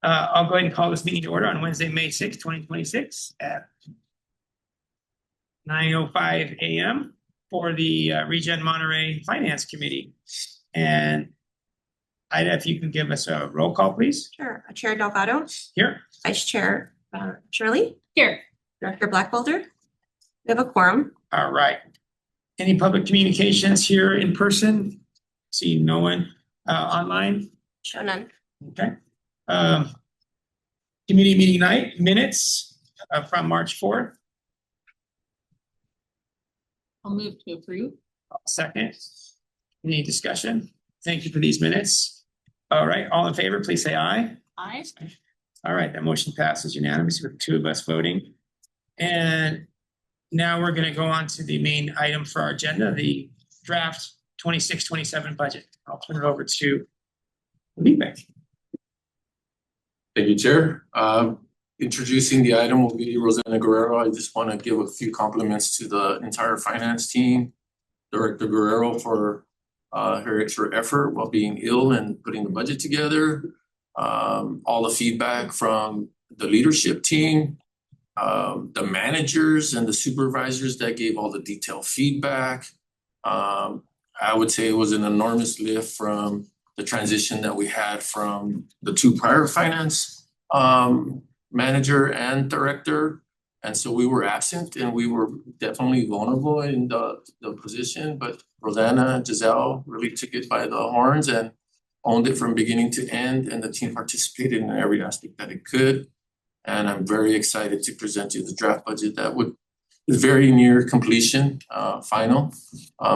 I'll go ahead and call this meeting to order on Wednesday, May 6, 2026 at 9:05 a.m. for the ReGen Monterey Finance Committee. And Ida, if you can give us a roll call, please. Sure. Chair Delgado. Here. Vice Chair Shirley. Here. Director Blackwelder. We have a quorum. All right. Any public communications here in person? See no one online? Show none. Okay. Committee meeting night minutes from March 4th. I'll move to approve. Second. Any discussion? Thank you for these minutes. All right. All in favor, please say aye. Aye. All right. That motion passes unanimously with 2 of us voting. And now we're going to go on to the main item for our agenda, the draft 26-27 budget. I'll turn it over to Felipe. Thank you, Chair. Introducing the item will be Rosanna Guerrero. I just want to give a few compliments to the entire finance team, Director Guerrero for her extra effort while being ill and putting the budget together. All the feedback from the leadership team, the managers and the supervisors that gave all the detailed feedback. I would say it was an enormous lift from the transition that we had from the 2 prior finance manager and director. And so we were absent and we were definitely vulnerable in the position, but Rosanna and Giselle really took it by the horns and owned it from beginning to end, and the team participated in every aspect that it could. And I'm very excited to present you the draft budget that is very near completion, final.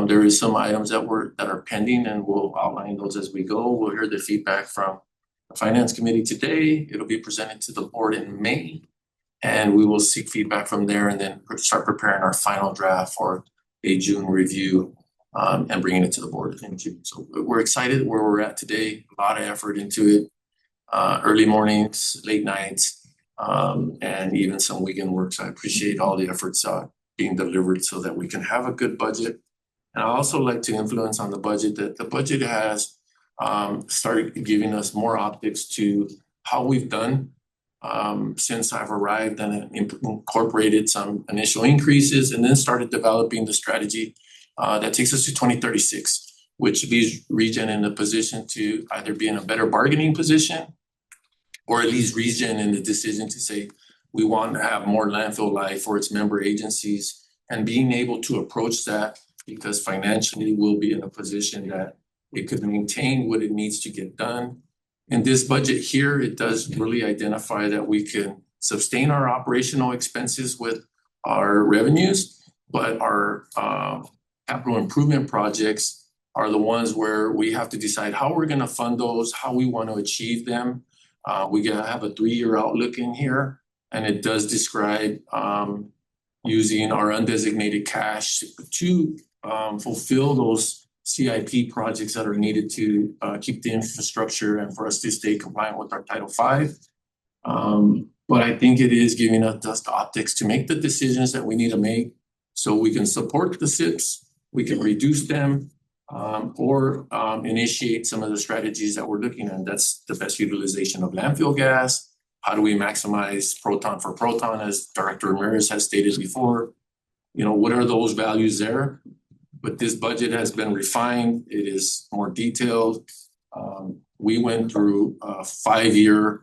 There is some items that are pending, and we'll outline those as we go. We'll hear the feedback from the Finance Committee today. It'll be presented to the board in May, and we will seek feedback from there and then start preparing our final draft for a June review and bringing it to the board in June. So we're excited where we're at today. A lot of effort into it, early mornings, late nights. And even some weekend works. I appreciate all the efforts being delivered so that we can have a good budget. And I also like to influence on the budget that the budget has started giving us more optics to how we've done since I've arrived, and incorporated some initial increases and then started developing the strategy that takes us to 2036, which leaves ReGen in a position to either be in a better bargaining position, or at least ReGen in the decision to say we want to have more landfill life for its member agencies, and being able to approach that because financially we'll be in a position that it could maintain what it needs to get done. In this budget here, it does really identify that we can sustain our operational expenses with our revenues, but our capital improvement projects are the ones where we have to decide how we're going to fund those, how we want to achieve them. We gotta have a 3-year outlook in here, and it does describe using our undesignated cash to fulfill those CIP projects that are needed to keep the infrastructure and for us to stay compliant with our Title V. But I think it is giving us the optics to make the decisions that we need to make so we can support the SIPs, we can reduce them, or initiate some of the strategies that we're looking at. That's the best utilization of landfill gas. How do we maximize proton for proton, as Director Ramirez has stated before? You know, what are those values there? But this budget has been refined. It is more detailed. We went through a 5-year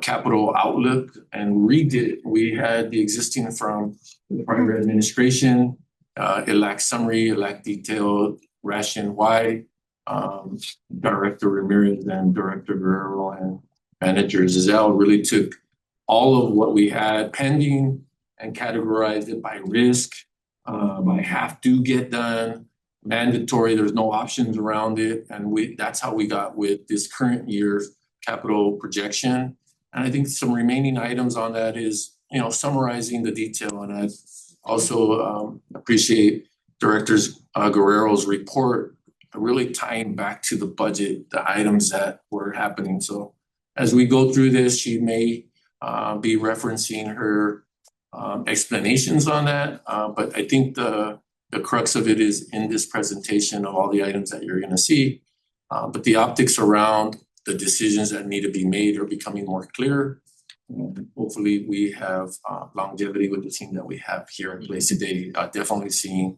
capital outlook and redid it. We had the existing from the prior administration. It lacked summary, it lacked detailed ration why. Director Ramirez and Director Guerrero and Manager Giselle really took all of what we had pending and categorized it by risk, by have to get done, mandatory, there's no options around it. And that's how we got with this current year's capital projection. And I think some remaining items on that is, you know, summarizing the detail. And I also appreciate Director Guerrero's report, really tying back to the budget, the items that were happening. So as we go through this, she may be referencing her explanations on that. But I think the crux of it is in this presentation of all the items that you're going to see. But the optics around the decisions that need to be made are becoming more clear. And hopefully we have longevity with the team that we have here in place today. Definitely seeing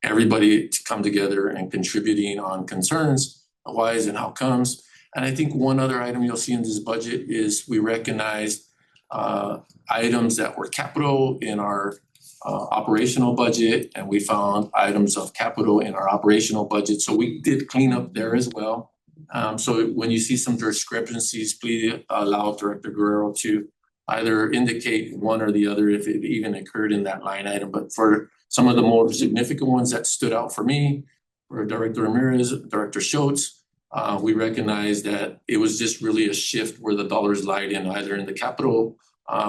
everybody to come together and contributing on concerns, whys and how comes. And I think one other item you'll see in this budget is we recognized items that were capital in our operational budget, and we found items of capital in our operational budget. So we did clean up there as well. So when you see some discrepancies, please allow Director Guerrero to either indicate one or the other if it even occurred in that line item. But for some of the more significant ones that stood out for me, for Director Ramirez, Director Schultz, we recognized that it was just really a shift where the dollars lied in either in the capital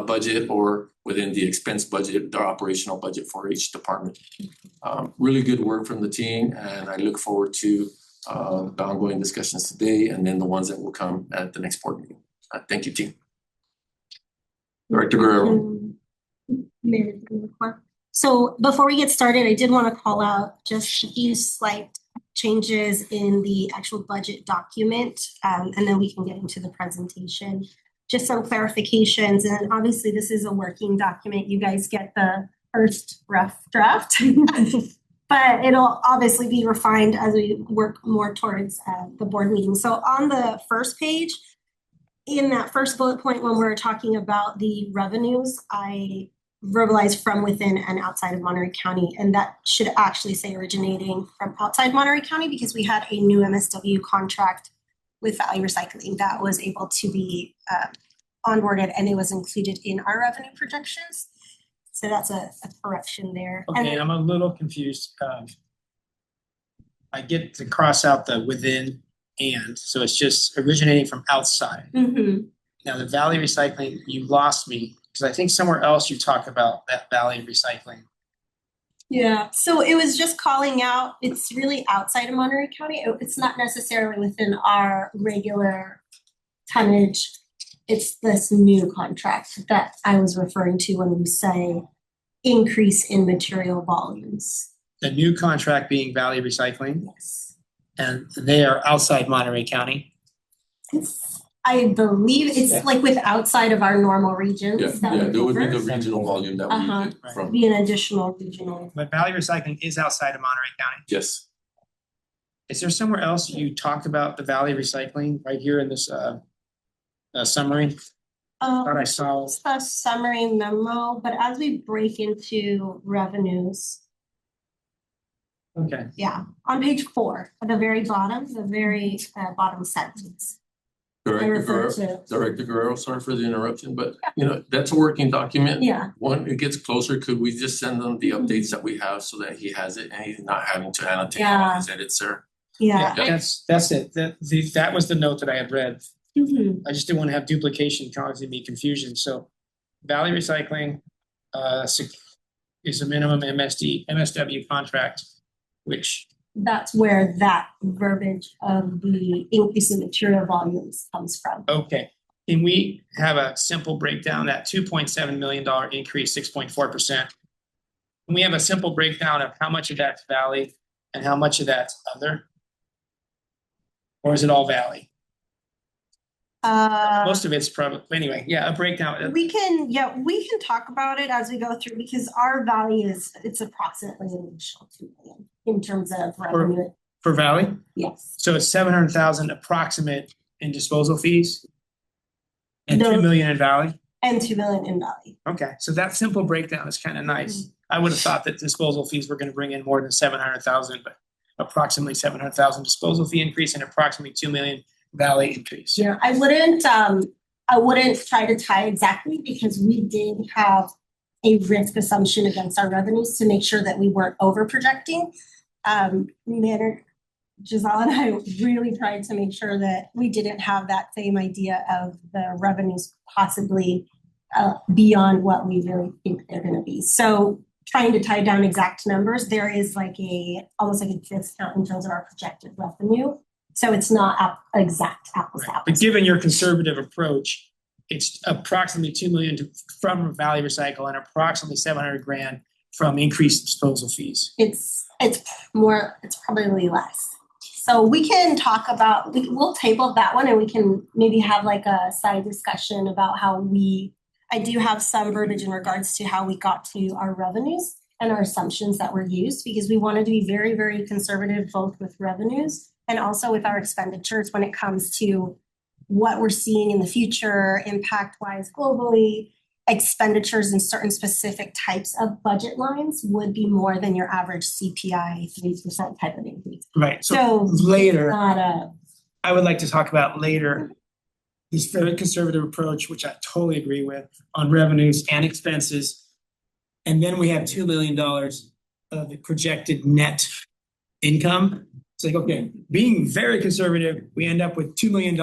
budget or within the expense budget, the operational budget for each department. Really good work from the team, and I look forward to the ongoing discussions today and then the ones that will come at the next board meeting. Thank you, team. Director Guerrero. So before we get started, I did want to call out just a few slight changes in the actual budget document, and then we can get into the presentation. Just some clarifications, and obviously this is a working document. You guys get the first rough draft, but it'll obviously be refined as we work more towards the board meeting. So on the first page, in that first bullet point, when we're talking about the revenues, I verbalized from within and outside of Monterey County, and that should actually say originating from outside Monterey County because we had a new MSW contract with Value Recycling that was able to be onboarded, and it was included in our revenue projections. So that's a correction there. Okay, I'm a little confused. I get to cross out the within and, so it's just originating from outside. Mm-hmm. Now the Valley Recycling, you lost me because I think somewhere else you talk about that Valley Recycling. Yeah, so it was just calling out, it's really outside of Monterey County. It's not necessarily within our regular tonnage. It's this new contract that I was referring to when we say increase in material volumes. The new contract being Valley Recycling, Yes. and they are outside Monterey County. I believe it's like with outside of our normal regions. Yeah, that we there would be cover. the regional volume that we did from. Be an additional regional. But Valley Recycling is outside of Monterey County. Yes. Is there somewhere else you talk about the Valley Recycling right here in this summary? Thought I saw. It's a summary memo, but as we break into revenues, Okay. yeah, on page 4, at the very bottom sentence. Director Guerrero, sorry for the interruption, but that's a working document. Yeah. When it gets closer, could we just send them the updates that we have so that he has it and he's not having to annotate all his edits, sir? Yeah. That's it. That was the note that I had read. Mm-hmm. I just didn't want to have duplication causing me confusion. So Valley Recycling is a minimum MSW contract, which That's where that verbiage of the increase in material volumes comes from. okay. Can we have a simple breakdown, that $2.7 million increase, 6.4%? Can we have a simple breakdown of how much of that's Valley and how much of that's other? Or is it all Valley? Most of it's probably, anyway, yeah, a breakdown. We can talk about it as we go through because our value it's approximately an additional 2 million in terms of revenue. For Valley? Yes. So it's 700,000 approximate in disposal fees? And 2 million in Valley? And 2 million in Valley. Okay, so that simple breakdown is kind of nice. Mm-hmm. I would have thought that disposal fees were gonna bring in more than 700,000, but approximately 700,000 disposal fee increase and approximately 2 million Valley increase. Yeah, I wouldn't try to tie exactly because we did have a risk assumption against our revenues to make sure that we weren't over projecting. Giselle and I really tried to make sure that we didn't have that same idea of the revenues possibly beyond what we really think they're going to be. So trying to tie down exact numbers, there is almost like a discount in terms of our projected revenue. So it's not exact apples to apples. But given your conservative approach, it's approximately 2 million from Valley Recycle and approximately 700,000 from increased disposal fees. It's probably less. So we can talk about, we'll table that one and we can maybe have like a side discussion about I do have some verbiage in regards to how we got to our revenues and our assumptions that were used, because we wanted to be very, very conservative, both with revenues and also with our expenditures when it comes to what we're seeing in the future, impact-wise globally. Expenditures in certain specific types of budget lines would be more than your average CPI 3% type of increase. Right, so So later, not a, I would like to talk about later this very conservative approach, which I totally agree with, on revenues and expenses. And then we have $2 million of the projected net income. It's like, okay, being very conservative, we end up with $2 million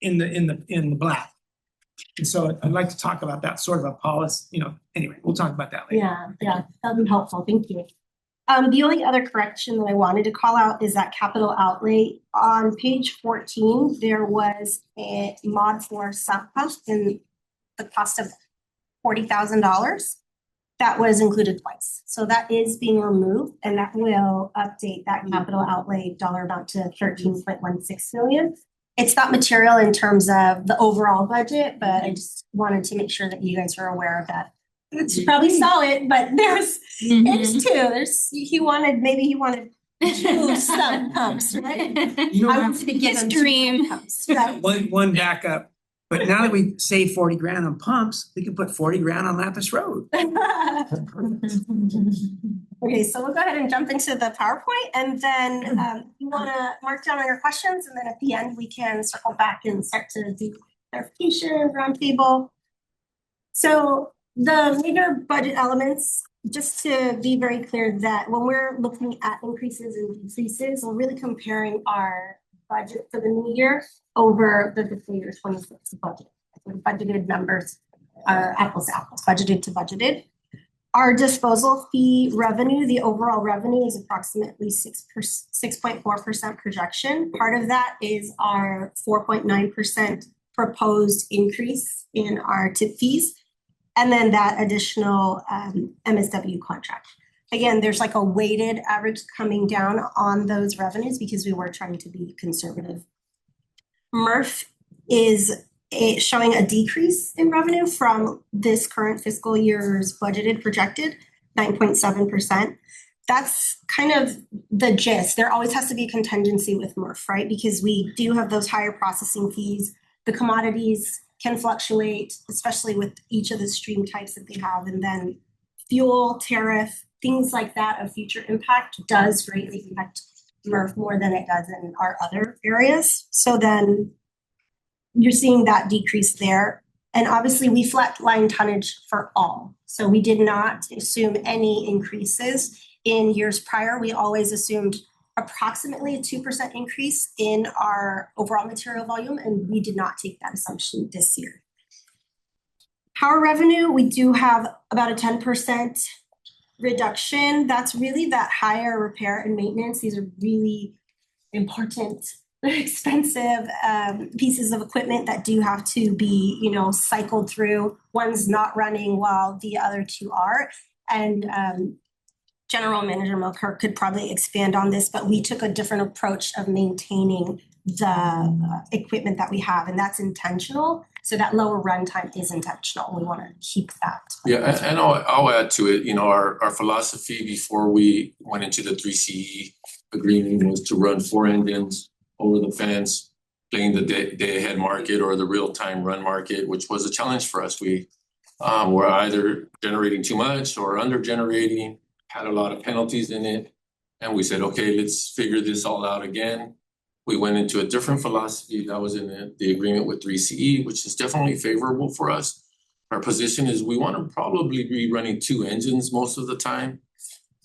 in the black. And so I'd like to talk about that sort of a policy, anyway, we'll talk about that later. yeah, that'd be helpful. Thank you. The only other correction that I wanted to call out is that capital outlay. On page 14, there was a mod for sump pump in the cost of $40,000. That was included twice. So that is being removed, and that will update that capital outlay dollar amount to 13.16 million. It's not material in terms of the overall budget, but I just wanted to make sure that you guys are aware of that. You probably saw it, but there's he wanted two sump pumps, right? I wanted to give him dream. two pumps, right? One backup, but now that we save 40 grand on pumps, we can put 40 grand on Lapis Road. Okay, so we'll go ahead and jump into the PowerPoint, and then you want to mark down all your questions, and then at the end we can circle back and start to do clarification, roundtable. So the major budget elements, just to be very clear, that when we're looking at increases and decreases, we're really comparing our budget for the new year over the fiscal year 26 budget. So the budgeted numbers are apples to apples, budgeted to budgeted. Our disposal fee revenue, the overall revenue is approximately 6.4% projection. Part of that is our 4.9% proposed increase in our tip fees, and then that additional MSW contract. Again, there's like a weighted average coming down on those revenues because we were trying to be conservative. MRF is showing a decrease in revenue from this current fiscal year's budgeted projected 9.7%. That's kind of the gist. There always has to be a contingency with MRF, right? Because we do have those higher processing fees. The commodities can fluctuate, especially with each of the stream types that they have. And then fuel, tariff, things like that of future impact does greatly impact MRF more than it does in our other areas. So then you're seeing that decrease there. And obviously we flatline tonnage for all. So we did not assume any increases in years prior. We always assumed approximately a 2% increase in our overall material volume, and we did not take that assumption this year. Power revenue, we do have about a 10% reduction. That's really that higher repair and maintenance. These are really important, expensive pieces of equipment that do have to be, cycled through. One's not running while the other two are. And General Manager Milker could probably expand on this, but we took a different approach of maintaining the equipment that we have, and that's intentional. So that lower runtime is intentional. We want to keep that. Yeah, and I'll add to it. Our philosophy before we went into the 3CE agreement was to run 4 engines over the fence, playing the day-ahead market or the real-time run market, which was a challenge for us. We were either generating too much or under-generating, had a lot of penalties in it. And we said, okay, let's figure this all out again. We went into a different philosophy that was in the agreement with 3CE, which is definitely favorable for us. Our position is we want to probably be running 2 engines most of the time,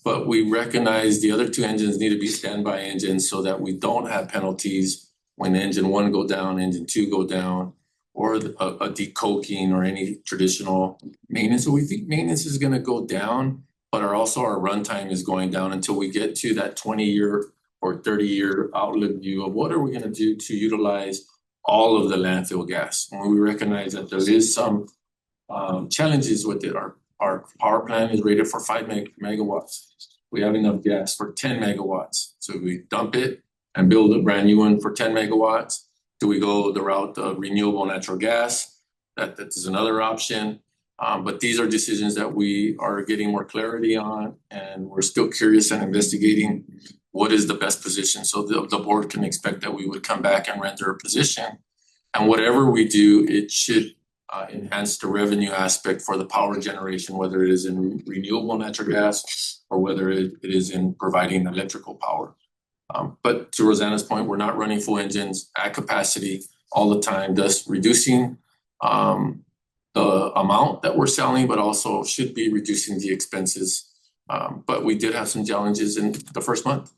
but we recognize the other 2 engines need to be standby engines so that we don't have penalties when engine 1 go down, engine 2 go down, or a decoking or any traditional maintenance. So we think maintenance is going to go down, but our runtime is going down until we get to that 20-year or 30-year outlook view of what are we going to do to utilize all of the landfill gas. And we recognize that there is some challenges with it. Our power plant is rated for 5 megawatts. we have enough gas for 10 megawatts. So we dump it and build a brand new one for 10 megawatts. Do we go the route of renewable natural gas? That is another option. But these are decisions that we are getting more clarity on, and we're still curious and investigating what is the best position. So the board can expect that we would come back and render a position. And whatever we do, it should enhance the revenue aspect for the power generation, whether it is in renewable natural gas or whether it is in providing electrical power. But to Rosanna's point, we're not running full engines at capacity all the time, thus reducing the amount that we're selling, but also should be reducing the expenses. But we did have some challenges in the first month.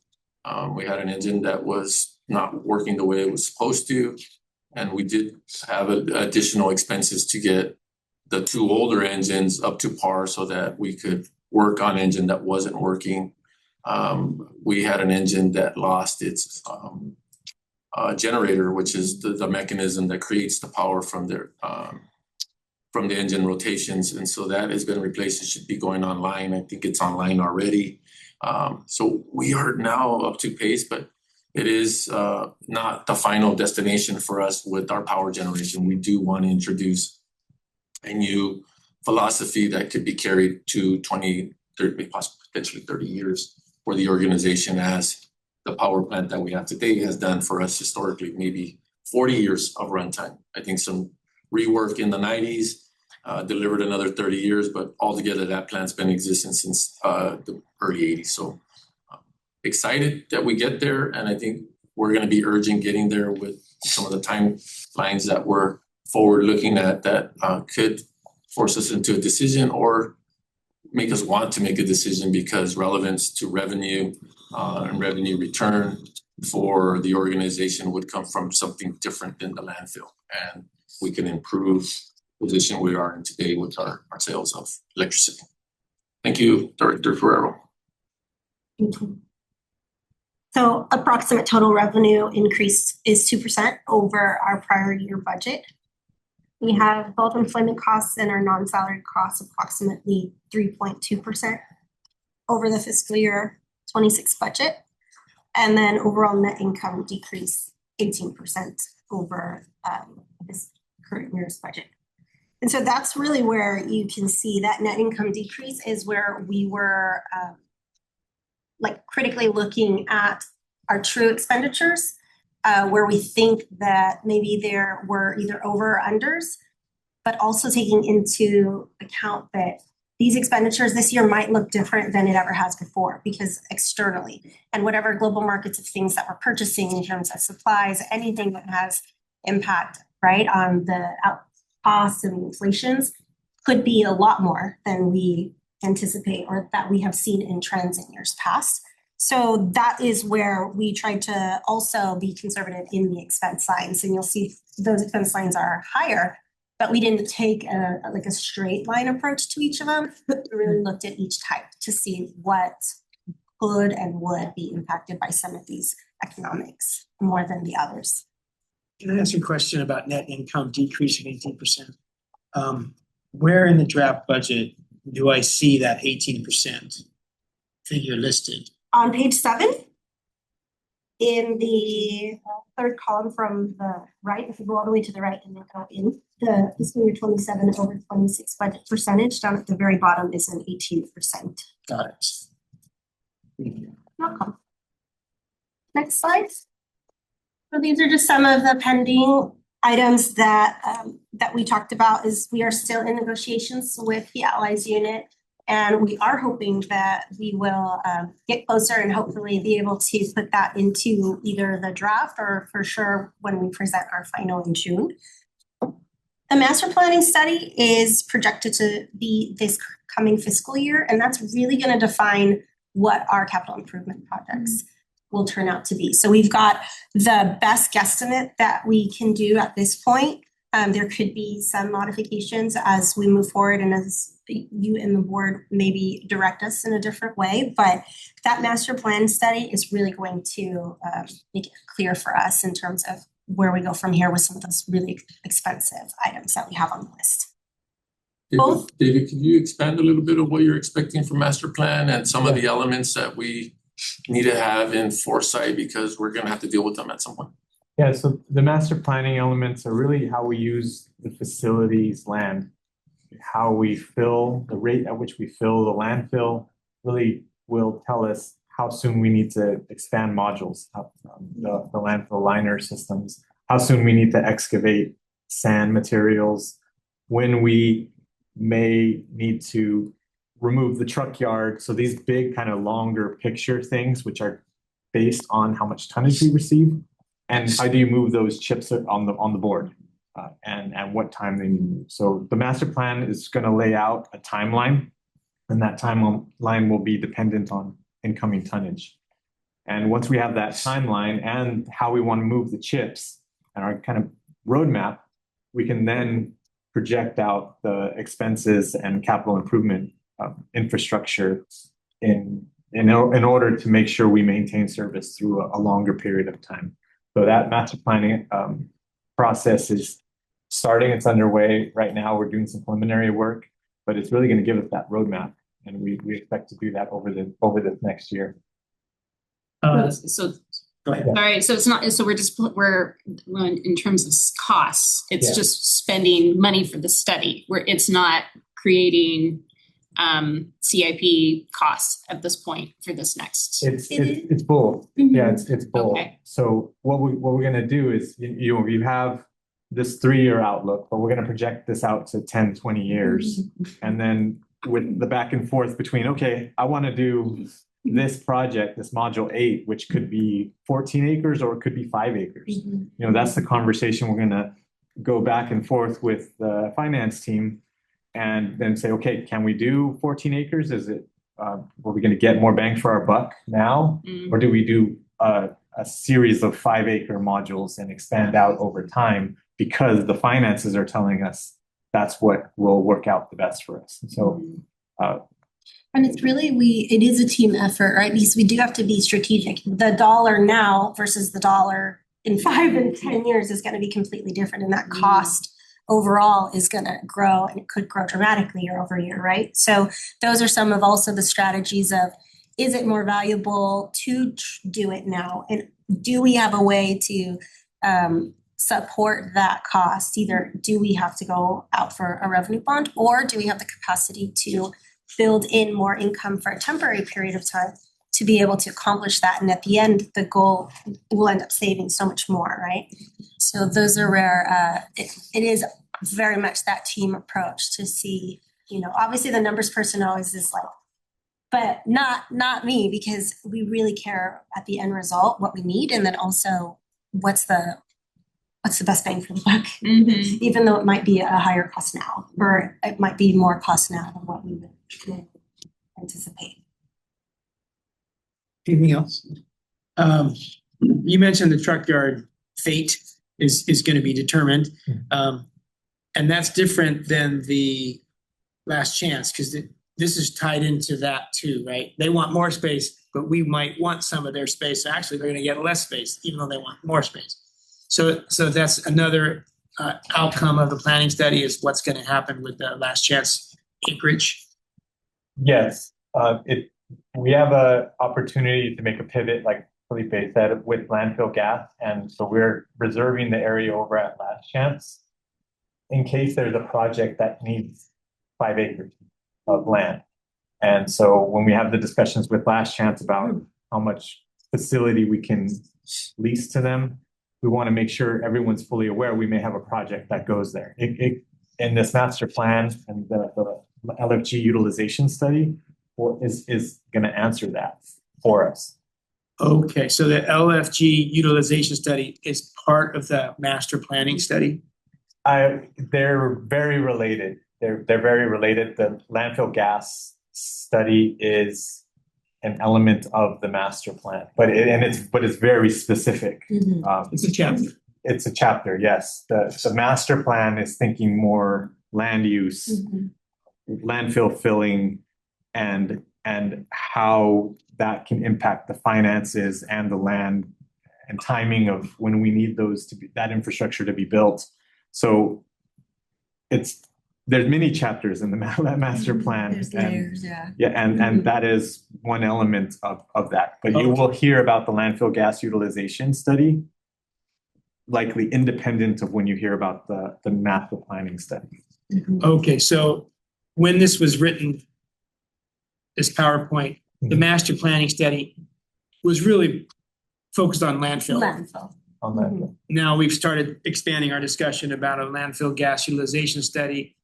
We had an engine that was not working the way it was supposed to. And we did have additional expenses to get the two older engines up to par so that we could work on engine that wasn't working. We had an engine that lost its generator, which is the mechanism that creates the power from the engine rotations. And so that has been replaced. It should be going online. I think it's online already. So we are now up to pace, but it is not the final destination for us with our power generation. We do want to introduce a new philosophy that could be carried to 20, 30, possibly potentially 30 years for the organization, as the power plant that we have today has done for us historically, maybe 40 years of runtime. I think some rework in the 90s delivered another 30 years, but altogether that plant's been in existence since the early 80s. So excited that we get there, and I think we're going to be urging getting there with some of the timelines that we're forward looking at that could force us into a decision or make us want to make a decision, because relevance to revenue and revenue return for the organization would come from something different than the landfill, and we can improve the position we are in today with our sales of electricity. Thank you, Director Ferrero. Thank you. So approximate total revenue increase is 2% over our prior year budget. We have both employment costs and our non-salary costs approximately 3.2% over the fiscal year 26 budget. And then overall net income decrease 18% over this current year's budget. And so that's really where you can see that net income decrease is where we were critically looking at our true expenditures, where we think that maybe there were either over or unders, but also taking into account that these expenditures this year might look different than it ever has before, because externally and whatever global markets of things that we're purchasing in terms of supplies, anything that has impact, right, on the costs and inflations could be a lot more than we anticipate or that we have seen in trends in years past. So that is where we tried to also be conservative in the expense lines, and you'll see those expense lines are higher, but we didn't take a straight line approach to each of them, but we really looked at each type to see what could and would be impacted by some of these economics more than the others. Can I ask you a question about net income decreasing 18%? Where in the draft budget do I see that 18% figure listed? On page 7, in the third column from the right, if you go all the way to the right and then go in, the fiscal year 27 over 26 budget percentage down at the very bottom is an 18%. Got it. Thank you. Welcome. Next slide. So these are just some of the pending items that that we talked about. Is we are still in negotiations with the Allies unit, and we are hoping that we will get closer and hopefully be able to put that into either the draft or for sure when we present our final in June. The master planning study is projected to be this coming fiscal year, and that's really going to define what our capital improvement projects will turn out to be. So we've got the best guesstimate that we can do at this point. There could be some modifications as we move forward and as you and the board maybe direct us in a different way, but that master plan study is really going to make it clear for us in terms of where we go from here with some of those really expensive items that we have on the list. Both. David, can you expand a little bit of what you're expecting from master plan and some of the elements that we need to have in foresight because we're gonna have to deal with them at some point? Yeah, so the master planning elements are really how we use the facilities land, how we fill, the rate at which we fill the landfill really will tell us how soon we need to expand modules, the landfill liner systems, how soon we need to excavate sand materials, when we may need to remove the truck yard. So these big kind of longer picture things, which are based on how much tonnage we receive, and how do you move those chips on the board, and what time they need to move. So the master plan is going to lay out a timeline, and that timeline will be dependent on incoming tonnage. And once we have that timeline and how we want to move the chips and our kind of roadmap, we can then project out the expenses and capital improvement infrastructure in order to make sure we maintain service through a longer period of time. So that master planning process is starting, it's underway right now. We're doing some preliminary work, but it's really going to give us that roadmap, and we expect to do that over this next year. So, Go ahead. all right, so it's not, so we're in terms of costs, it's Yeah. just spending money for the study, where it's not creating CIP costs at this point for this next. It's both. Yeah, it's both. Okay. So what we're gonna do is you have this 3-year outlook, but we're gonna project this out to 10, 20 years. And then with the back and forth between, okay, I want to do this project, this module 8, which could be 14 acres or it could be 5 acres. You know, that's the conversation we're gonna go back and forth with the finance team and then say, okay, can we do 14 acres? Is it, are we gonna get more bang for our buck now? Or do we do a series of 5-acre modules and expand out over time because the finances are telling us that's what will work out the best for us? So, And it's really, it is a team effort, right? Because we do have to be strategic. The dollar now versus the dollar in 5 and 10 years is going to be completely different. And that cost overall is going to grow, and it could grow dramatically year over year, right? So those are some of also the strategies of, is it more valuable to do it now? And do we have a way to support that cost? Either do we have to go out for a revenue bond, or do we have the capacity to build in more income for a temporary period of time to be able to accomplish that? And at the end, the goal will end up saving so much more, right? So those are where it is very much that team approach to see, you know, obviously the numbers person always is like, but not me, because we really care at the end result, what we need, and then also what's the best bang for the buck, even though it might be a higher cost now, or it might be more cost now than what we would anticipate. Anything else? You mentioned the truck yard fate is going to be determined. And that's different than the last chance, because this is tied into that too, right? They want more space, but we might want some of their space. So actually, they're going to get less space, even though they want more space. So that's another outcome of the planning study, is what's going to happen with the last chance acreage. yes, we have a opportunity to make a pivot, like Felipe said, with landfill gas. And so we're reserving the area over at Last Chance in case there's a project that needs 5 acres of land. And so when we have the discussions with Last Chance about how much facility we can lease to them, we want to make sure everyone's fully aware we may have a project that goes there. In this master plan and the LFG utilization study is going to answer that for us. Okay, so the LFG utilization study is part of the master planning study? They're very related. They're very related. The landfill gas study is an element of the master plan, but it's very specific. It's a chapter. It's a chapter, yes. The master plan is thinking more land use, landfill filling, and how that can impact the finances and the land and timing of when we need that infrastructure to be built. So it's there's many chapters in the master plan. There's and- layers, yeah. Yeah, and that is one element of that, but you will hear about the landfill gas utilization study. Likely independent of when you hear about the master planning study. Okay, so when this was written, this PowerPoint, the master planning study was really focused on landfill. Landfill. On that. Now we've started expanding our discussion about a landfill gas utilization study.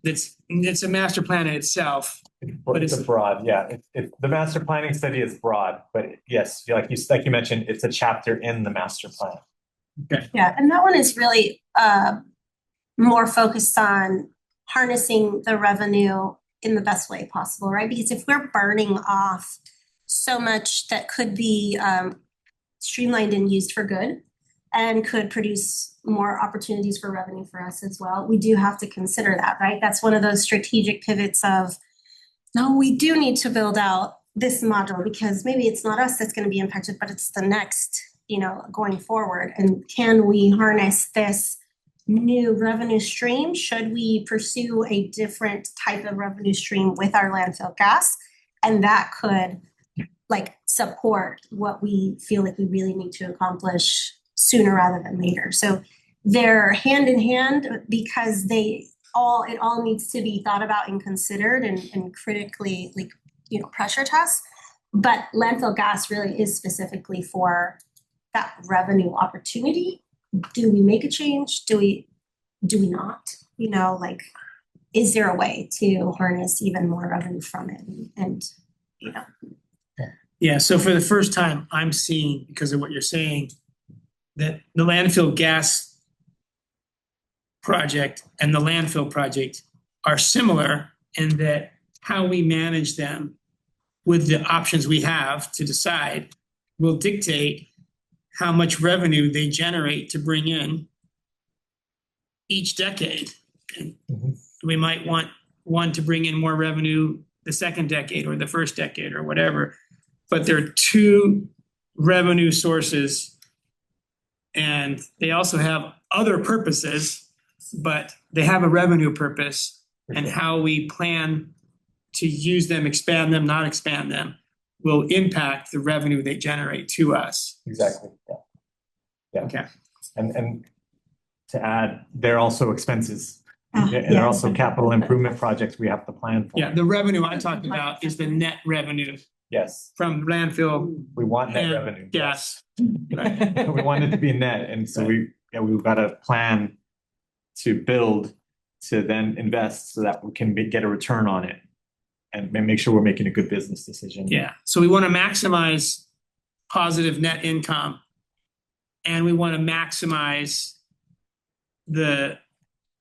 It's a master plan in itself. But It's a broad, yeah, the master planning study is broad, but yes, like you mentioned, it's a chapter in the master plan. Yeah, and that one is really more focused on harnessing the revenue in the best way possible, right? Because if we're burning off so much that could be streamlined and used for good and could produce more opportunities for revenue for us as well, we do have to consider that, right? That's one of those strategic pivots of, no, we do need to build out this module because maybe it's not us that's going to be impacted, but it's the next, going forward. And can we harness this new revenue stream? Should we pursue a different type of revenue stream with our landfill gas? And that could support what we feel like we really need to accomplish sooner rather than later. So they're hand in hand because it all needs to be thought about and considered and critically pressure test. But landfill gas really is specifically for that revenue opportunity. Do we make a change? Do we not? Is there a way to harness even more revenue from it? And Yeah, so for the first time, I'm seeing, because of what you're saying, that the landfill gas project and the landfill project are similar in that how we manage them with the options we have to decide will dictate how much revenue they generate to bring in each decade. And we might want one to bring in more revenue the second decade or the first decade or whatever. But there are two revenue sources and they also have other purposes, but they have a revenue purpose, and how we plan to use them, expand them, not expand them, will impact the revenue they generate to us. Exactly, yeah. Okay. And to add, they're also expenses. And yeah. they're also capital improvement projects we have to plan for. Yeah, the revenue I talked about is the net revenue Yes, from landfill we want net and revenue. gas. We want it to be net, and so we've got a plan to build, to then invest so that we can get a return on it and make sure we're making a good business decision. Yeah, so we want to maximize positive net income, and we want to maximize the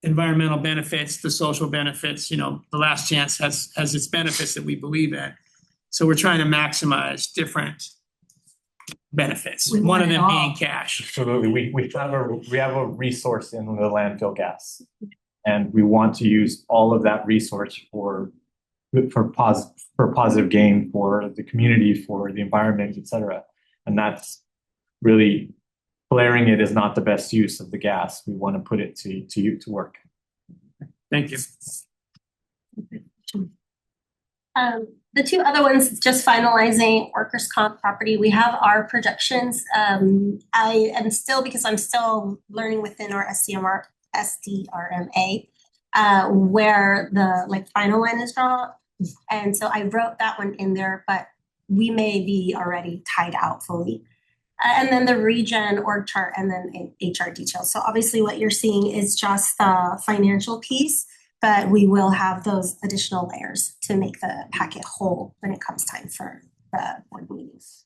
environmental benefits, the social benefits. The last chance has its benefits that we believe in. So we're trying to maximize different benefits, We one want of it them all. being cash. Absolutely, we have a resource in the landfill gas, and we want to use all of that resource for positive gain for the community, for the environment, et cetera. And that's really, flaring it is not the best use of the gas. We want to put it to work. Thank you. The two other ones, just finalizing workers' comp property. We have our projections. I am still, because I'm still learning within our SDRMA, where the final line is drawn. And so I wrote that one in there, but we may be already tied out fully. And then the ReGen org chart and then HR details. So obviously what you're seeing is just the financial piece, but we will have those additional layers to make the packet whole when it comes time for the board meetings.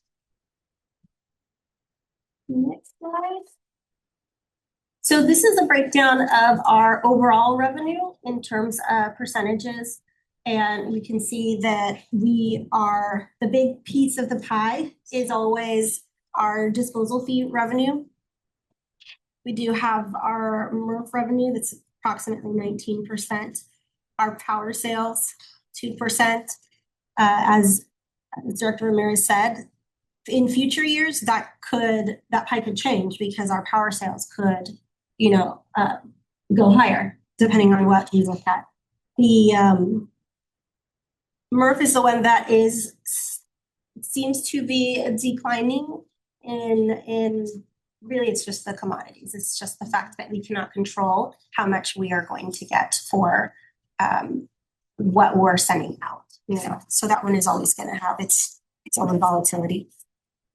Next slide. So this is a breakdown of our overall revenue in terms of percentages. And you can see that the big piece of the pie is always our disposal fee revenue. We do have our MRF revenue that's approximately 19%. Our power sales, 2%. As Director Ramirez said, in future years, that pie could change because our power sales could, go higher. depending on what you look at. The MRF is the one that seems to be declining in really it's just the commodities. It's just the fact that we cannot control how much we are going to get for what we're sending out. You know, so that one is always going to have its own volatility.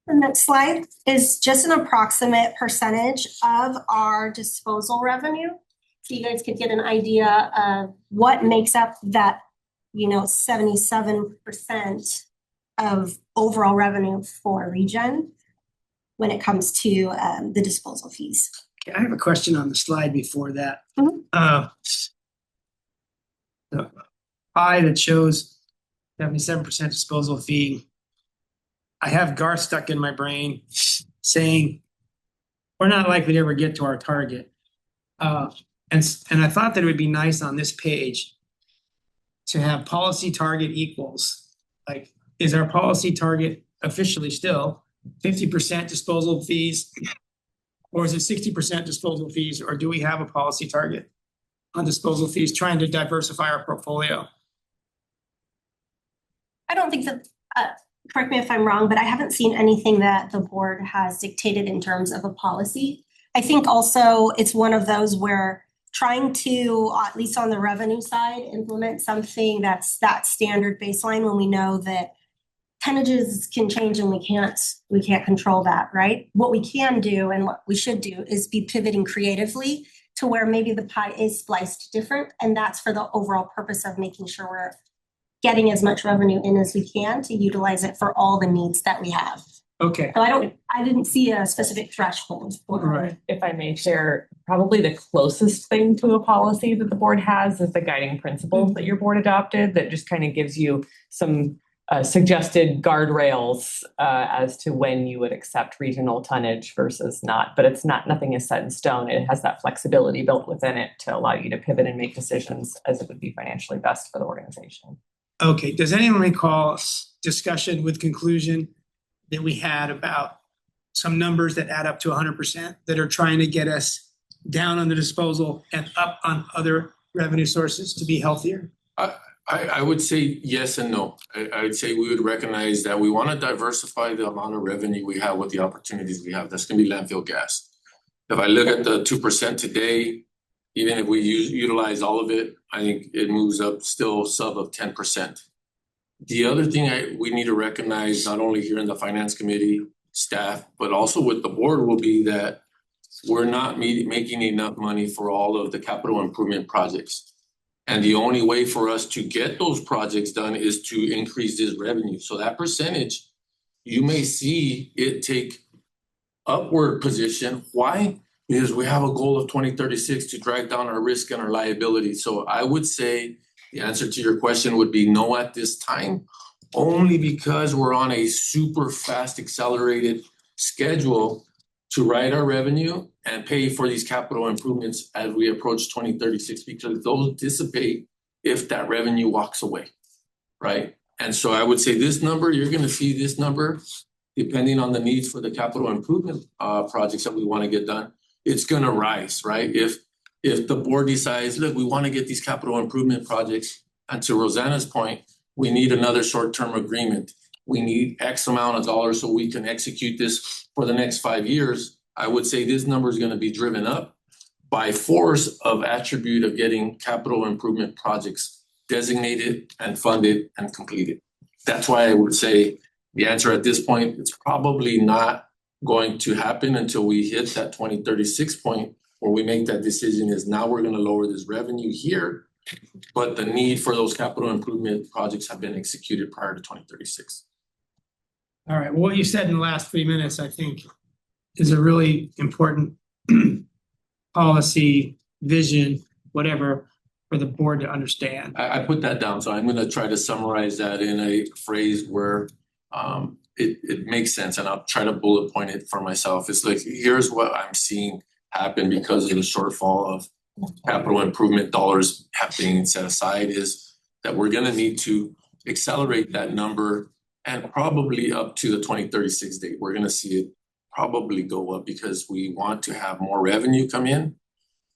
The next slide is just an approximate percentage of our disposal revenue. So you guys could get an idea of what makes up that, 77% of overall revenue for ReGen when it comes to the disposal fees. Okay, I have a question on the slide before that. Mhm. The pie that shows 77% disposal fee. I have Garth stuck in my brain saying we're not likely to ever get to our target. And I thought that it would be nice on this page to have policy target equals. Like, is our policy target officially still 50% disposal fees? Or is it 60% disposal fees? Or do we have a policy target on disposal fees trying to diversify our portfolio? I don't think that, correct me if I'm wrong, but I haven't seen anything that the board has dictated in terms of a policy. I think also it's one of those where trying to, at least on the revenue side, implement something that's that standard baseline when we know that tonnages can change and we can't control that, right? What we can do and what we should do is be pivoting creatively to where maybe the pie is spliced different, and that's for the overall purpose of making sure we're getting as much revenue in as we can to utilize it for all the needs that we have. Okay. So I didn't see a specific threshold for Right. If I may share, probably the closest thing to a policy that the board has is the guiding principles that your board adopted that just kind of gives you some suggested guardrails as to when you would accept regional tonnage versus not. But it's nothing is set in stone. It has that flexibility built within it to allow you to pivot and make decisions as it would be financially best for the organization. Okay, does anyone recall discussion with conclusion that we had about some numbers that add up to 100% that are trying to get us down on the disposal and up on other revenue sources to be healthier? I would say yes and no. I would say we would recognize that we want to diversify the amount of revenue we have with the opportunities we have. That's going to be landfill gas. If I look at the 2% today, even if we utilize all of it, I think it moves up still sub of 10%. The other thing we need to recognize, not only here in the finance committee staff, but also with the board, will be that we're not making enough money for all of the capital improvement projects. And the only way for us to get those projects done is to increase this revenue. So that percentage, you may see it take upward position. Why? Because we have a goal of 2036 to drive down our risk and our liability. So I would say the answer to your question would be no at this time, only because we're on a super fast accelerated schedule to ride our revenue and pay for these capital improvements as we approach 2036, because those dissipate if that revenue walks away, right? And so I would say this number, you're gonna see this number, depending on the needs for the capital improvement projects that we wanna get done, it's gonna rise, right? If the board decides, look, we wanna get these capital improvement projects, and to Rosanna's point, we need another short-term agreement. We need X amount of dollars so we can execute this for the next 5 years. I would say this number is gonna be driven up by force of attribute of getting capital improvement projects designated and funded and completed. That's why I would say the answer at this point, it's probably not going to happen until we hit that 2036 point where we make that decision is now we're gonna lower this revenue here, but the need for those capital improvement projects have been executed prior to 2036. All right, well, what you said in the last 3 minutes, I think, is a really important policy, vision, whatever, for the board to understand. I put that down, so I'm gonna try to summarize that in a phrase where it makes sense, and I'll try to bullet point it for myself. It's like, here's what I'm seeing happen because of the shortfall of capital improvement dollars being set aside, is that we're gonna need to accelerate that number, and probably up to the 2036 date. We're gonna see it probably go up because we want to have more revenue come in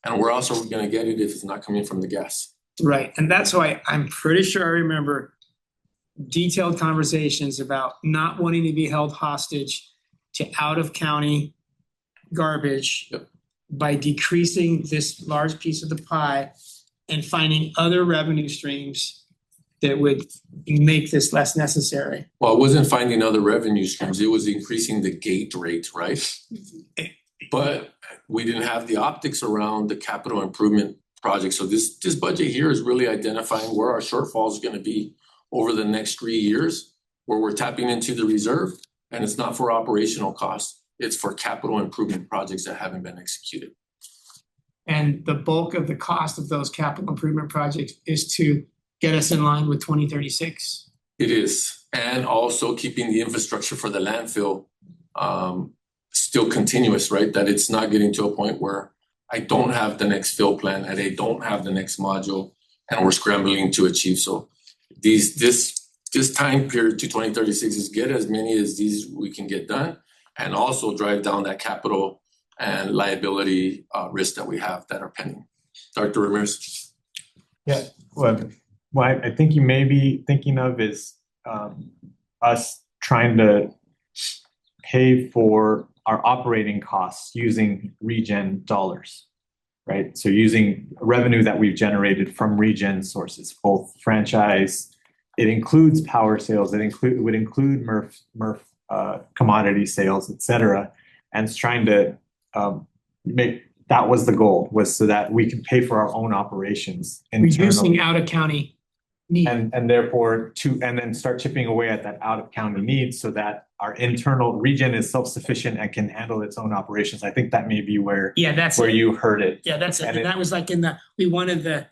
And where else are we gonna get it if it's not coming from the gas? Right, and that's why I'm pretty sure I remember detailed conversations about not wanting to be held hostage to out-of-county garbage Yep. by decreasing this large piece of the pie and finding other revenue streams that would make this less necessary. Well, it wasn't finding other revenue streams, it was increasing the gate rate, right? But we didn't have the optics around the capital improvement project, so this budget here is really identifying where our shortfall is gonna be over the next 3 years, where we're tapping into the reserve, and it's not for operational costs, it's for capital improvement projects that haven't been executed. And the bulk of the cost of those capital improvement projects is to get us in line with 2036. It is, and also keeping the infrastructure for the landfill still continuous, right? That it's not getting to a point where I don't have the next fill plan and I don't have the next module and we're scrambling to achieve. So this time period to 2036 is get as many as these we can get done and also drive down that capital and liability risk that we have that are pending. Dr. Ramirez? Yeah, well, what I think you may be thinking of is us trying to pay for our operating costs using ReGen dollars, right? So using revenue that we've generated from ReGen sources, both franchise, it includes power sales, it would include MRF commodity sales, et cetera, and it's trying to make, that was the goal, was so that we can pay for our own operations internally. Reducing out-of-county need. And therefore and then start chipping away at that out-of-county need so that our internal ReGen is self-sufficient and can handle its own operations. I think that may be where That's where it. you heard it. Yeah, that's it. And And that was like we wanted the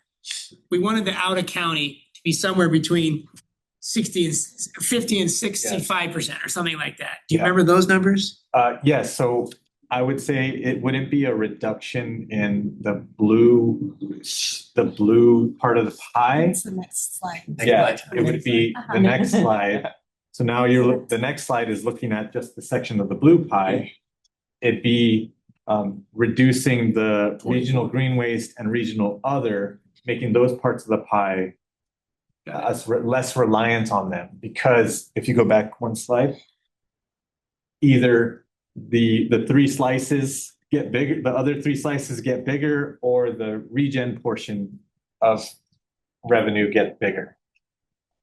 out-of-county to be somewhere between 50 and 65% or something like that. Do you Yeah. remember those numbers? Yes, so I would say it wouldn't be a reduction in the blue part of the pie. That's the next slide. Yeah, it would be Uh-huh. the next slide. So now the next slide is looking at just the section of the blue pie. It'd be reducing the regional green waste and regional other, making those parts of the pie us less reliant on them. Because if you go back one slide, either the three slices get bigger, the other three slices get bigger, or the ReGen portion of revenue get bigger.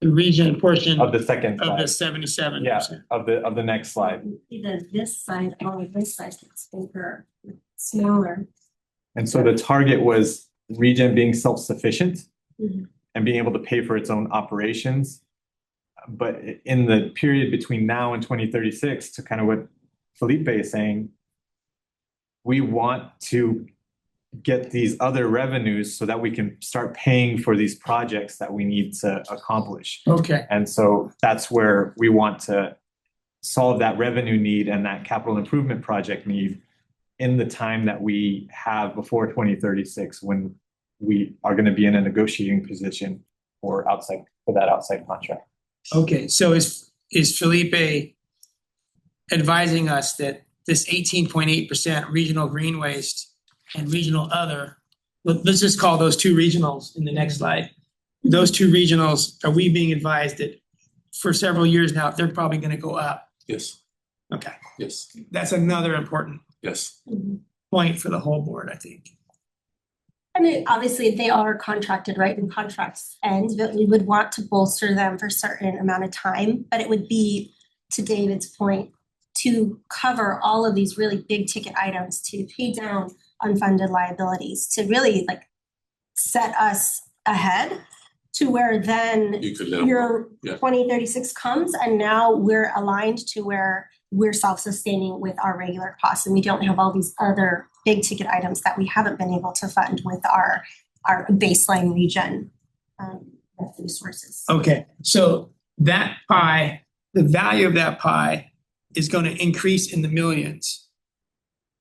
The region portion Of the second of the slide. 77%. Yeah, of the next slide. Either this side or this side gets bigger, smaller. And so the target was ReGen being self-sufficient Mhm. and being able to pay for its own operations. But in the period between now and 2036, to kind of what Felipe is saying, we want to get these other revenues so that we can start paying for these projects that we need to accomplish. Okay, And so that's where we want to solve that revenue need and that capital improvement project need in the time that we have before 2036, when we are going to be in a negotiating position for that outside contract. okay. So is Felipe advising us that this 18.8% regional green waste and regional other, let's just call those two regionals in the next slide. Those two regionals, are we being advised that for several years now, they're probably going to go up? Yes, Okay, yes, that's another important yes. point for the whole board, I think. And obviously they are contracted, right? And contracts end, but we would want to bolster them for a certain amount of time. But it would be, to David's point, to cover all of these really big ticket items, to pay down unfunded liabilities, to really set us ahead to where then You could let them go. your Yeah. 2036 comes and now we're aligned to where we're self-sustaining with our regular costs and we don't have all these other big ticket items that we haven't been able to fund with our baseline ReGen resources. Okay, so that pie, the value of that pie is going to increase in the millions.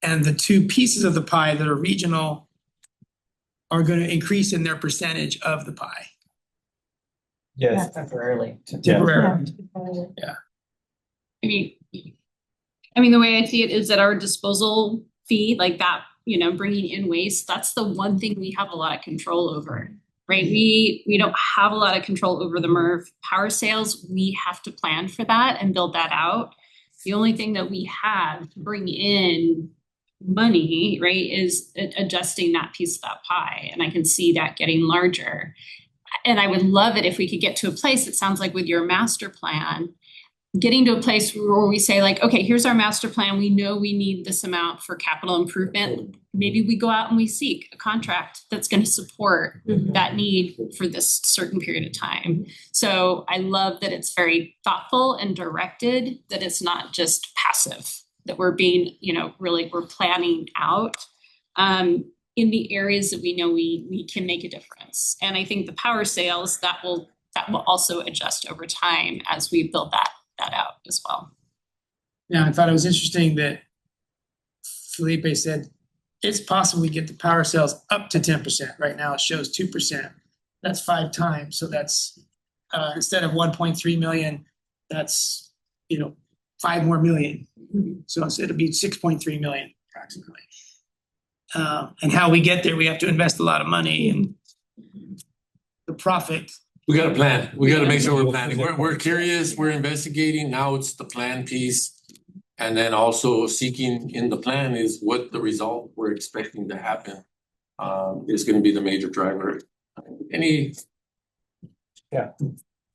And the two pieces of the pie that are regional are going to increase in their percentage of the pie. Yes. Temporarily. Temporarily. I mean, the way I see it is that our disposal fee, like that bringing in waste, that's the one thing we have a lot of control over, right? We don't have a lot of control over the MRF power sales. We have to plan for that and build that out. The only thing that we have to bring in money, right, is adjusting that piece of that pie. And I can see that getting larger. And I would love it if we could get to a place, it sounds like with your master plan, getting to a place where we say like, okay, here's our master plan. We know we need this amount for capital improvement. Maybe we go out and we seek a contract that's going to support that need for this certain period of time. So I love that it's very thoughtful and directed, that it's not just passive, that we're being, really we're planning out in the areas that we know we can make a difference. And I think the power sales, that will also adjust over time as we build that out as well. Now, I thought it was interesting that Felipe said it's possible we get the power sales up to 10%. Right now it shows 2%. That's 5 times. So that's instead of 1.3 million, that's 5 more million. So it'll be 6.3 million approximately. And how we get there, we have to invest a lot of money, and the profit. We got to plan. We got to make sure we're planning. We're curious. We're investigating. Now it's the plan piece. And then also seeking in the plan is what the result we're expecting to happen is going to be the major driver. Any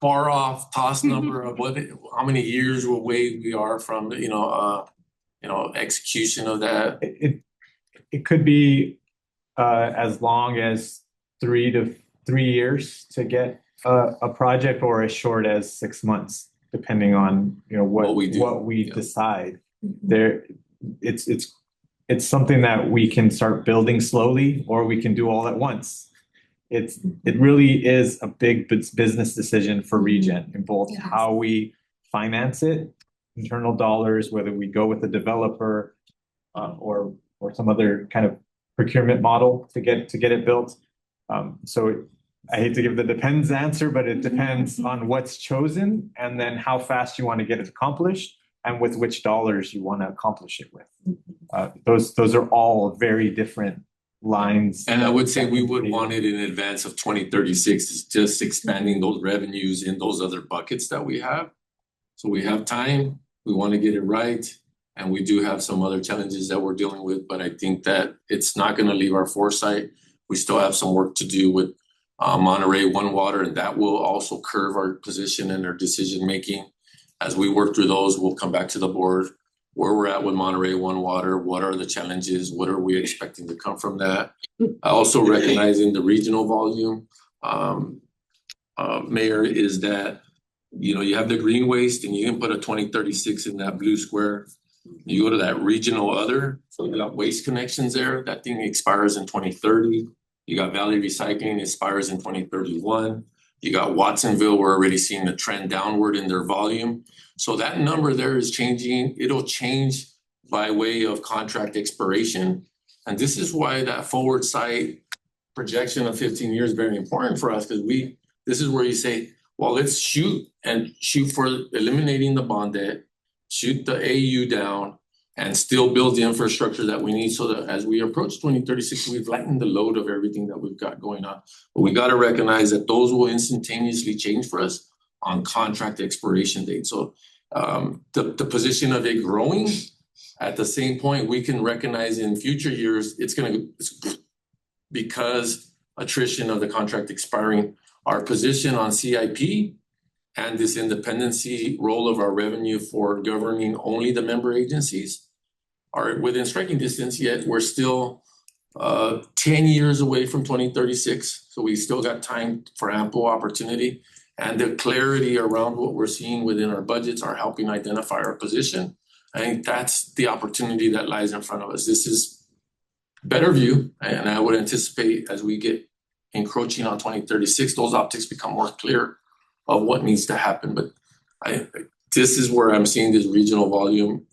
far off toss number of how many years away we are from, execution of that? It could be as long as 3 years to get a project, or as short as 6 months, depending on what we decide. It's something that we can start building slowly, or we can do all at once. It really is a big business decision for ReGen in both how we finance it, internal dollars, whether we go with a developer or some other kind of procurement model to get it built. So I hate to give the depends answer, but it depends on what's chosen, and then how fast you want to get it accomplished, and with which dollars you want to accomplish it with. Those are all very different lines. And I would say we would want it in advance of 2036, is just expanding those revenues in those other buckets that we have. So we have time, we want to get it right, and we do have some other challenges that we're dealing with, but I think that it's not going to leave our foresight. We still have some work to do with Monterey One Water, and that will also curve our position and our decision making. As we work through those, we'll come back to the board where we're at with Monterey One Water. What are the challenges? What are we expecting to come from that? Also recognizing the regional volume, Mayor, is that you have the green waste, and you can put a 2036 in that blue square. You go to that regional other, so you got waste connections there. That thing expires in 2030. You got Valley Recycling, expires in 2031. You got Watsonville, we're already seeing the trend downward in their volume. So that number there is changing. It'll change by way of contract expiration. And this is why that forward sight projection of 15 years is very important for us, because this is where you say, well, let's shoot for eliminating the bond debt, shoot the AU down, and still build the infrastructure that we need, so that as we approach 2036, we've lightened the load of everything that we've got going on. But we got to recognize that those will instantaneously change for us on contract expiration date. So the position of it growing, at the same point, we can recognize in future years, it's because attrition of the contract expiring, our position on CIP and this independency role of our revenue for governing only the member agencies are within striking distance, yet we're still 10 years away from 2036. So we still got time for ample opportunity, and the clarity around what we're seeing within our budgets are helping identify our position. I think that's the opportunity that lies in front of us. This is better view, and I would anticipate as we get encroaching on 2036, those optics become more clear of what needs to happen. But this is where I'm seeing this regional volume.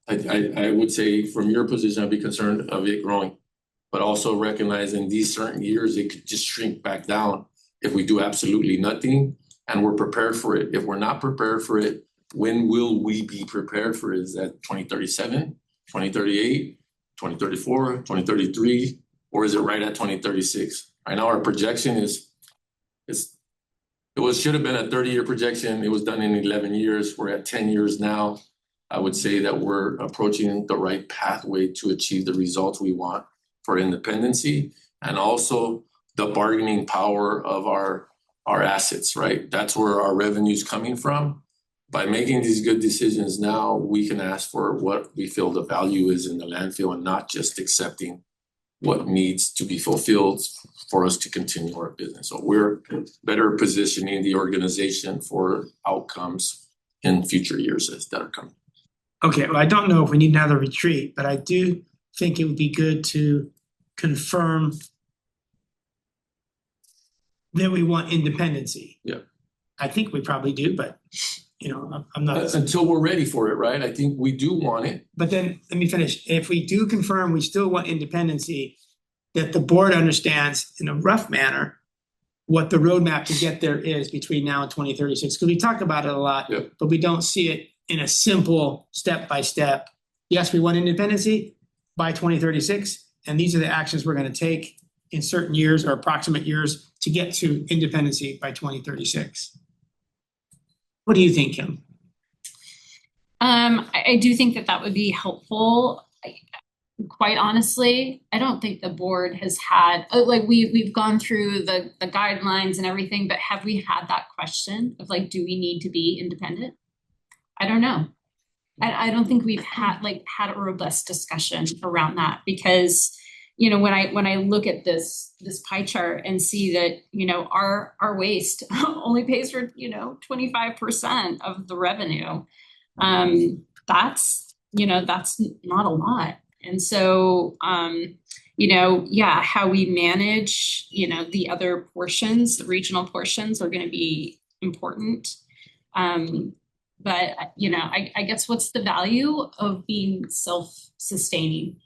I would say from your position, I'd be concerned of it growing, but also recognizing these certain years, it could just shrink back down if we do absolutely nothing and we're prepared for it. If we're not prepared for it, when will we be prepared for it? Is that 2037, 2038, 2034, 2033, or is it right at 2036? Right now, our projection should have been a 30-year projection. It was done in 11 years. We're at 10 years now. I would say that we're approaching the right pathway to achieve the results we want for independency and also the bargaining power of our assets, right? That's where our revenue's coming from. By making these good decisions now, we can ask for what we feel the value is in the landfill and not just accepting what needs to be fulfilled for us to continue our business. So we're better positioning the organization for outcomes in future years as that are coming. Okay, well, I don't know if we need another retreat, but I do think it would be good to confirm that we want independency. Yeah. I think we probably do, but I'm not. Until we're ready for it, right? I think we do want it. But then, let me finish. If we do confirm we still want independency, that the board understands in a rough manner what the roadmap to get there is between now and 2036. Because we talk about it a lot, Yep. but we don't see it in a simple step-by-step. Yes, we want independency by 2036, and these are the actions we're going to take in certain years or approximate years to get to independency by 2036. What do you think, Kim? I do think that would be helpful. Quite honestly, I don't think the board has had, like, we've gone through the guidelines and everything, but have we had that question of like, do we need to be independent? I don't know. I don't think we've had a robust discussion around that because, when I look at this pie chart and see that, our waste only pays for, 25% of the revenue, that's not a lot. And so, how we manage, the other portions, the regional portions are going to be important. But, I guess what's the value of being self-sustaining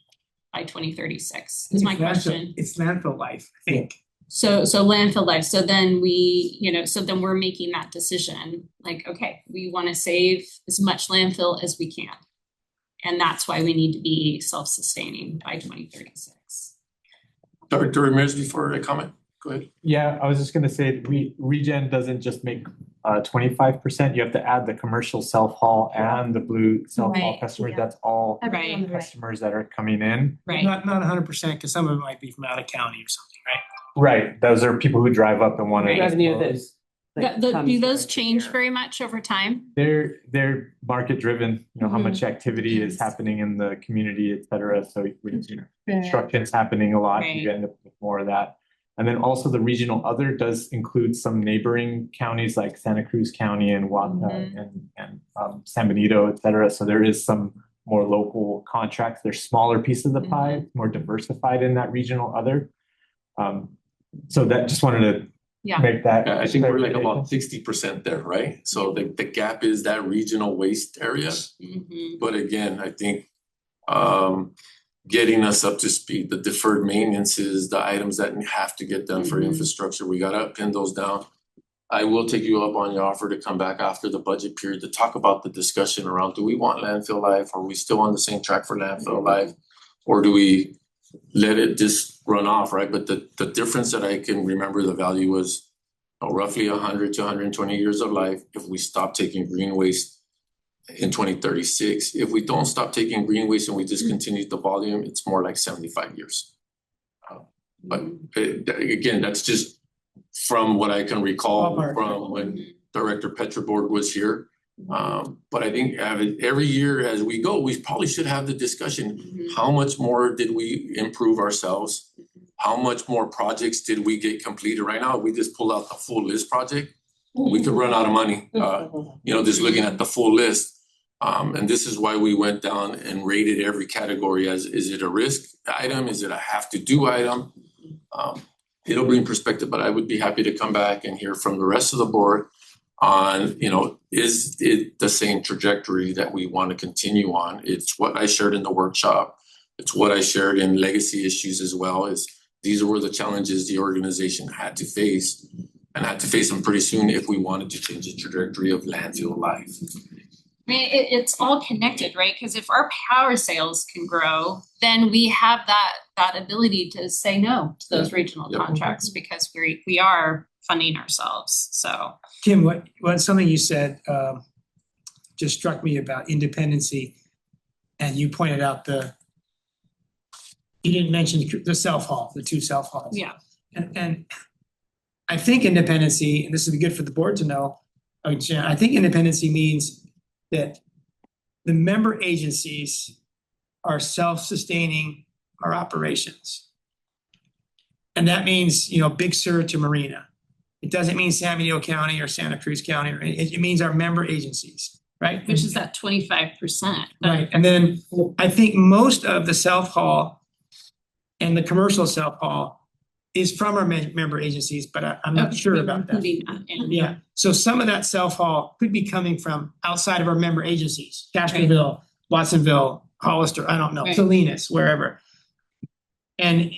by 2036 is my question. It's landfill life, I think. So landfill life. So then then we're making that decision. Like, okay, we want to save as much landfill as we can. And that's why we need to be self-sustaining by 2036. Dr. Ramirez, before I comment, go ahead. Yeah, I was just gonna say, ReGen doesn't just make 25%. You have to add the commercial self-haul and the blue self-haul Right, customers. yeah. That's all Right. customers that are coming in. Right. Not 100%, because some of it might be from out of county or something, right? Right, those are people who drive up and want to. Right. Revenue that's. Do those change very much over time? They're market driven, how much Mhm. activity is happening in the community, et cetera. So construction's happening a lot, Right. you end up with more of that. And then also the regional other does include some neighboring counties like Santa Cruz County and Waka and San Benito, et cetera. So there is some more local contracts. They're smaller piece of the pie, more diversified in that regional other. So that just wanted to Yeah. make that. I think we're like about 60% there, right? So the gap is that regional waste area. Mhm. But again, I think getting us up to speed, the deferred maintenances, the items that have to get done for Mhm. infrastructure, we gotta pin those down. I will take you up on your offer to come back after the budget period to talk about the discussion around, do we want landfill life? Are we still on the same track for landfill life? Or do we let it just run off, right? But the difference that I can remember the value was roughly 100 to 120 years of life if we stop taking green waste in 2036. If we don't stop taking green waste and we discontinue the volume, it's more like 75 years. But again, that's just from what I can recall Ballpark. from when Director Petrobord was here. But I think every year as we go, we probably should have the discussion. Mhm. How much more did we improve ourselves? How much more projects did we get completed? Right now, we just pulled out the full list project. We could run out of money, just looking at the full list. And this is why we went down and rated every category as, is it a risk item? Is it a have to do item? It'll bring perspective, but I would be happy to come back and hear from the rest of the board on, is it the same trajectory that we want to continue on? It's what I shared in the workshop. It's what I shared in legacy issues as well, is these were the challenges the organization had to face and had to face them pretty soon if we wanted to change the trajectory of landfill life. I mean, it's all connected, right? Because if our power sales can grow, then we have that ability to say no to those regional Yep. contracts because we are funding ourselves, so. Kim, what something you said just struck me about independency. And you pointed out you didn't mention the self-haul, the two self-hauls. Yeah. And I think independency, and this would be good for the board to know, I think independency means that the member agencies are self-sustaining our operations. And that means, Big Sur to Marina. It doesn't mean San Benito County or Santa Cruz County, or it means our member agencies, right? Which is that 25%. Right, and then I think most of the self-haul and the commercial self-haul is from our member agencies, but I'm not sure about that. Including that in. Yeah, so some of that self-haul could be coming from outside of our member agencies, Castroville, Watsonville, Hollister, I don't know, Right. Salinas, wherever. And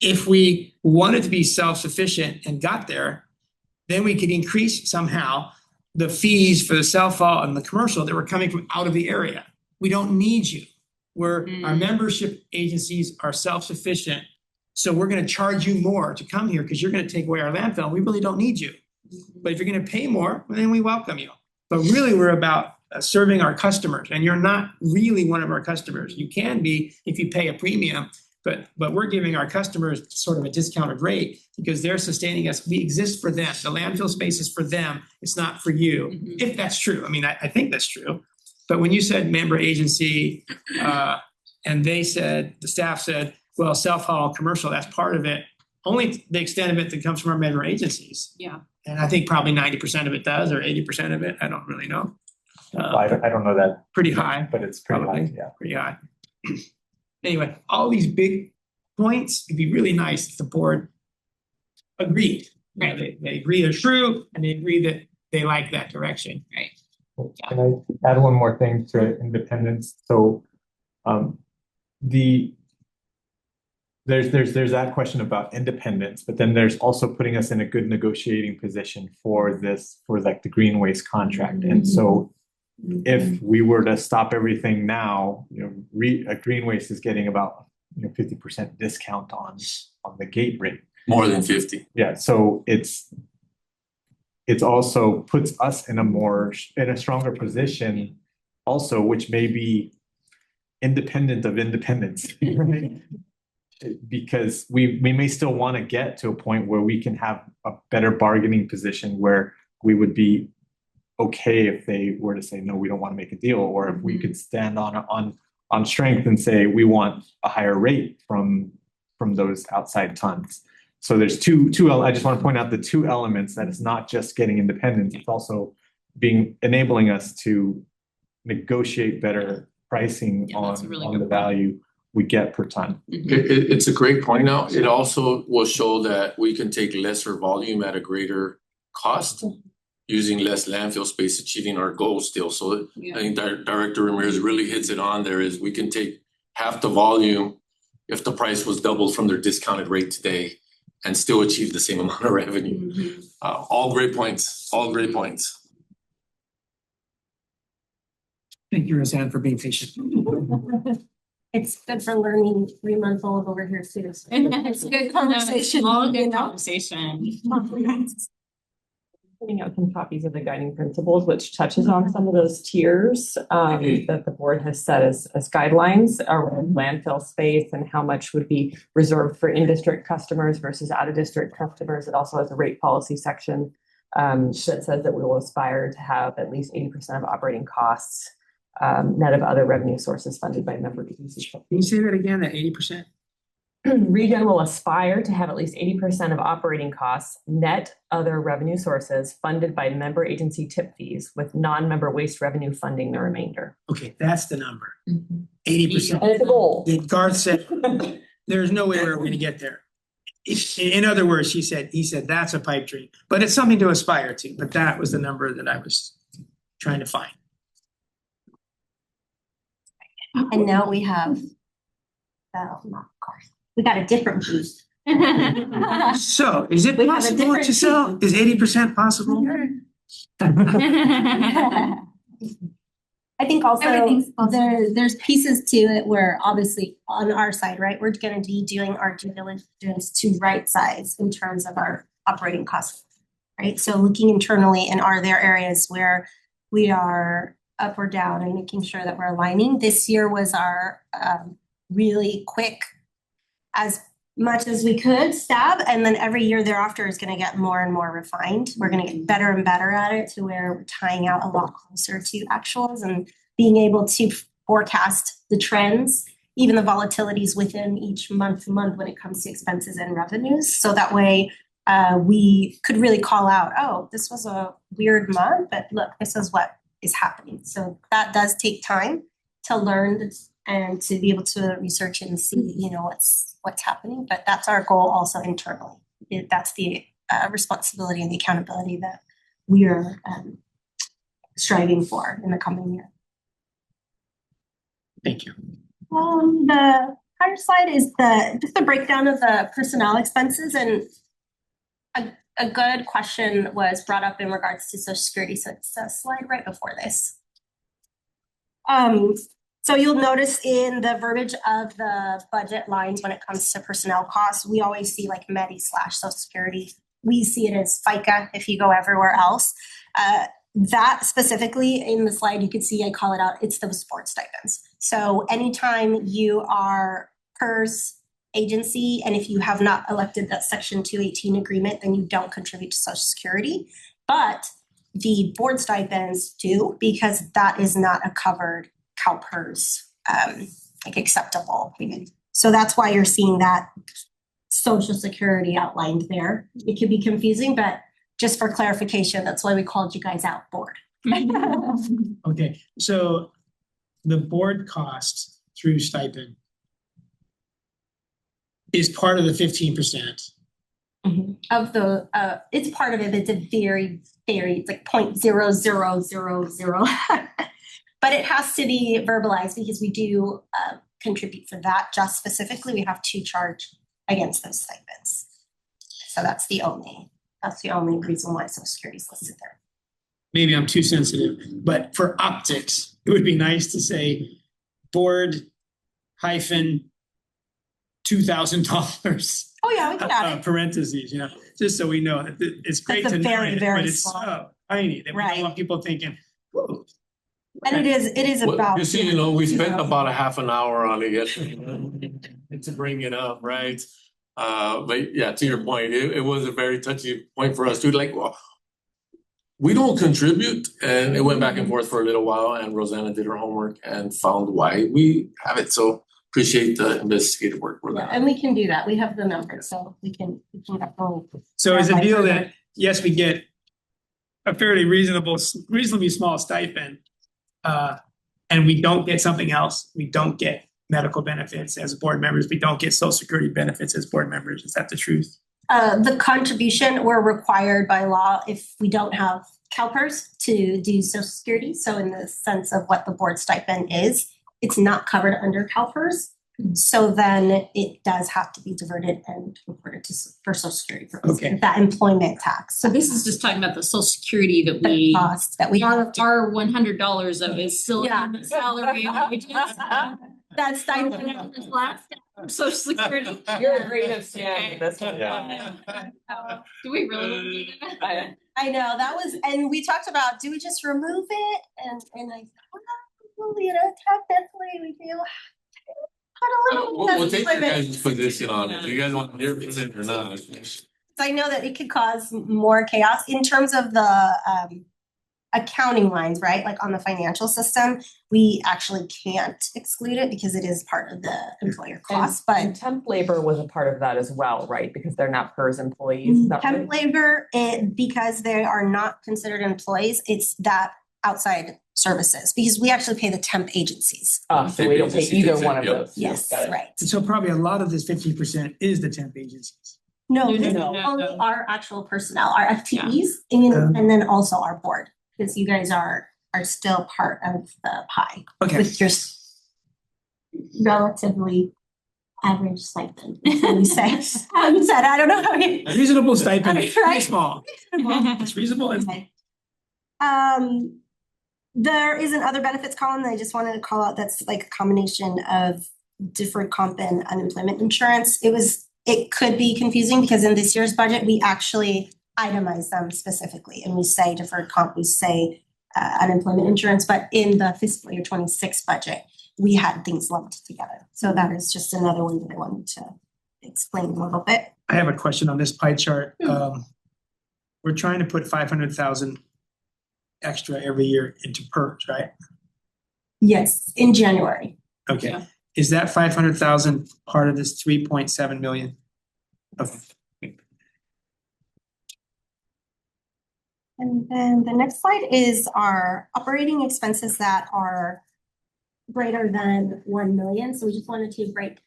if we wanted to be self-sufficient and got there, then we could increase somehow the fees for the self-haul and the commercial that were coming from out of the area. We don't need you. Our membership agencies are self-sufficient. So we're gonna charge you more to come here because you're gonna take away our landfill. We really don't need you. But if you're gonna pay more, then we welcome you. But really, we're about serving our customers, and you're not really one of our customers. You can be if you pay a premium, but we're giving our customers sort of a discounted rate because they're sustaining us. We exist for them. The landfill space is for them. It's not for you. Mhm. If that's true. I mean, I think that's true. But when you said member agency, and the staff said, well, self-haul, commercial, that's part of it. Only to the extent of it that comes from our member agencies. Yeah. And I think probably 90% of it does, or 80% of it. I don't really know. I don't know that, Pretty high, but it's pretty high, Probably. yeah. pretty high. Anyway, all these big points, it'd be really nice if the board agreed. Right. They agree they're true, and they agree that they like that direction. Right. Can I add one more thing to independence? So there's that question about independence, but then there's also putting us in a good negotiating position for like the green waste contract. And so if we were to stop everything now, a green waste is getting about 50% discount on the gate rate. More than 50. Yeah, so it's also puts us in a stronger position also, which may be independent of independence, right? Because we may still want to get to a point where we can have a better bargaining position where we would be okay if they were to say, no, we don't want to make a deal, or if we could stand on strength and say we want a higher rate from those outside tons. So there's two. I just want to point out the two elements, that it's not just getting independence, it's also enabling us to negotiate better pricing that's a really on good the point. value we get per ton. It's a great point now. It also will show that we can take lesser volume at a greater cost, using less landfill space, achieving our goals still. So I think Director Ramirez really hits it on there, is we can take half the volume if the price was doubled from their discounted rate today and still achieve the same amount of revenue. All great points, all great points. Thank you, Roseanne, for being patient. It's good for learning 3 months old over here too. So It's a good conversation, All you good know? conversation. Putting out some copies of the guiding principles, which touches on some of those tiers that the board has set as guidelines around landfill space and how much would be reserved for in-district customers versus out-of-district customers. It also has a rate policy section that says that we will aspire to have at least 80% of operating costs net of other revenue sources funded by member agencies. Can you say that again, that 80%? ReGen will aspire to have at least 80% of operating costs, net other revenue sources funded by member agency tip fees, with non-member waste revenue funding the remainder. Okay, that's the number. 80%. And it's a goal. Garth said, there's no way we're gonna get there. In other words, he said that's a pipe dream, but it's something to aspire to. But that was the number that I was trying to find. And now we have, not cars. We got a different boost. So is it We have a possible, different Giselle? Is 80% possible? I I think also Everything's possible. there's pieces to it where obviously on our side, right, we're gonna be doing our due diligence to right size in terms of our operating costs. Right, so looking internally and are there areas where we are up or down and making sure that we're aligning. This year was our really quick, as much as we could stab, and then every year thereafter is gonna get more and more refined. We're gonna get better and better at it to where we're tying out a lot closer to actuals and being able to forecast the trends, even the volatilities within each month when it comes to expenses and revenues. So that way we could really call out, oh, this was a weird month, but look, this is what is happening. So that does take time to learn and to be able to research and see, you know, what's happening. But that's our goal also internally. That's the responsibility and the accountability that we are striving for in the coming year. Thank you. The higher slide is just the breakdown of the personnel expenses, and a good question was brought up in regards to Social Security. So it's a slide right before this. So you'll notice in the verbiage of the budget lines when it comes to personnel costs, we always see like Medi/Social Security. We see it as FICA if you go everywhere else. That specifically in the slide, you can see I call it out, it's those board stipends. So anytime you are PERS agency, and if you have not elected that Section 218 agreement, then you don't contribute to Social Security. But the board stipends do, because that is not a covered CalPERS like acceptable payment. So that's why you're seeing that Social Security outlined there. It could be confusing, but just for clarification, that's why we called you guys out board. Okay, so the board cost through stipend is part of the 15%. Of the it's part of it, it's a very it's like 0.0000. But it has to be verbalized because we do contribute for that. Just specifically, we have to charge against those stipends. So that's the only reason why Social Security is listed there. Maybe I'm too sensitive, but for optics, it would be nice to say board hyphen $2,000. Oh yeah, we can add it. Parentheses, you know, just so we know that it's great That's to a know very, it, very but it's small. so tiny that we Right. don't want people thinking, whoa. And it is about Just so you know, we spent about a half an hour on it yesterday to bring it up, right? But yeah, to your point, it was a very touchy point for us too, like, well, we don't contribute, and it went back and forth for a little while, and Rosanna did her homework and found why we have it. So appreciate the investigative work for yeah, that. and we can do that. We have the numbers, so we can definitely. So is the clarify deal further. that, yes, we get a fairly reasonably small stipend, and we don't get something else. We don't get medical benefits as board members. We don't get Social Security benefits as board members. Is that the truth? The contribution, we're required by law if we don't have CalPERS to do Social Security. So in the sense of what the board stipend is, it's not covered under CalPERS. So then it does have to be diverted and reported for Social Security purposes. Okay. That employment tax. So this is just talking about the Social Security that the we, cost that we have to. our $100 of is still Yeah. in the salary. We just- That's stipend. This last Social Security. You're a great of stand this one. Do we really want to do that? I know that was, and we talked about, do we just remove it? And I thought, well, you know, technically we do. Put a little. We'll take your limit. guys' position on it. Do you guys want your position or not? I know that it could cause more chaos in terms of the accounting lines, right? Like on the financial system, we actually can't exclude it because it is part of the employer cost. And But temp labor was a part of that as well, right? Because they're not PERS employees. Is that temp right? labor, because they are not considered employees, it's that outside services because we actually pay the temp agencies. So we don't pay either one of Yep. those. Yes, Got it. right. And so probably a lot of this 15% is the temp agencies. No, No, this is no, no, only no. our actual personnel, our FTEs, and then also our board, because you guys are still part of the pie Okay. with your relatively average stipend. That's what we say. You said, I don't know how you. Reasonable stipend, Right. pretty small. It's reasonable. Okay. There is an other benefits column that I just wanted to call out that's like a combination of deferred comp and unemployment insurance. It could be confusing because in this year's budget, we actually itemize them specifically and we say deferred comp, we say unemployment insurance, but in the fiscal year 26 budget, we had things lumped together. So that is just another one that I wanted to explain a little bit. I have a question on this pie chart. We're trying to put 500,000 extra every year into PERS, right? Yes, in January. Okay, Yeah. is that 500,000 part of this 3.7 million? Okay. And then the next slide is our operating expenses that are greater than 1 million. So we just wanted to break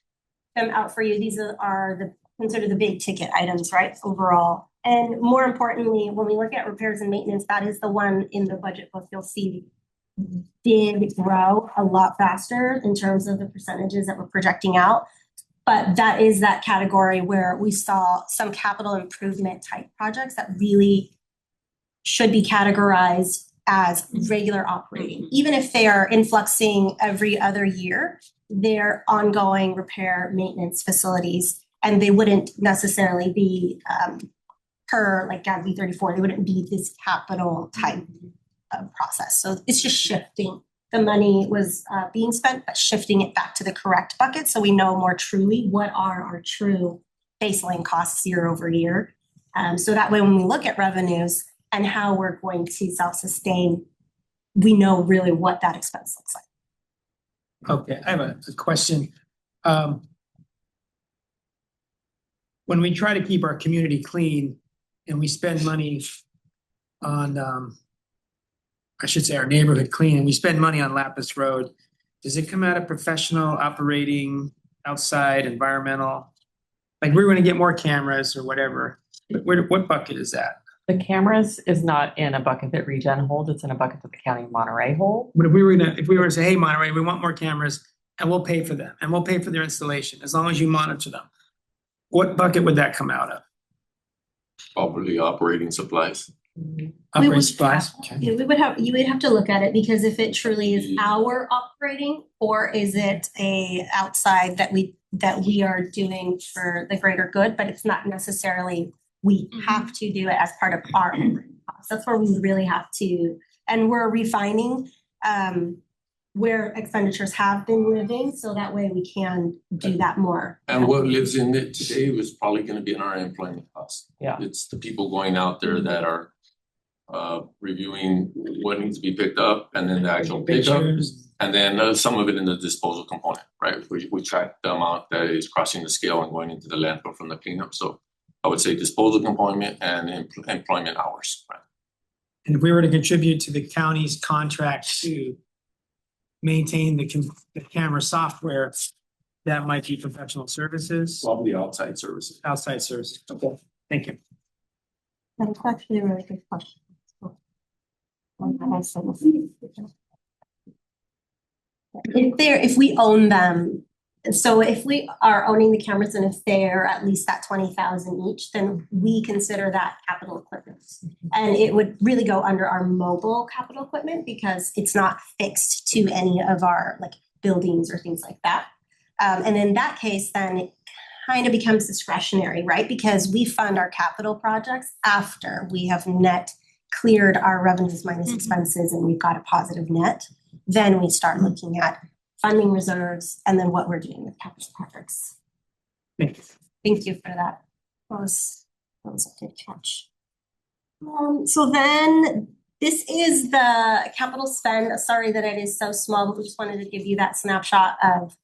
them out for you. These are considered the big ticket items, right, overall. And more importantly, when we look at repairs and maintenance, that is the one in the budget book you'll see did grow a lot faster in terms of the percentages that we're projecting out. But that is that category where we saw some capital improvement type projects that really should be categorized as regular operating. Even if they are influxing every other year, they're ongoing repair maintenance facilities, and they wouldn't necessarily be per like GAB 34, they wouldn't be this capital type of process. So it's just shifting. The money was being spent, but shifting it back to the correct bucket so we know more truly what are our true baseline costs year over year. So that way when we look at revenues and how we're going to self-sustain, we know really what that expense looks like. Okay, I have a question. When we try to keep our community clean and we spend money on, I should say our neighborhood clean, and we spend money on Lapis Road, does it come out of professional, operating, outside, environmental? Like we're gonna get more cameras or whatever, but what bucket is that? The cameras is not in a bucket that ReGen holds, it's in a bucket that the County of Monterey holds. But if we were to say, hey, Monterey, we want more cameras and we'll pay for them and we'll pay for their installation as long as you monitor them. What bucket would that come out of? Probably operating supplies. Operating supplies? Okay. Yeah, you would have to look at it because if it truly is our operating, or is it a outside that we are doing for the greater good, but it's not necessarily we have to do it as part of our operating costs. That's where we really have to, and we're refining where expenditures have been living, so that way we can do that more. And what lives in it today was probably gonna be in our employment costs. Yeah. It's the people going out there that are reviewing what needs to be picked up and then the actual pickup. Pictures. And then some of it in the disposal component, right? We track the amount that is crossing the scale and going into the landfill from the cleanup. So I would say disposal component and employment hours, right? And if we were to contribute to the county's contract to maintain the camera software, that might be professional services, Probably outside services. outside services. Okay, thank you. That's actually a really good question. If we own them, so if we are owning the cameras and if they're at least that 20,000 each, then we consider that capital equipment. And it would really go under our mobile capital equipment because it's not fixed to any of our like buildings or things like that. And in that case, then it kind of becomes discretionary, right? Because we fund our capital projects after we have net cleared our revenues minus expenses and we've got a positive net. Then we start looking at funding reserves and then what we're doing with capital projects. Thank you. Thank you for that. That was a good catch. So then this is the capital spend. Sorry that it is so small, but we just wanted to give you that snapshot of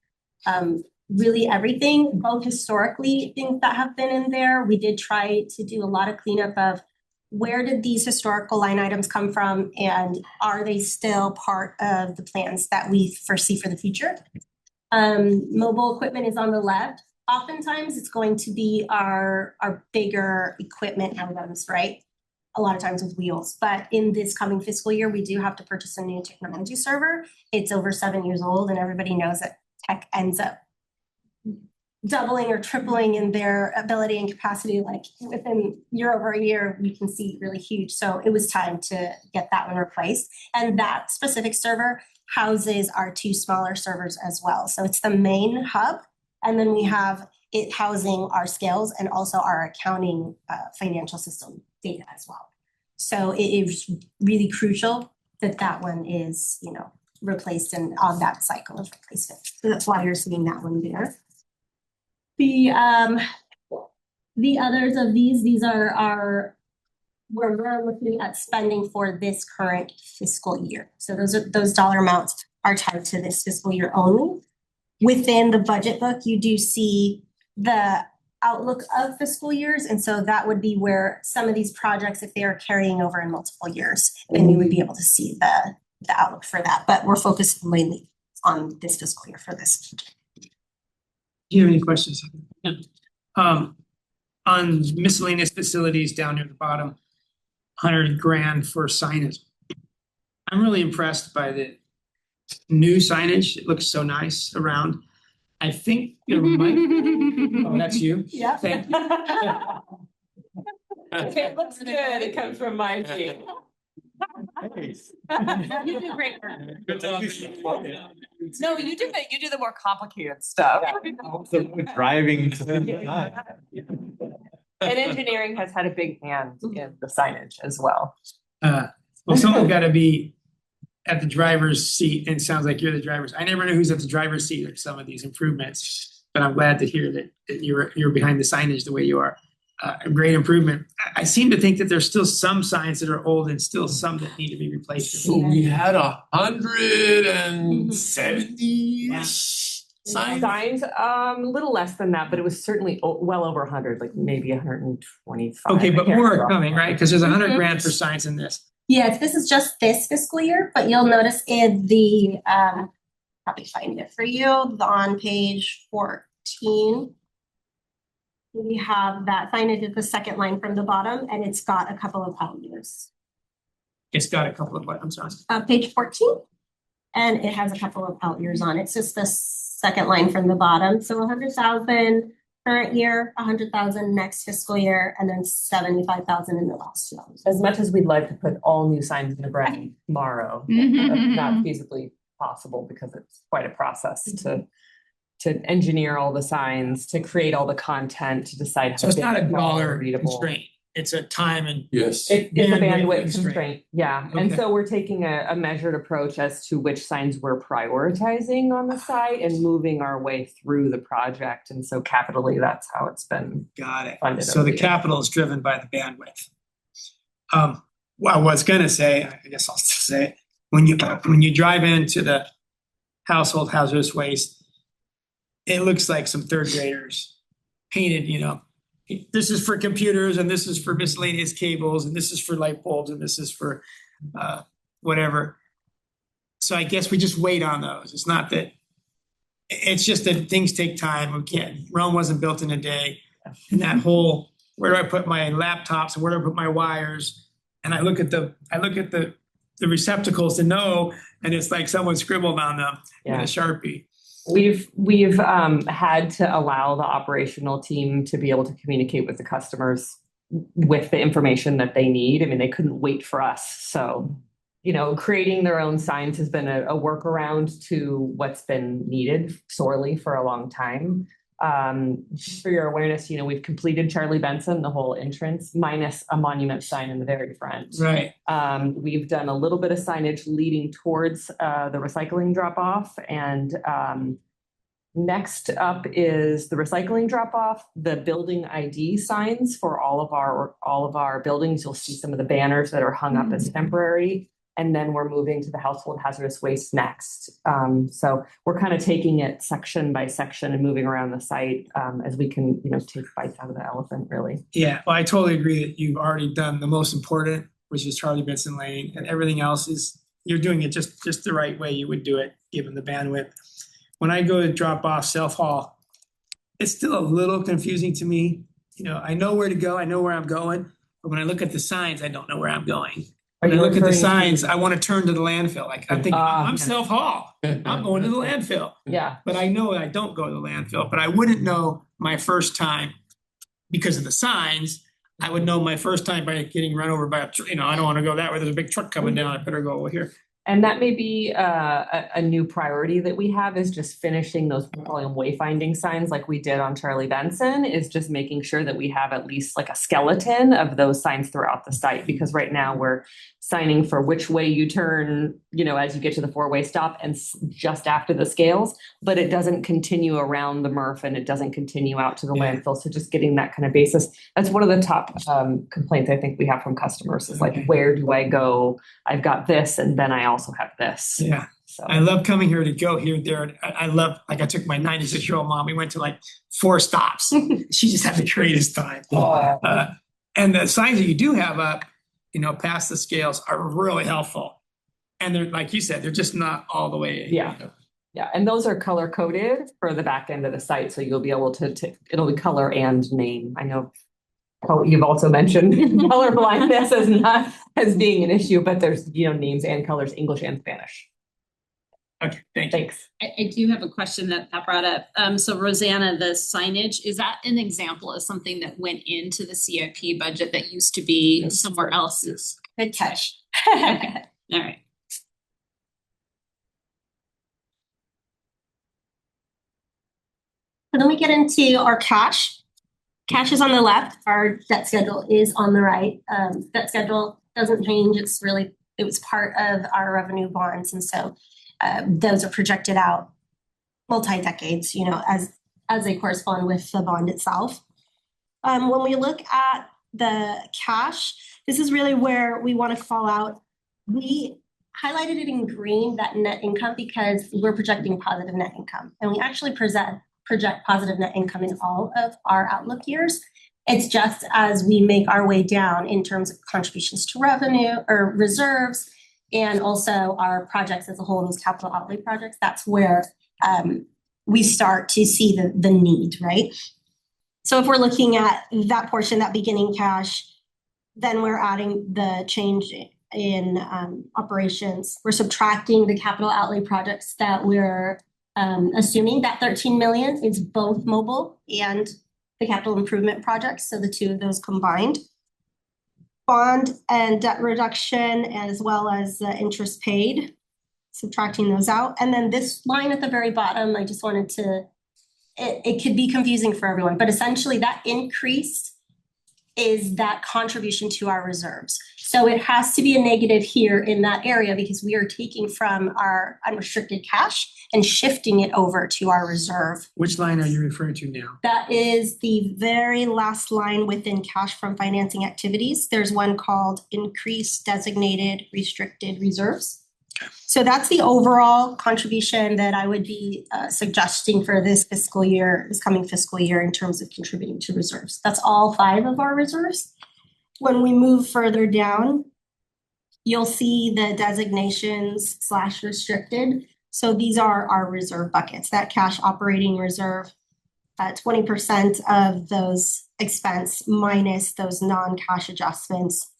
really everything, both historically things that have been in there. We did try to do a lot of cleanup of where did these historical line items come from and are they still part of the plans that we foresee for the future? Mobile equipment is on the left. Oftentimes it's going to be our bigger equipment items, right? A lot of times with wheels, but in this coming fiscal year, we do have to purchase a new technology server. It's over 7 years old and everybody knows that tech ends up doubling or tripling in their ability and capacity, like within year over year, we can see really huge. So it was time to get that one replaced. And that specific server houses our two smaller servers as well. So it's the main hub. And then we have it housing our scales and also our accounting financial system data as well. So it is really crucial that that one is, you know, replaced and on that cycle of replacement. So that's why you're seeing that one there. The others of these are our where we're looking at spending for this current fiscal year. So those dollar amounts are tied to this fiscal year only. Within the budget book, you do see the outlook of fiscal years. And so that would be where some of these projects, if they are carrying over in multiple years, then you would be able to see the outlook for that. But we're focused mainly on this fiscal year for this. Do you have any questions? Yeah. On miscellaneous facilities down near the bottom, $100,000 for signage. I'm really impressed by the new signage. It looks so nice around. I think there might. Oh, that's you? Yeah. Thank you. It looks good. It comes from my team. You do great work. No, you do the more complicated stuff. Driving to. And engineering has had a big hand in the signage as well. Well, someone's got to be at the driver's seat, and it sounds like you're the driver's. I never know who's at the driver's seat of some of these improvements, but I'm glad to hear that you're behind the signage the way you are. A great improvement. I seem to think that there's still some signs that are old and still some that need to be replaced. So we had 170-ish signs. Signs, a little less than that, but it was certainly well over 100, like maybe 125. Okay, but I can't more are remember. coming, right? Because there's $100,000 for signs in this. Yes, this is just this fiscal year, but you'll notice in the, probably find it for you, on page 14. We have that signage at the second line from the bottom, and it's got a couple of out years. It's got a couple of what? I'm sorry. Page 14, and it has a couple of out years on it. It's just the second line from the bottom. So 100,000 current year, 100,000 next fiscal year, and then 75,000 in the last 2 years. As much as we'd like to put all new signs in the ground tomorrow, that's not feasibly possible because it's quite a process to engineer all the signs, to create all the content, to decide how So it's big not a and small dollar and readable. constraint. It's a time and Yes. It's a Bandwidth bandwidth constraint. constraint, yeah. And Okay. so we're taking a measured approach as to which signs we're prioritizing on the site and moving our way through the project. And so capitally, that's how it's been. got it. Funded So over the the years. capital is driven by the bandwidth. Well, I was gonna say, I guess I'll still say it, when you drive into the household hazardous waste, it looks like some third graders painted, you know, this is for computers and this is for miscellaneous cables and this is for light bulbs and this is for whatever. So I guess we just wait on those. It's not that, it's just that things take time. Rome wasn't built in a day. And that whole, where do I put my laptops and where do I put my wires? And I look at the receptacles to know, and it's like someone scribbled on them with Yeah. a Sharpie. We've had to allow the operational team to be able to communicate with the customers with the information that they need. I mean, they couldn't wait for us. So, you know, creating their own signs has been a workaround to what's been needed sorely for a long time. Just for your awareness, you know, we've completed Charlie Benson, the whole entrance, minus a monument sign in the very front. Right. We've done a little bit of signage leading towards the recycling drop-off, and next up is the recycling drop-off, the building ID signs for all of our buildings. You'll see some of the banners that are hung up as temporary. And then we're moving to the household hazardous waste next. So we're kind of taking it section by section and moving around the site as we can, you know, take bites out of the elephant, really. Yeah, well, I totally agree that you've already done the most important, which is Charlie Benson Lane, and everything else is, you're doing it just the right way you would do it, given the bandwidth. When I go to drop off self-haul, it's still a little confusing to me. You know, I know where to go, I know where I'm going, but when I look at the signs, I don't know where I'm going. when I you look at the referring to- signs, I want to turn to the landfill. Like I'm thinking, I'm yeah. self-haul. I'm going to the landfill. Yeah, But I know I don't go to the landfill, but I wouldn't know my first time because of the signs. I would know my first time by getting run over by a, I don't want to go that way. There's a big truck coming down. I better go over here. and that may be a new priority that we have is just finishing those volume wayfinding signs like we did on Charlie Benson, is just making sure that we have at least like a skeleton of those signs throughout the site, because right now we're signing for which way you turn, as you get to the four-way stop and just after the scales, but it doesn't continue around the MRF and it doesn't continue out to the Yeah. landfill. So just getting that kind of basis. That's one of the top complaints I think we have from customers is like, Okay. where do I go? I've got this and then I also have this. Yeah. So I love coming here to go here and there. And I love, like I took my 96-year-old mom. We went to like 4 stops. She just had the greatest time. And the signs that you do have up, past the scales are really helpful. And they're, like you said, they're just not all the way. Yeah. Yeah, and those are color coded for the back end of the site, so you'll be able to it'll be color and name. I know you've also mentioned color blindness as being an issue, but there's names and colors, English and Spanish. Okay, thank you. Thanks. I do have a question that brought up. So Rosanna, the signage, is that an example of something that went into the CIP budget that used to be somewhere else? Yes. Good catch. Okay, all right. So then we get into our cash. Cash is on the left, our debt schedule is on the right. Debt schedule doesn't change, it was part of our revenue bonds, and so those are projected out multi-decades, as they correspond with the bond itself. When we look at the cash, this is really where we want to call out. We highlighted it in green, that net income, because we're projecting positive net income, and we actually project positive net income in all of our outlook years. It's just as we make our way down in terms of contributions to revenue or reserves, and also our projects as a whole, those capital outlay projects, that's where we start to see the need, right? So if we're looking at that portion, that beginning cash, then we're adding the change in operations. We're subtracting the capital outlay projects that we're assuming. That 13 million is both mobile and the capital improvement projects, so the two of those combined. Bond and debt reduction, as well as the interest paid, subtracting those out. And then this line at the very bottom, I just wanted to, it could be confusing for everyone, but essentially that increase is that contribution to our reserves. So it has to be a negative here in that area because we are taking from our unrestricted cash and shifting it over to our reserve. Which line are you referring to now? That is the very last line within cash from financing activities. There's one called increased designated restricted reserves. So that's the overall contribution that I would be suggesting for this coming fiscal year in terms of contributing to reserves. That's all 5 of our reserves. When we move further down, you'll see the designations / restricted. So these are our reserve buckets, that cash operating reserve, 20% of those expense minus those non-cash adjustments,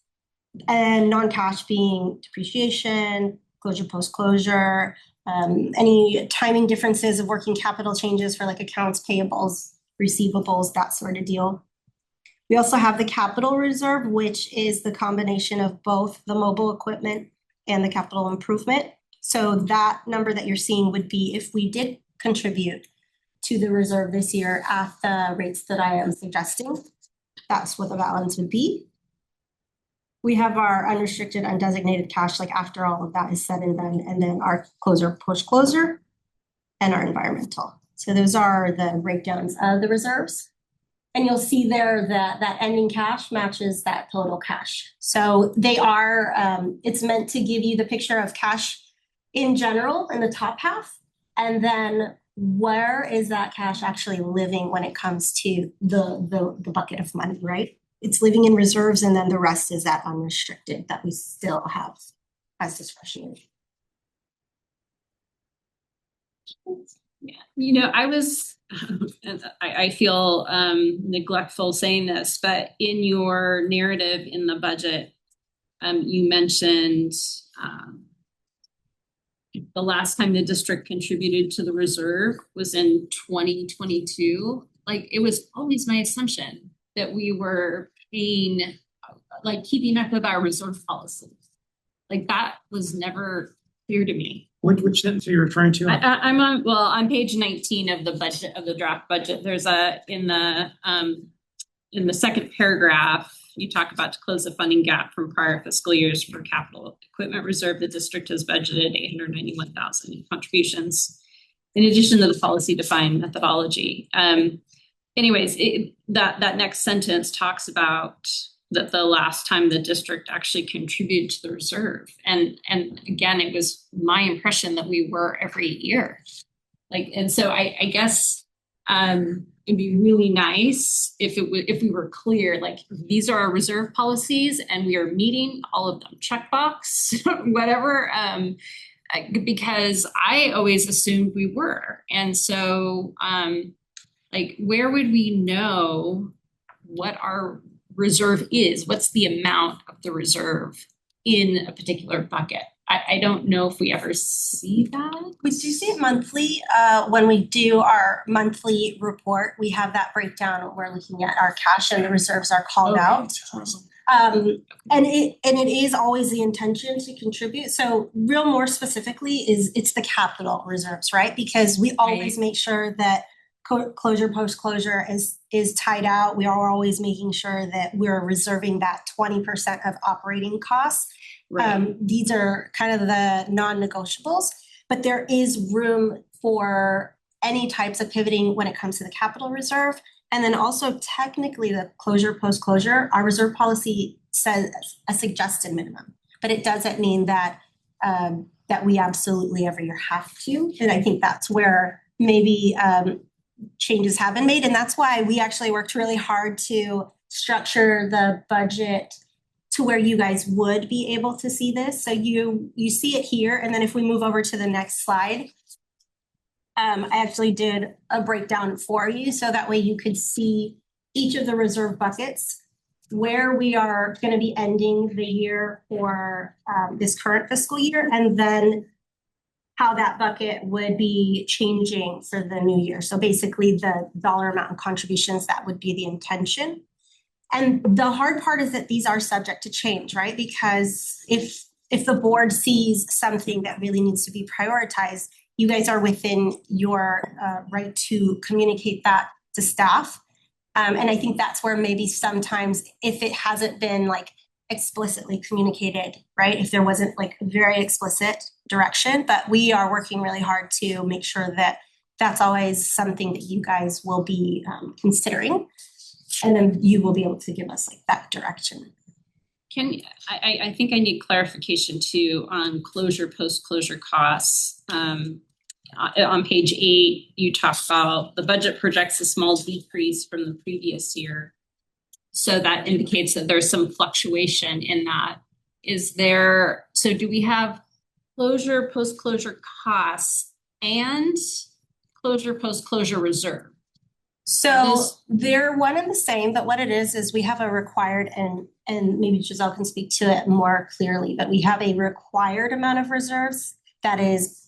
and non-cash being depreciation, closure, post-closure, any timing differences of working capital changes for like accounts payables, receivables, that sort of deal. We also have the capital reserve, which is the combination of both the mobile equipment and the capital improvement. So that number that you're seeing would be if we did contribute to the reserve this year at the rates that I am suggesting, that's what the balance would be. We have our unrestricted, undesignated cash, like after all of that is said and done, and then our closure, post-closure, and our environmental. So those are the breakdowns of the reserves. And you'll see there that that ending cash matches that total cash. So they are, it's meant to give you the picture of cash in general in the top half, and then where is that cash actually living when it comes to the bucket of money, right? It's living in reserves, and then the rest is that unrestricted that we still have as discretionary. Yeah, I feel neglectful saying this, but in your narrative in the budget, You mentioned the last time the district contributed to the reserve was in 2022. Like, it was always my assumption that we were paying, like, keeping up with our reserve policy. Like, that was never clear to me. Which sentence are you referring to? I'm on page 19 of the budget, of the draft budget. There's in the second paragraph, you talk about to close the funding gap from prior fiscal years for capital equipment reserve. The district has budgeted $891,000 in contributions, in addition to the policy defined methodology. Anyways, that next sentence talks about that the last time the district actually contributed to the reserve. And again, it was my impression that we were every year. Like, and so I guess it'd be really nice if we were clear, like, these are our reserve policies and we are meeting all of them, checkbox, whatever, because I always assumed we were. And so like, where would we know what our reserve is? What's the amount of the reserve in a particular bucket? I don't know if we ever see that. We do see it monthly. When we do our monthly report, we have that breakdown. We're looking at our cash and the reserves are called out. And it is always the intention to contribute. So real more specifically it's the capital reserves, right? Because we always make sure that closure post-closure is tied out. We are always making sure that we're reserving that 20% of operating costs. Right. These are kind of the non-negotiables, but there is room for any types of pivoting when it comes to the capital reserve. And then also technically the closure post-closure, our reserve policy says a suggested minimum, but it doesn't mean that that we absolutely every year have to. And I think that's where maybe changes have been made. And that's why we actually worked really hard to structure the budget to where you guys would be able to see this. So you see it here. And then if we move over to the next slide, I actually did a breakdown for you. So that way you could see each of the reserve buckets, where we are going to be ending the year for this current fiscal year, and then how that bucket would be changing for the new year. So basically the dollar amount of contributions, that would be the intention. And the hard part is that these are subject to change, right? Because if the board sees something that really needs to be prioritized, you guys are within your right to communicate that to staff. And I think that's where maybe sometimes if it hasn't been like explicitly communicated, right? If there wasn't like very explicit direction, but we are working really hard to make sure that that's always something that you guys will be considering. And then you will be able to give us like that direction. I think I need clarification too on closure, post-closure costs. On page 8, you talk about the budget projects a small decrease from the previous year. So that indicates that there's some fluctuation in that. So do we have closure, post-closure costs and closure, post-closure reserve? So they're one and the same, but what it is we have a required, and maybe Giselle can speak to it more clearly, but we have a required amount of reserves that is,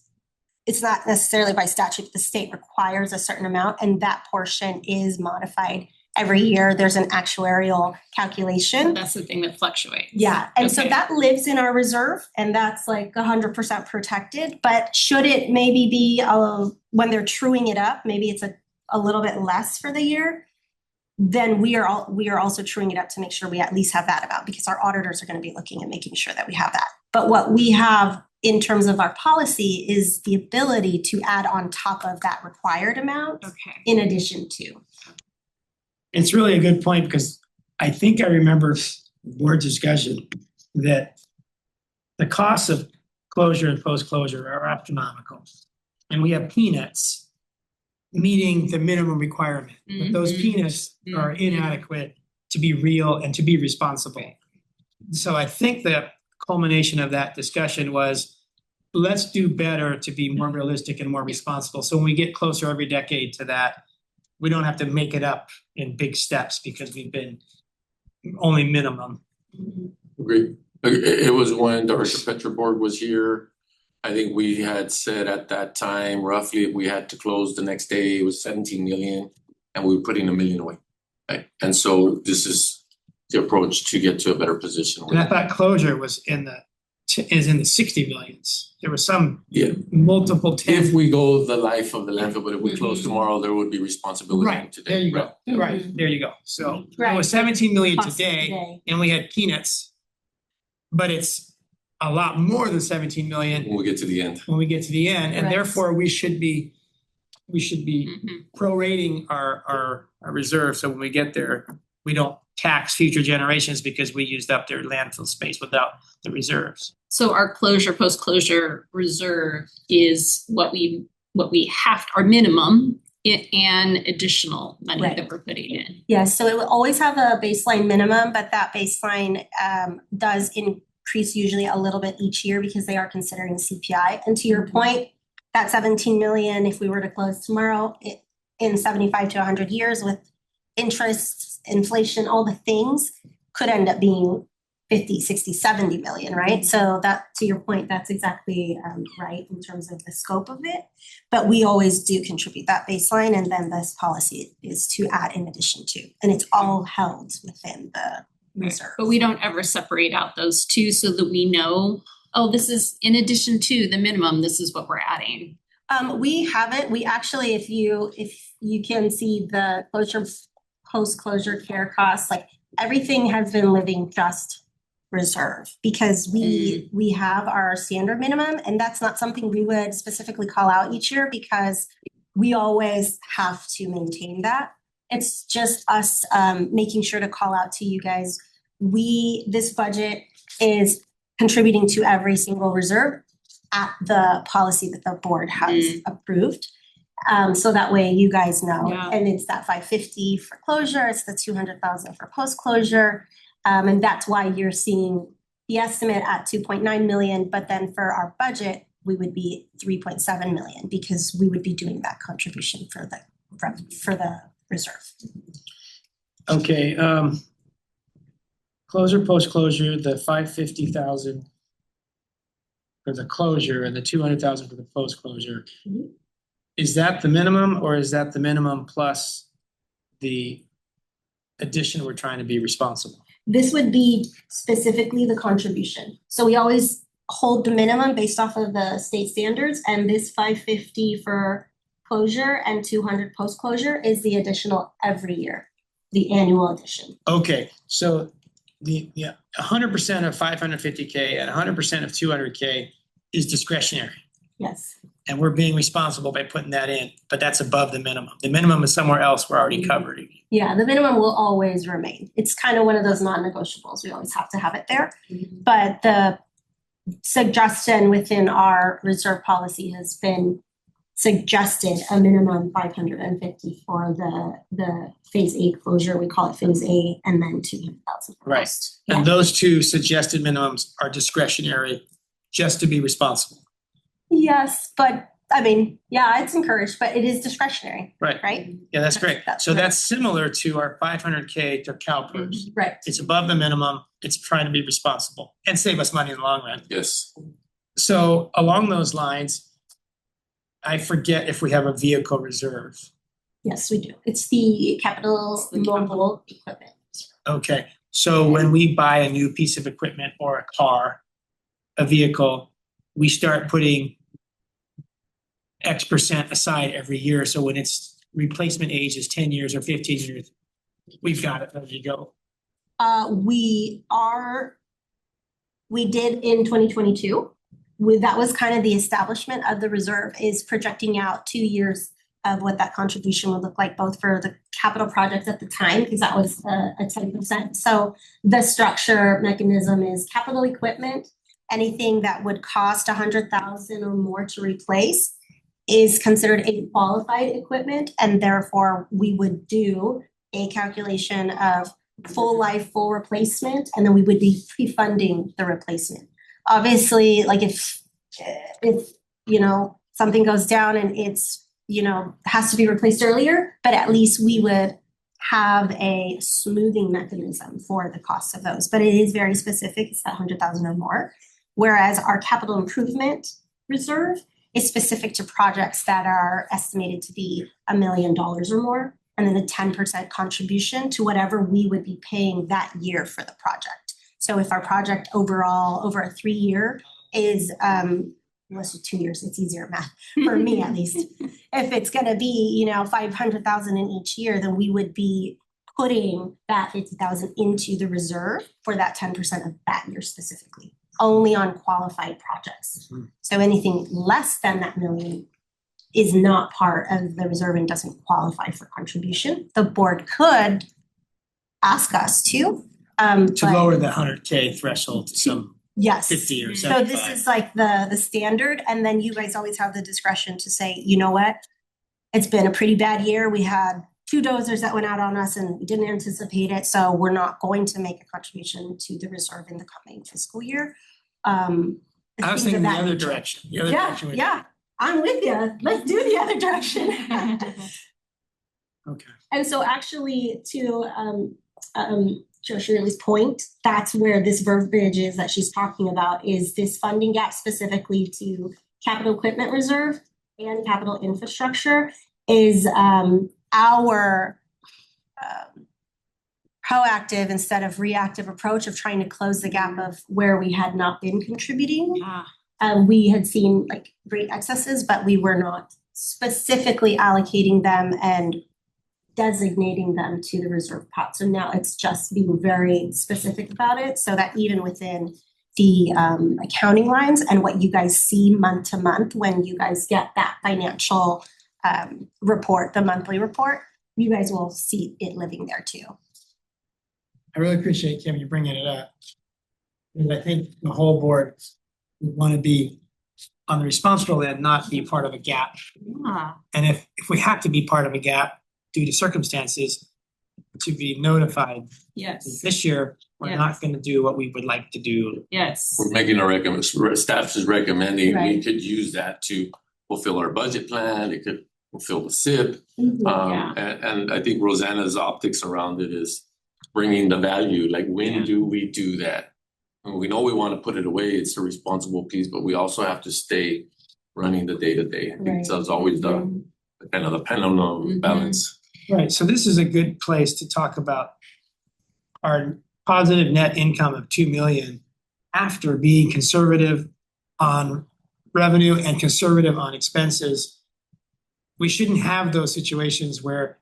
it's not necessarily by statute, the state requires a certain amount, and that portion is modified every year. There's an actuarial calculation. That's the thing that fluctuates. Yeah, and so Okay. that lives in our reserve, and that's like 100% protected. But should it maybe be when they're truing it up, maybe it's a little bit less for the year, then we are also truing it up to make sure we at least have that amount, because our auditors are going to be looking and making sure that we have that. But what we have in terms of our policy is the ability to add on top of that required amount in addition to. It's really a good point, because I think I remember board discussion that the costs of closure and post-closure are astronomical. And we have peanuts meeting the minimum requirement. But those peanuts are inadequate to be real and to be responsible. So I think the culmination of that discussion was, let's do better to be more realistic and more responsible. So when we get closer every decade to that, we don't have to make it up in big steps because we've been only minimum. Agreed. when Director Petroborg was here, I think we had said at that time, roughly, if we had to close the next day, it was 17 million, and we were putting $1 million away. Right? And so this is the approach to get to a better position. And I thought closure was in the 60 millions. There was some Yeah. multiple tens. If we go the life of the landfill, but if we close tomorrow, there would be responsibility Right, today. there you go, Right. right, there you go. So it Right. was 17 million Cost today and we had peanuts. But it's a lot more than 17 million When we get to the end. when we get to the end, and Right. therefore we should be Mhm. prorating our reserve, so when we get there, we don't tax future generations because we used up their landfill space without the reserves. So our post-closure reserve is what we have, our minimum and additional money Right. that we're putting in. Yes, so it will always have a baseline minimum, but that baseline does increase usually a little bit each year because they are considering CPI. And to your point, that 17 million, if we were to close tomorrow, in 75 to 100 years with interest, inflation, all the things, could end up being 50, 60, 70 million, right? So that, to your point, that's exactly right in terms of the scope of it. But we always do contribute that baseline, and then this policy is to add in addition to, and it's all held within the reserve. But we don't ever separate out those two so that we know, oh, this is in addition to the minimum, this is what we're adding. We haven't, we actually, if you can see the post-closure care costs, like everything has been living just reserve because we have our standard minimum, and that's not something we would specifically call out each year because we always have to maintain that. It's just us making sure to call out to you guys. This budget is contributing to every single reserve at the policy that the board has approved. So that way you guys know, Yeah. and it's that 550 for closure, it's the 200,000 for post-closure. And that's why you're seeing the estimate at 2.9 million, but then for our budget, we would be 3.7 million because we would be doing that contribution for the reserve. Okay, closure, post-closure, the 550,000 for the closure and the 200,000 for the post-closure. Mhm. Is that the minimum, or is that the minimum plus the addition we're trying to be responsible? This would be specifically the contribution. So we always hold the minimum based off of the state standards, and this 550 for closure and 200 post-closure is the additional every year, the annual addition. Okay, so the 100% of 550K and 100% of 200K is discretionary. Yes. And we're being responsible by putting that in, but that's above the minimum. The minimum is somewhere else we're already covering. Yeah, the minimum will always remain. It's kind of one of those non-negotiables. We always have to have it there. But the suggestion within our reserve policy has been suggested a minimum 550 for the phase A closure. We call it phase A, and then 200,000 for Right. post. And those two suggested minimums are discretionary, just to be responsible. Yes, but I mean, yeah, it's encouraged, but it is discretionary, Right. right? Yeah, that's great. That's So right. that's similar to our 500K to CalPERS. Right. It's above the minimum. It's trying to be responsible and save us money in the long run. Yes. So along those lines, I forget if we have a vehicle reserve. Yes, we do. It's the capital mobile equipment. Okay, so when we buy a new piece of equipment or a car, a vehicle, we start putting X% aside every year. So when its replacement age is 10 years or 15 years, we've got it ready to go. We did in 2022. That was kind of the establishment of the reserve, is projecting out 2 years of what that contribution would look like, both for the capital projects at the time, because that was a 10%. So the structure mechanism is capital equipment. Anything that would cost 100,000 or more to replace is considered a qualified equipment, and therefore we would do a calculation of full life, full replacement, and then we would be pre-funding the replacement. Obviously, like if you know something goes down and it's has to be replaced earlier, but at least we would have a smoothing mechanism for the cost of those. But it is very specific. It's that 100,000 or more. Whereas our capital improvement reserve is specific to projects that are estimated to be $1 million or more. And then a 10% contribution to whatever we would be paying that year for the project. So if our project overall over a 3-year is, let's do 2 years, it's easier math for me at least. If it's gonna be, 500,000 in each year, then we would be putting that 50,000 into the reserve for that 10% of that year specifically, only on qualified projects. So anything less than that million is not part of the reserve and doesn't qualify for contribution. The board could ask us to. To but- lower the 100K threshold to some Yes. 50 or So 75. this is like the standard, and then you guys always have the discretion to say, you know what? It's been a pretty bad year. We had 2 dozers that went out on us and we didn't anticipate it, so we're not going to make a contribution to the reserve in the coming fiscal year. I was things of thinking the that other nature. direction. The other Yeah, direction would- yeah, I'm with you. Let's do the other direction. Okay. And so actually to Joe Shirley's point, that's where this verbiage is that she's talking about, is this funding gap specifically to capital equipment reserve and capital infrastructure is our proactive instead of reactive approach of trying to close the gap of where we had not been contributing. We had seen like great excesses, but we were not specifically allocating them and designating them to the reserve pot. So now it's just being very specific about it so that even within the accounting lines and what you guys see month to month when you guys get that financial report, the monthly report, you guys will see it living there too. I really appreciate, Kim, you bringing it up. And I think the whole board would want to be on the responsible end, not be part of a gap. And if we have to be part of a gap due to circumstances, to be notified. Yes, This year, we're Yeah. not gonna do what we would like to do. yes. We're making a recommend, staff is recommending we Right. could use that to fulfill our budget plan, it could fulfill the SIP. Yeah. And I think Rosanna's optics around it is bringing the value, like when do we do that? And we know we wanna put it away, it's a responsible piece, but we also have to stay running the day-to-day. I think that's always the kind of the pendulum balance. Right, so this is a good place to talk about our positive net income of 2 million after being conservative on revenue and conservative on expenses. We shouldn't have those situations where,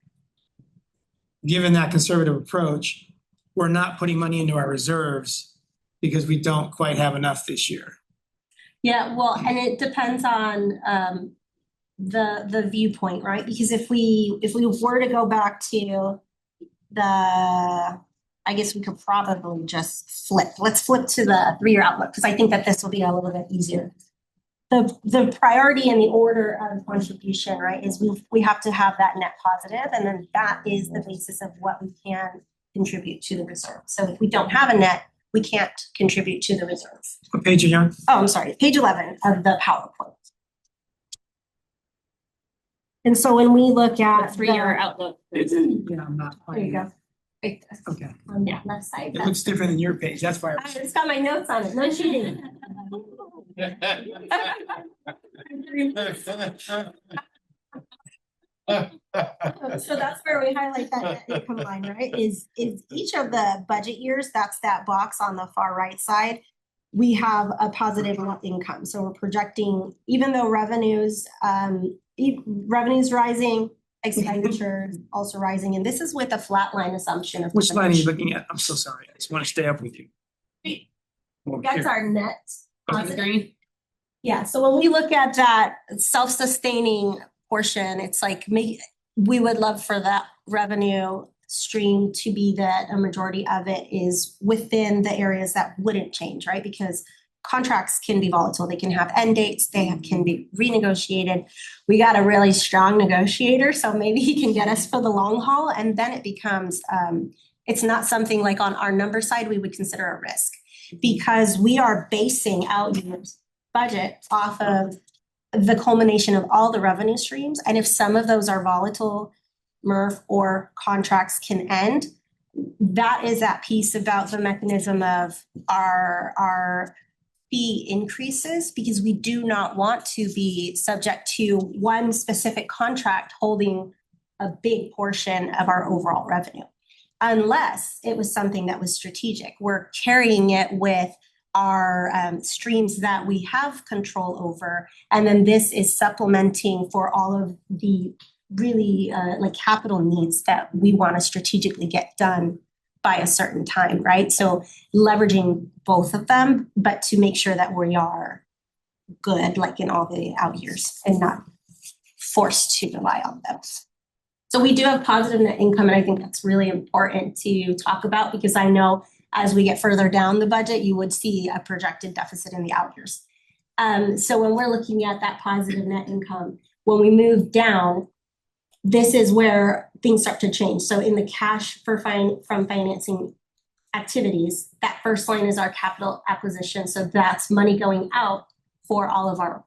given that conservative approach, we're not putting money into our reserves because we don't quite have enough this year. Yeah, well, and it depends on the viewpoint, right? Because if we were to go back to I guess we could probably just flip. Let's flip to the 3-year outlook, because I think that this will be a little bit easier. The priority and the order of contribution, right, is we have to have that net positive, and then that is the basis of what we can contribute to the reserve. So if we don't have a net, we can't contribute to the reserve. What page are you on? Oh, I'm sorry, page 11 of the PowerPoint. And so when we look at 3-year outlook. Yeah, I'm not There you finding go. it. Right, Okay, on the left side. it looks different than your page, that's why. It's got my notes on it, no cheating. So that's where we highlight that net income line, right? Is each of the budget years, that's that box on the far right side. We have a positive net income. So we're projecting, even though revenues rising, expenditures also rising, and this is with a flat line assumption of. Which line are you looking at? I'm so sorry, I just wanna stay up with you. Over That's here. our net positive. Green. Yeah, so when we look at that self-sustaining portion, it's like we would love for that revenue stream to be that a majority of it is within the areas that wouldn't change, right? Because contracts can be volatile, they can have end dates, can be renegotiated. We got a really strong negotiator, so maybe he can get us for the long haul, and then it becomes it's not something like on our number side we would consider a risk, because we are basing out years budget off of the culmination of all the revenue streams. And if some of those are volatile, MRF or contracts can end, that is that piece about the mechanism of our fee increases because we do not want to be subject to one specific contract holding a big portion of our overall revenue. Unless it was something that was strategic. We're carrying it with our streams that we have control over. And then this is supplementing for all of the really like capital needs that we want to strategically get done by a certain time, right? So leveraging both of them, but to make sure that we are good, like in all the out years and not forced to rely on them. So we do have positive net income, and I think that's really important to talk about because I know as we get further down the budget, you would see a projected deficit in the out years. So when we're looking at that positive net income, when we move down, this is where things start to change. So in the cash from financing activities, that first line is our capital acquisition. So that's money going out for all of our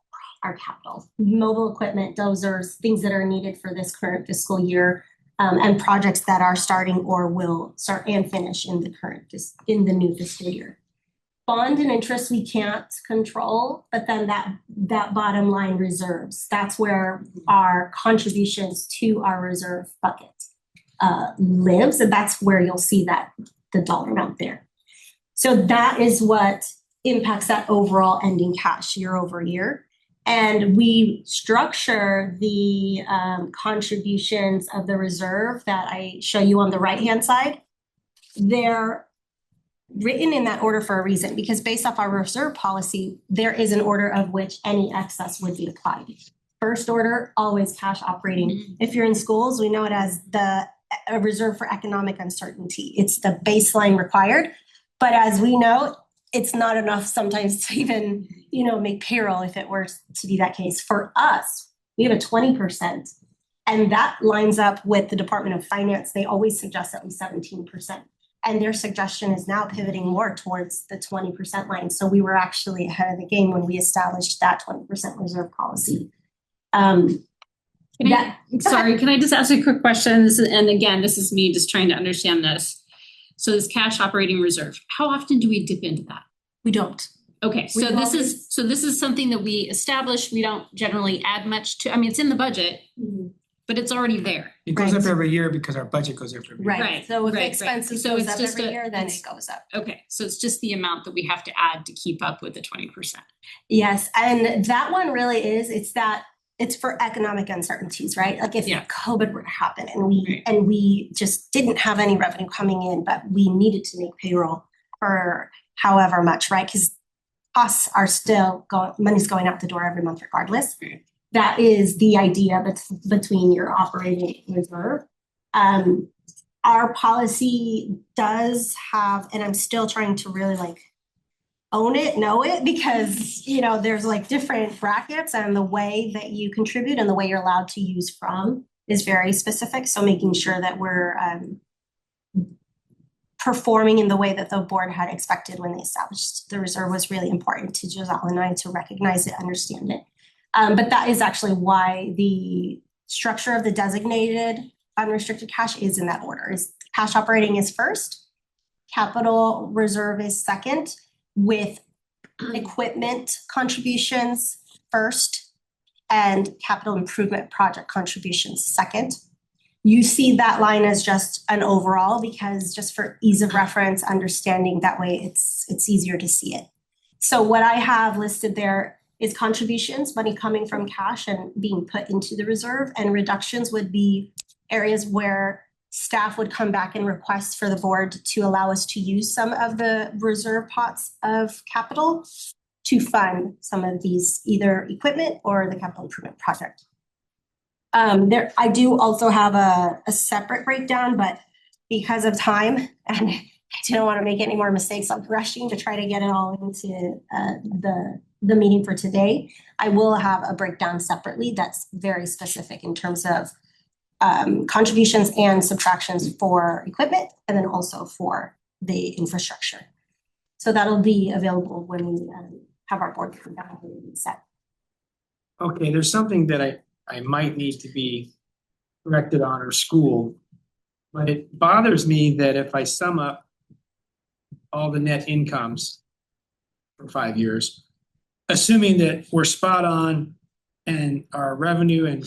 capital, mobile equipment, dozers, things that are needed for this current fiscal year, and projects that are starting or will start and finish in the new fiscal year. Bond and interest we can't control, but then that bottom line reserves, that's where our contributions to our reserve bucket lives, and that's where you'll see that the dollar amount there. So that is what impacts that overall ending cash year over year. And we structure the contributions of the reserve that I show you on the right-hand side. They're written in that order for a reason, because based off our reserve policy, there is an order of which any excess would be applied. First order, always cash operating. Mm-hmm. If you're in schools, we know it as a reserve for economic uncertainty. It's the baseline required. But as we know, it's not enough sometimes to even, make payroll if it were to be that case. For us, we have a 20%, and that lines up with the Department of Finance. They always suggest at least 17%. And their suggestion is now pivoting more towards the 20% line. So we were actually ahead of the game when we established that 20% reserve policy. Can I just ask a quick question? And again, this is me just trying to understand this. So this cash operating reserve, how often do we dip into that? We don't. Okay, so this is something that we establish. We don't generally add much to. I mean, it's in the budget, but it's already there. It goes up every year because our budget goes up every year. Right. So if expenses goes up every year, then it goes up. Okay, so it's just the amount that we have to add to keep up with the 20%. Yes, and that one really is. It's for economic uncertainties, right? Like if COVID were to happen and we just didn't have any revenue coming in, but we needed to make payroll for however much, right? Because costs are still money's going out the door every month regardless. That is the idea between your operating reserve. Our policy does have, and I'm still trying to really know it, because there's different brackets, and the way that you contribute and the way you're allowed to use from is very specific. So making sure that we're performing in the way that the board had expected when they established the reserve was really important to Giselle and I to recognize it, understand it. But that is actually why the structure of the designated unrestricted cash is in that order. Is cash operating is first, capital reserve is second, with equipment contributions first and capital improvement project contributions second. You see that line as just an overall, because just for ease of reference, understanding, that way it's easier to see it. So what I have listed there is contributions, money coming from cash and being put into the reserve, and reductions would be areas where staff would come back and request for the board to allow us to use some of the reserve pots of capital to fund some of these, either equipment or the capital improvement project. I do also have a separate breakdown, but because of time and I didn't want to make any more mistakes, I'm rushing to try to get it all into the meeting for today. I will have a breakdown separately that's very specific in terms of contributions and subtractions for equipment, and then also for the infrastructure. So that'll be available when we have our board come down and set. Okay, there's something that I might need to be corrected on or schooled, but it bothers me that if I sum up all the net incomes for 5 years. Assuming that we're spot on and our revenue and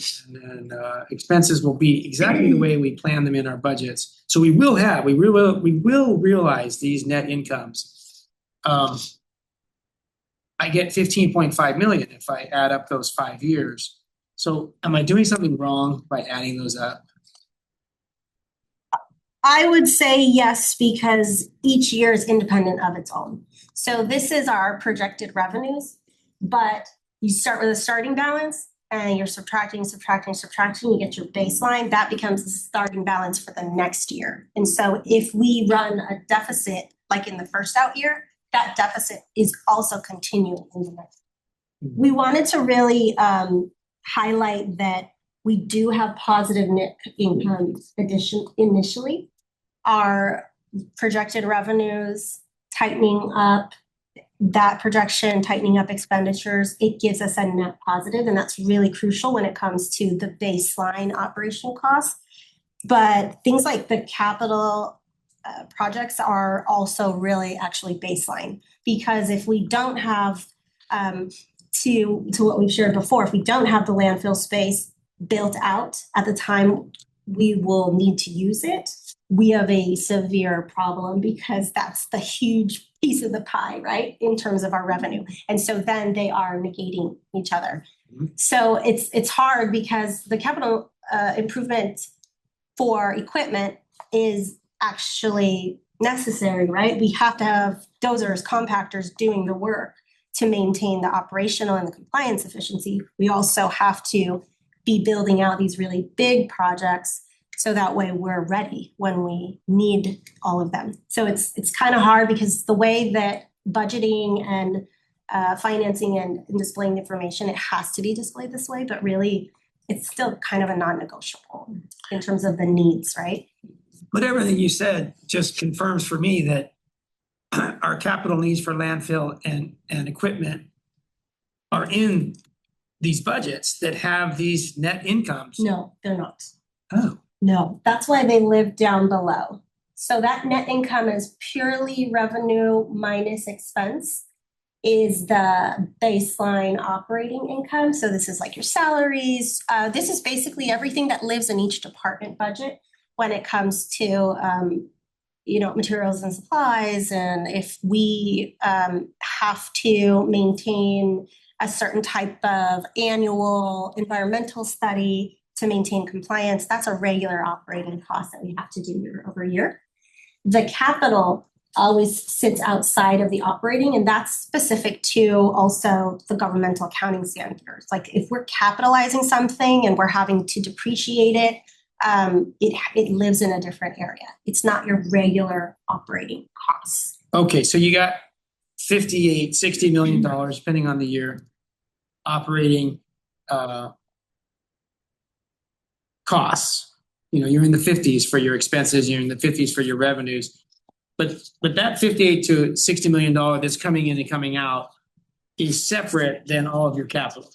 expenses will be exactly the way we plan them in our budgets. So we will realize these net incomes. I get 15.5 million if I add up those 5 years. So am I doing something wrong by adding those up? I would say yes, because each year is independent of its own. So this is our projected revenues, but you start with a starting balance and you're subtracting, you get your baseline. That becomes the starting balance for the next year. And so if we run a deficit, like in the first out year, that deficit is also continuing in the next. We wanted to really highlight that we do have positive net income addition initially. Our projected revenues tightening up that projection, tightening up expenditures, it gives us a net positive, and that's really crucial when it comes to the baseline operational costs. But things like the capital projects are also really actually baseline, because if we don't have to what we've shared before, if we don't have the landfill space built out at the time we will need to use it, we have a severe problem, because that's the huge piece of the pie, right, in terms of our revenue. And so then they are negating each other. So it's hard, because the capital improvement for equipment is actually necessary, right? We have to have dozers, compactors doing the work to maintain the operational and the compliance efficiency. We also have to be building out these really big projects, so that way we're ready when we need all of them. So it's kind of hard, because the way that budgeting and financing and displaying information, it has to be displayed this way, but really it's still kind of a non-negotiable in terms of the needs, right? But everything you said just confirms for me that our capital needs for landfill and equipment are in these budgets that have these net incomes. No, they're not. Oh. No, that's why they live down below. So that net income is purely revenue minus expense, is the baseline operating income. So this is like your salaries. This is basically everything that lives in each department budget when it comes to materials and supplies. And if we have to maintain a certain type of annual environmental study to maintain compliance, that's a regular operating cost that we have to do year over year. The capital always sits outside of the operating, and that's specific to also the governmental accounting standards. Like if we're capitalizing something and we're having to depreciate it, it lives in a different area. It's not your regular operating costs. Okay, so you got $58-60 million, depending on the year, operating costs. You're in the 50s for your expenses, you're in the 50s for your revenues. But that $58 to $60 million that's coming in and coming out is separate than all of your capital.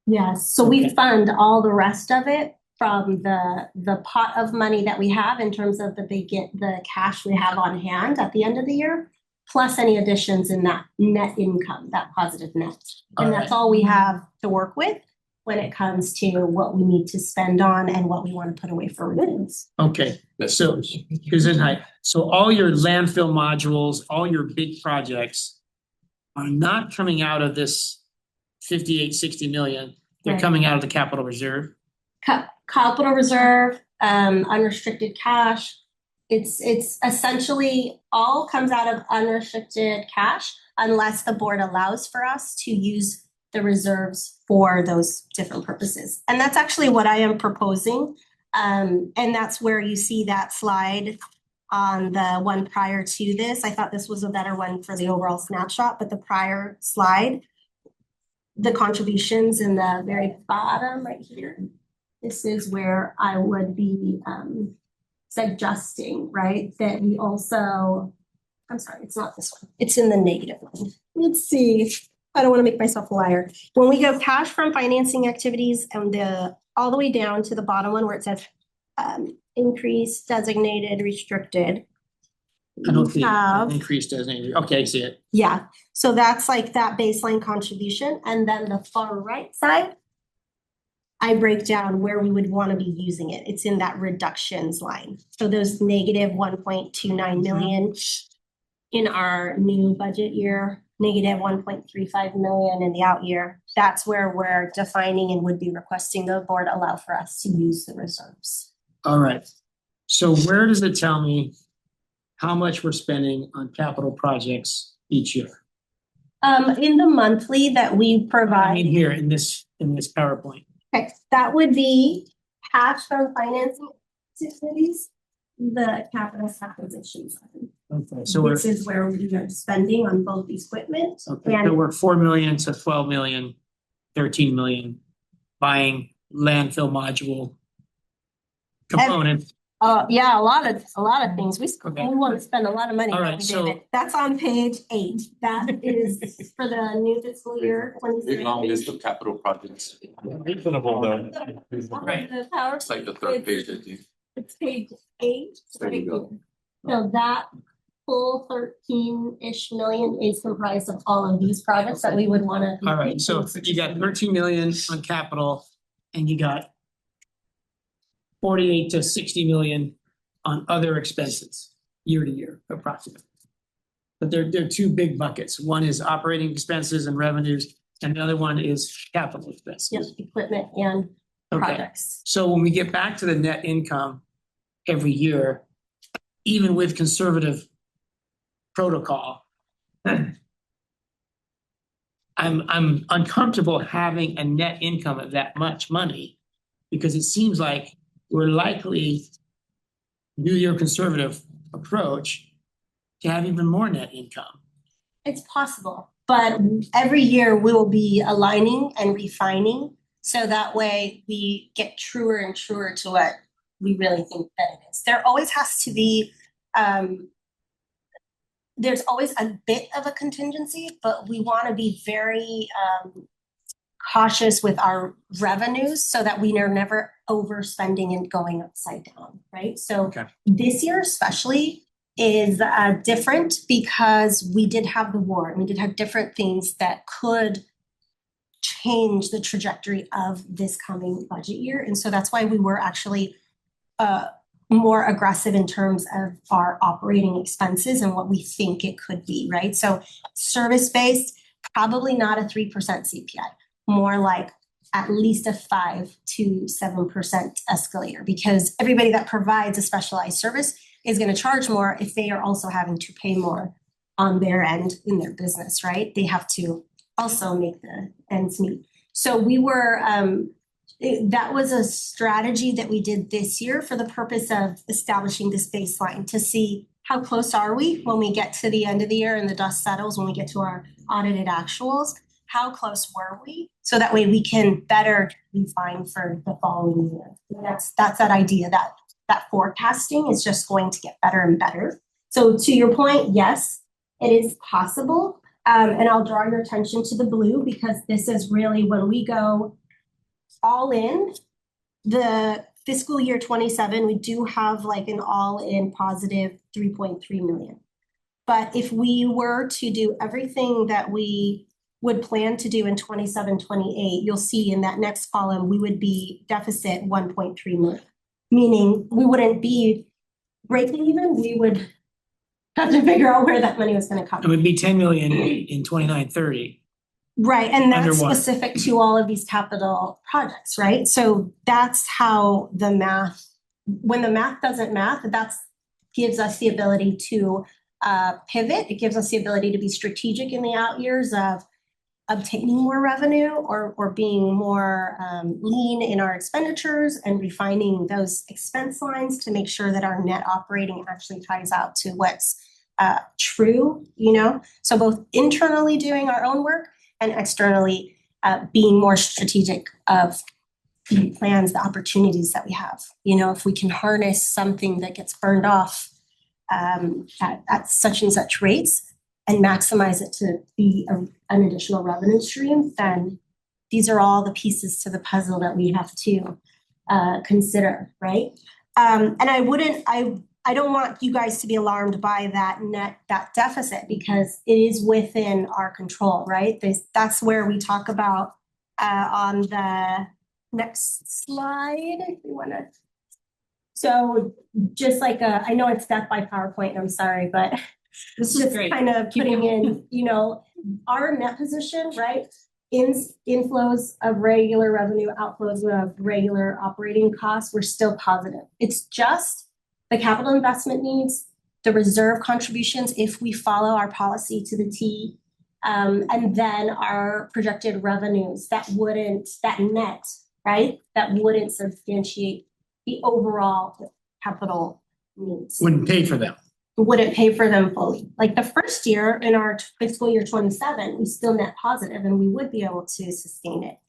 Yes, so we fund all the rest of it from the pot of money that we have in terms of the cash we have on hand at the end of the year, plus any additions in that net income, that positive net. And that's all we have to work with when it comes to what we need to spend on and what we want to put away for remittance. Okay, so all your landfill modules, all your big projects are not coming out of this 58-60 million. They're Right. coming out of the capital reserve. Capital reserve, unrestricted cash. It's essentially all comes out of unrestricted cash, unless the board allows for us to use the reserves for those different purposes. And that's actually what I am proposing. And that's where you see that slide on the one prior to this. I thought this was a better one for the overall snapshot, but the prior slide, the contributions in the very bottom right here, this is where I would be suggesting, right, that we also, I'm sorry, it's not this one. It's in the negative one. Let's see. I don't want to make myself a liar. When we go cash from financing activities and all the way down to the bottom one where it says increase, designated, restricted, I don't see it. have- Increase doesn't, okay, I see it. Yeah, so that's like that baseline contribution, and then the far right side, I break down where we would want to be using it. It's in that reductions line. So those negative 1.29 million in our new budget year, negative 1.35 million in the out year. That's where we're defining and would be requesting the board allow for us to use the reserves. All right. So where does it tell me how much we're spending on capital projects each year? In the monthly that we I provide. mean, here in this PowerPoint. Okay, that would be cash from financing activities, the capital acquisition side. Okay, so we're, This is where we are spending on both equipment okay, so and we're 4 million to 12 million, 13 million buying landfill module component. yeah, a lot of things. We Okay. want to spend a lot of money. All don't right, we, so- David? That's on page 8. That is for the new fiscal year. Big long list of capital projects. Reasonable though. Right. The power. It's like the third page, I think. It's page 8. There you go. So that full 13-ish million is comprised of all of these projects that we would want to. All right, so you got 13 million on capital and you got 48 to 60 million on other expenses year to year approximately. But they're two big buckets. One is operating expenses and revenues, and the other one is capital expenses. Yes, equipment and Okay, projects. so when we get back to the net income every year, even with conservative protocol, I'm uncomfortable having a net income of that much money because it seems like we're likely, due to your conservative approach, to have even more net income. It's possible, but every year we will be aligning and refining. So that way we get truer and truer to what we really think that it is. There always has to be, there's always a bit of a contingency, but we want to be very cautious with our revenues so that we are never overspending and going upside down, right? So Okay. this year especially is different because we did have the war and we did have different things that could change the trajectory of this coming budget year. And so that's why we were actually more aggressive in terms of our operating expenses and what we think it could be, right? So service-based, probably not a 3% CPI, more like at least a 5 to 7% escalator, because everybody that provides a specialized service is going to charge more if they are also having to pay more on their end in their business, right? They have to also make the ends meet. So we were, that was a strategy that we did this year for the purpose of establishing this baseline to see how close are we when we get to the end of the year and the dust settles, when we get to our audited actuals, how close were we? So that way we can better refine for the following year. And that's that idea that forecasting is just going to get better and better. So to your point, yes, it is possible. And I'll draw your attention to the blue because this is really when we go all in, the fiscal year 27, we do have like an all-in positive 3.3 million. But if we were to do everything that we would plan to do in 27, 28, you'll see in that next column, we would be deficit 1.3 million. Meaning we wouldn't be breaking even, we would have to figure out where that money was gonna come It would be 10 million in 29, 30. Right, and that's Under what? specific to all of these capital projects, right? So that's how the math, when the math doesn't math, that's gives us the ability to pivot. It gives us the ability to be strategic in the out years of obtaining more revenue or being more lean in our expenditures and refining those expense lines to make sure that our net operating actually ties out to what's true, you know? So both internally doing our own work and externally being more strategic of the plans, the opportunities that we have. You know, if we can harness something that gets burned off at such and such rates and maximize it to be an additional revenue stream, then these are all the pieces to the puzzle that we have to consider, right? And I I don't want you guys to be alarmed by that deficit because it is within our control, right? That's where we talk about on the next slide, if you wanna. So just like, I know it's death by PowerPoint, and I'm sorry, but This is just great. kind of Keep putting going. in, our net position, right? Inflows of regular revenue, outflows of regular operating costs, we're still positive. It's just the capital investment needs, the reserve contributions, if we follow our policy to the T, and then our projected revenues that net, right? That wouldn't substantiate the overall capital needs. Wouldn't pay for them. Wouldn't pay for them fully. Like the first year in our fiscal year 27, we still net positive and we would be able to sustain it.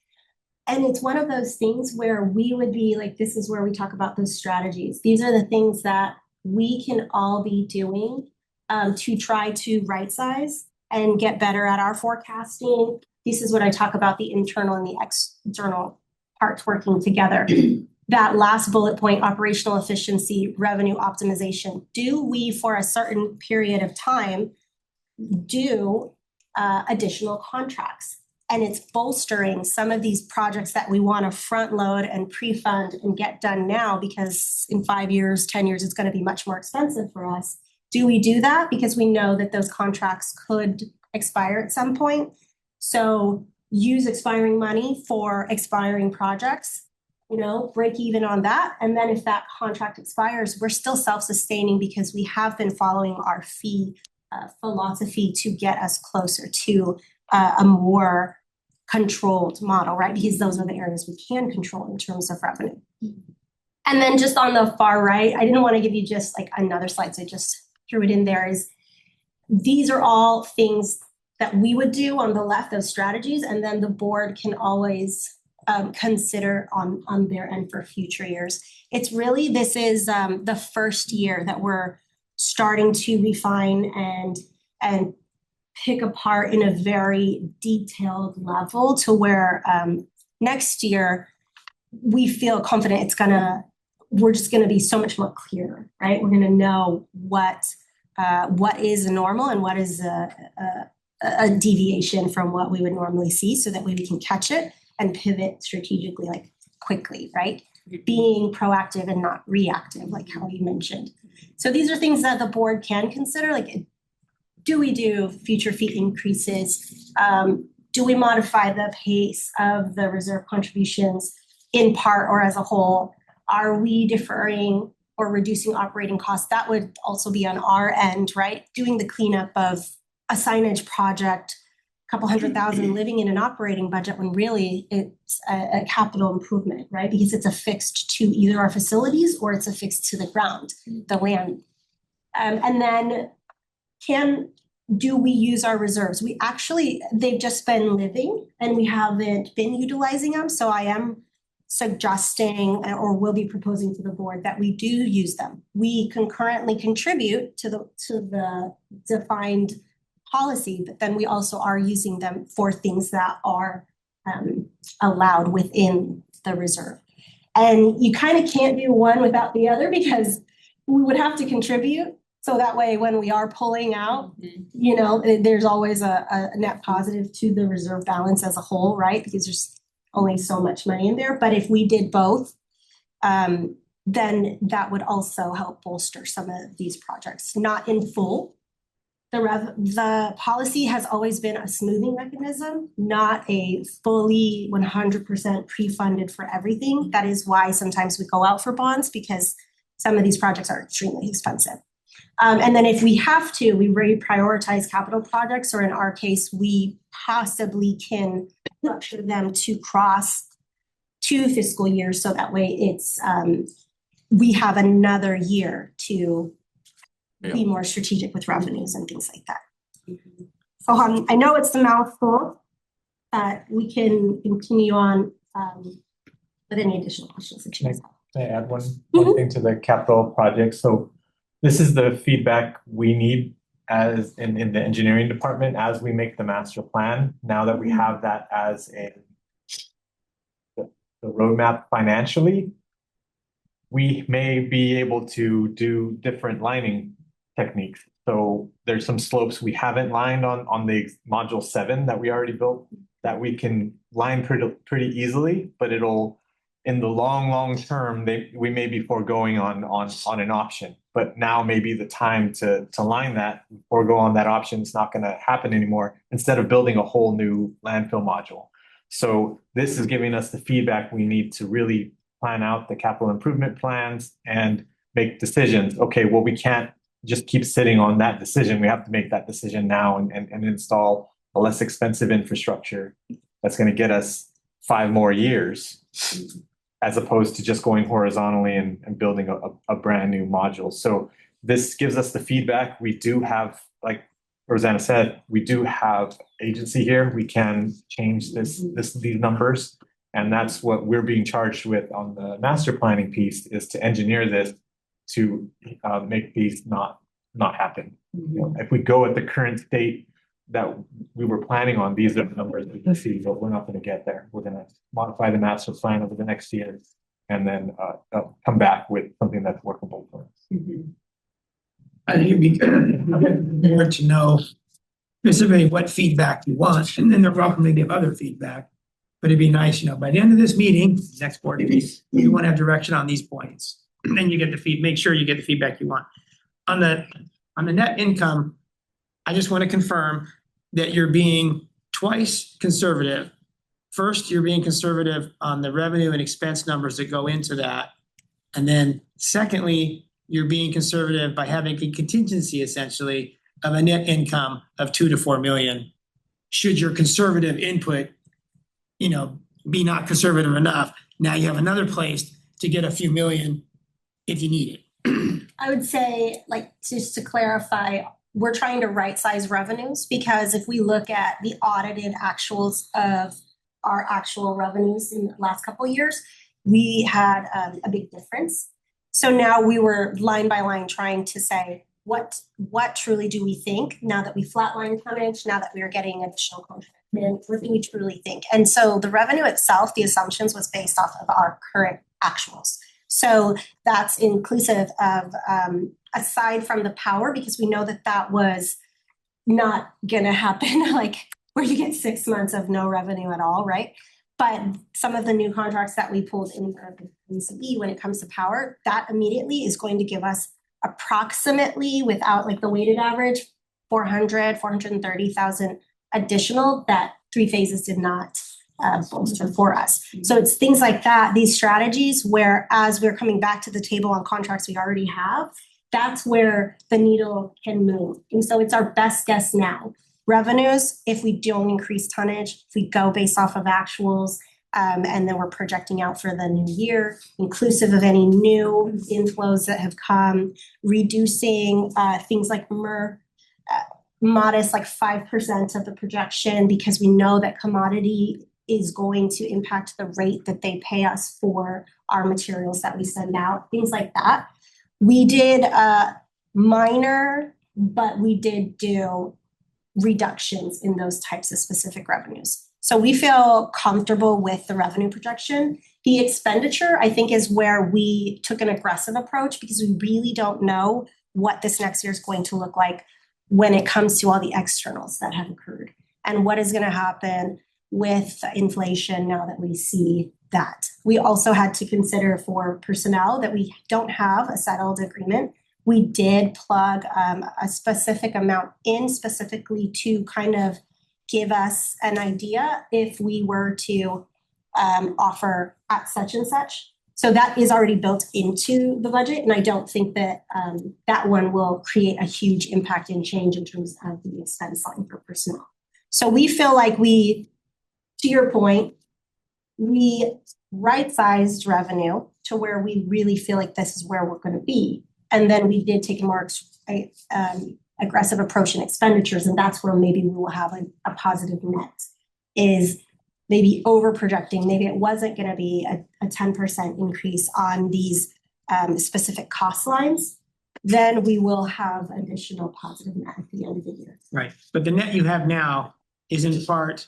And it's one of those things where we would be like, this is where we talk about those strategies. These are the things that we can all be doing to try to right size and get better at our forecasting. This is what I talk about, the internal and the external parts working together. That last bullet point, operational efficiency, revenue optimization. Do we, for a certain period of time, do additional contracts? And it's bolstering some of these projects that we want to front load and pre-fund and get done now because in 5 years, 10 years, it's going to be much more expensive for us. Do we do that? Because we know that those contracts could expire at some point. So use expiring money for expiring projects. Break even on that. And then if that contract expires, we're still self-sustaining because we have been following our fee philosophy to get us closer to a more controlled model, right? Because those are the areas we can control in terms of revenue. And then just on the far right, I didn't want to give you just like another slide, so I just threw it in there, these are all things that we would do on the left, those strategies, and then the board can always consider on their end for future years. It's really, this is the first year that we're starting to refine and pick apart in a very detailed level to where next year we feel confident we're just gonna be so much more clear, right? We're gonna know what is normal and what is a deviation from what we would normally see so that way we can catch it and pivot strategically, like quickly, right? Being proactive and not reactive, like how you mentioned. So these are things that the board can consider, like, do we do future fee increases? Do we modify the pace of the reserve contributions in part or as a whole? Are we deferring or reducing operating costs? That would also be on our end, right? Doing the cleanup of a signage project, couple $100,000 living in an operating budget when really it's a capital improvement, right? Because it's affixed to either our facilities or it's affixed to the ground, the land. And then do we use our reserves? They've just been living and we haven't been utilizing them. So I am suggesting or will be proposing to the board that we do use them. We concurrently contribute to the defined policy, but then we also are using them for things that are allowed within the reserve. And you kind of can't do one without the other because we would have to contribute. So that way, when we are pulling out, there's always a net positive to the reserve balance as a whole, right? Because there's only so much money in there. But if we did both, then that would also help bolster some of these projects, not in full. The policy has always been a smoothing mechanism, not a fully 100% pre-funded for everything. That is why sometimes we go out for bonds because some of these projects are extremely expensive. And then if we have to, we reprioritize capital projects, or in our case, we possibly can structure them to cross 2 fiscal years. So that way we have another year to be more strategic with revenues and things like that. So I know it's a mouthful, but we can continue on with any additional questions that you guys have. Can I add one thing to the capital project? So this is the feedback we need as in the engineering department as we make the master plan. Now that we have that as the roadmap financially, we may be able to do different lining techniques. So there's some slopes we haven't lined on the module 7 that we already built that we can line pretty easily, but it'll, in the long term, we may be foregoing on an option. But now may be the time to line that, forego on that option. It's not gonna happen anymore, instead of building a whole new landfill module. So this is giving us the feedback we need to really plan out the capital improvement plans and make decisions. Okay, well, we can't just keep sitting on that decision. We have to make that decision now and install a less expensive infrastructure that's going to get us 5 more years, as opposed to just going horizontally and building a brand new module. So this gives us the feedback. We do have, like Rosanna said, we do have agency here. We can change these numbers. And that's what we're being charged with on the master planning piece, is to engineer this to make these not happen. You know, if we go at the current state that we were planning on, these are the numbers we can see, but we're not going to get there. We're going to modify the master plan over the next year and then come back with something that's workable for us. I think it'd be good to know specifically what feedback you want, and then they're welcome to give other feedback. But it'd be nice, by the end of this meeting, next board meeting, you want to have direction on these points. And then you get make sure you get the feedback you want. On the net income, I just want to confirm that you're being twice conservative. First, you're being conservative on the revenue and expense numbers that go into that. And then secondly, you're being conservative by having a contingency essentially of a net income of 2 to 4 million. Should your conservative input, be not conservative enough, now you have another place to get a few million if you need it. I would say, just to clarify, we're trying to right-size revenues, because if we look at the audited actuals of our actual revenues in the last couple of years, we had a big difference. So now we were line by line trying to say, what truly do we think now that we flatlined tonnage, now that we are getting additional contract? And what do we truly think? And so the revenue itself, the assumptions was based off of our current actuals. So that's inclusive of, aside from the power, because we know that was not gonna happen, where you get 6 months of no revenue at all, right? But some of the new contracts that we pulled in PCE when it comes to power, that immediately is going to give us approximately, without the weighted average, 430,000 additional that 3 phases did not bolster for us. So it's things like that, these strategies where, as we're coming back to the table on contracts we already have, that's where the needle can move. And so it's our best guess now. Revenues, if we don't increase tonnage, if we go based off of actuals, and then we're projecting out for the new year, inclusive of any new inflows that have come, reducing things like modest, 5% of the projection, because we know that commodity is going to impact the rate that they pay us for our materials that we send out, things like that. We did minor, but we did do reductions in those types of specific revenues. So we feel comfortable with the revenue projection. The expenditure, I think, is where we took an aggressive approach, because we really don't know what this next year is going to look like when it comes to all the externals that have occurred, and what is going to happen with inflation now that we see that. We also had to consider for personnel that we don't have a settled agreement. We did plug a specific amount in specifically to kind of give us an idea if we were to offer at such and such. So that is already built into the budget, and I don't think that that one will create a huge impact and change in terms of the expense line for personnel. So we feel like to your point, we right-sized revenue to where we really feel like this is where we're going to be. And then we did take a more aggressive approach in expenditures, and that's where maybe we will have a positive net, is maybe over projecting. Maybe it wasn't going to be a 10% increase on these specific cost lines. Then we will have additional positive net at the end of the year. Right, but the net you have now is in part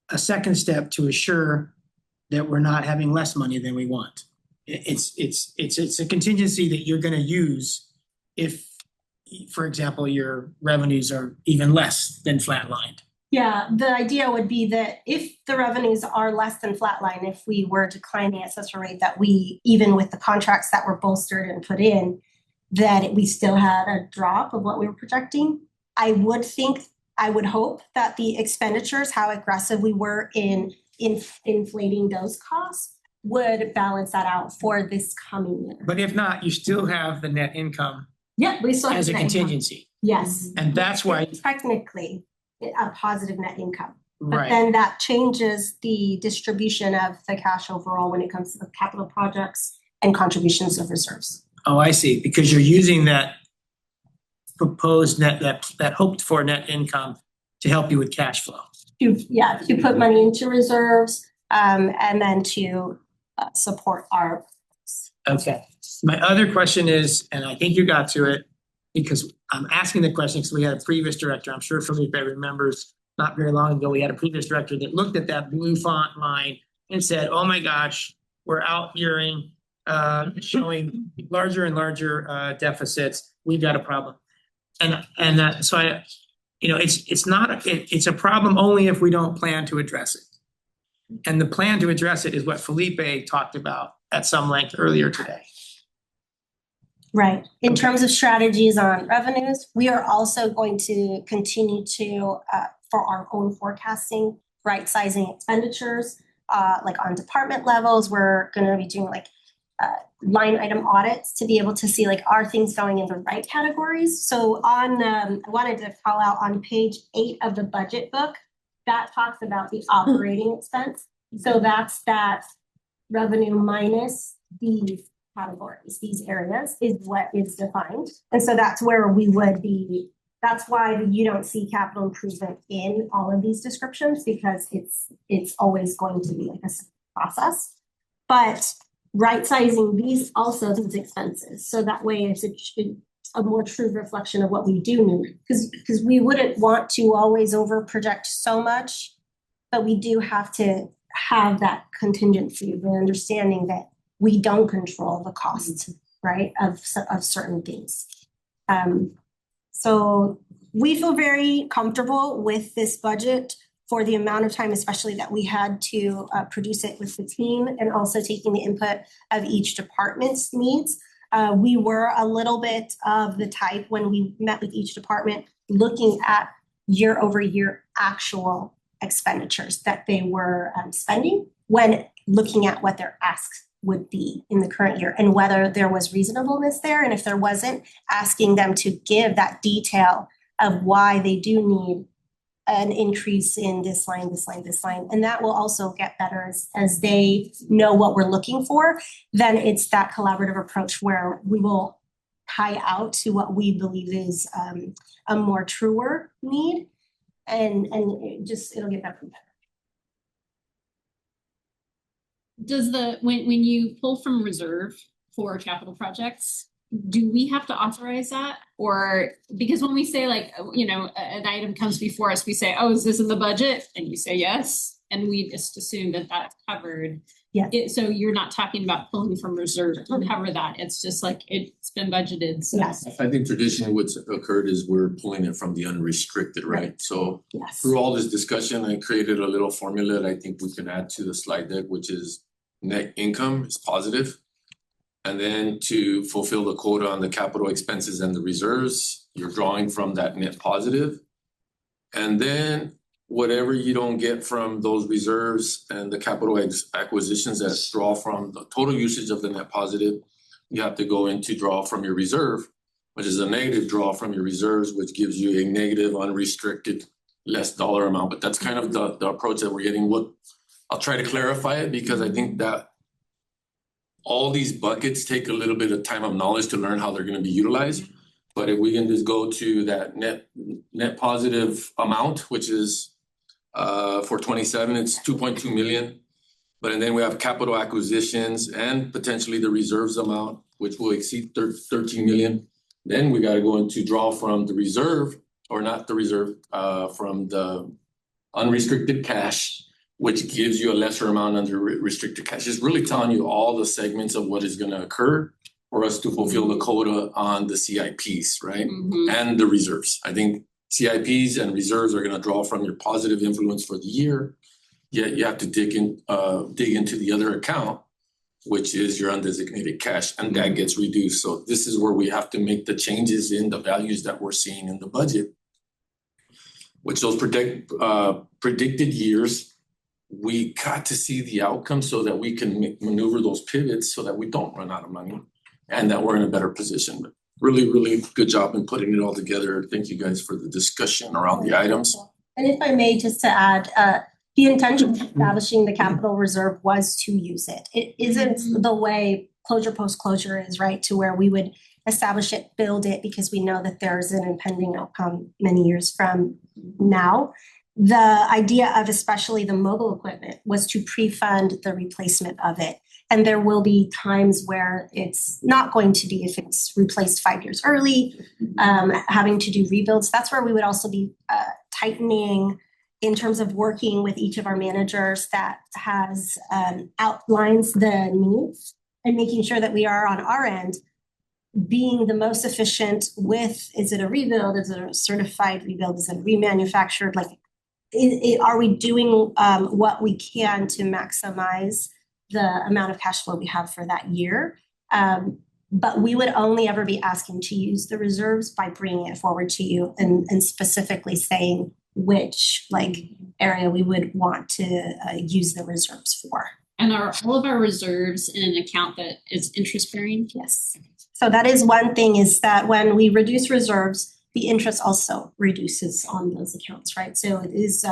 a second step to assure that we're not having less money than we want. it's a contingency that you're gonna use if, for example, your revenues are even less than flatlined. Yeah, the idea would be that if the revenues are less than flatline, if we were declining the assessor rate, that we, even with the contracts that were bolstered and put in, that we still had a drop of what we were projecting. I would hope that the expenditures, how aggressive we were in inflating those costs, would balance that out for this coming year. But if not, you still have the net income Yeah, we still have as a net income. contingency. Yes. And that's why, Technically, a positive net income. But right, then that changes the distribution of the cash overall when it comes to the capital projects and contributions of reserves. oh, I see, because you're using that proposed net, that hoped for net income to help you with cash flow. To put money into reserves, and then to support our. Okay, my other question is, and I think you got to it, because I'm asking the question because we had a previous director, I'm sure Felipe remembers, not very long ago, we had a previous director that looked at that blue font line and said, oh my gosh, we're outyearing, showing larger and larger deficits, we've got a problem. And so I, it's a problem only if we don't plan to address it. And the plan to address it is what Felipe talked about at some length earlier today. Right. In terms of strategies on revenues, we are also going to continue to, for our own forecasting, right sizing expenditures, like on department levels, we're going to be doing like line item audits to be able to see like, are things going in the right categories? So on, I wanted to call out on page 8 of the budget book, that talks about the operating expense. So that's that revenue minus these categories, these areas is what is defined. And so that's where we would be, that's why you don't see capital improvement in all of these descriptions, because it's always going to be like a process. But right sizing these expenses, so that way it's a more true reflection of what we do need, because we wouldn't want to always over project so much, but we do have to have that contingency, the understanding that we don't control the costs, right, of certain things. So we feel very comfortable with this budget for the amount of time, especially that we had to produce it with the team, and also taking the input of each department's needs. We were a little bit of the type when we met with each department, looking at year over year actual expenditures that they were spending, when looking at what their asks would be in the current year and whether there was reasonableness there. And if there wasn't, asking them to give that detail of why they do need an increase in this line, this line, this line. And that will also get better as they know what we're looking for. Then it's that collaborative approach where we will tie out to what we believe is a more truer need. And it'll get better and better. Does when you pull from reserve for capital projects, do we have to authorize that? Or because when we say like, an item comes before us, we say, oh, is this in the budget? And you say yes. And we just assume that that's covered. Yeah. So you're not talking about pulling from reserve to cover that. It's just like it's been budgeted. So. Yes. I think traditionally what's occurred is we're pulling it from the unrestricted, right? So Yes. through all this discussion, I created a little formula that I think we can add to the slide deck, which is net income is positive. And then to fulfill the quota on the capital expenses and the reserves, you're drawing from that net positive. And then whatever you don't get from those reserves and the capital acquisitions that draw from the total usage of the net positive, you have to go into draw from your reserve, which is a negative draw from your reserves, which gives you a negative unrestricted less dollar amount. But that's kind of the approach that we're getting. I'll try to clarify it, because I think that all these buckets take a little bit of time of knowledge to learn how they're going to be utilized. But if we can just go to that net positive amount, which is for 27, it's 2.2 million. And then we have capital acquisitions and potentially the reserves amount, which will exceed 13 million. Then we got to go into draw from the reserve, or not the reserve, from the unrestricted cash, which gives you a lesser amount under restricted cash. It's really telling you all the segments of what is gonna occur for us to fulfill the quota on the CIPs, right? Mhm. And the reserves. I think CIPs and reserves are gonna draw from your positive influence for the year. Yet you have to dig into the other account, which is your undesignated cash, and that gets reduced. So this is where we have to make the changes in the values that we're seeing in the budget. Which those predicted years, we got to see the outcome so that we can maneuver those pivots so that we don't run out of money and that we're in a better position. But really, really good job in putting it all together. Thank you guys for the discussion around the items. And if I may, just to add, the intention of establishing the capital reserve was to use it. It isn't the way closure post-closure is, right? To where we would establish it, build it, because we know that there's an impending outcome many years from now. The idea of especially the mobile equipment was to pre-fund the replacement of it. And there will be times where it's not going to be, if it's replaced 5 years early, having to do rebuilds. That's where we would also be tightening in terms of working with each of our managers that has outlines the needs and making sure that we are on our end being the most efficient with, is it a rebuild, is it a certified rebuild, is it remanufactured, like are we doing what we can to maximize the amount of cash flow we have for that year. But we would only ever be asking to use the reserves by bringing it forward to you and specifically saying which area we would want to use the reserves for. And are all of our reserves in an account that is interest bearing? Yes. So that is one thing, is that when we reduce reserves, the interest also reduces on those accounts, right? So it is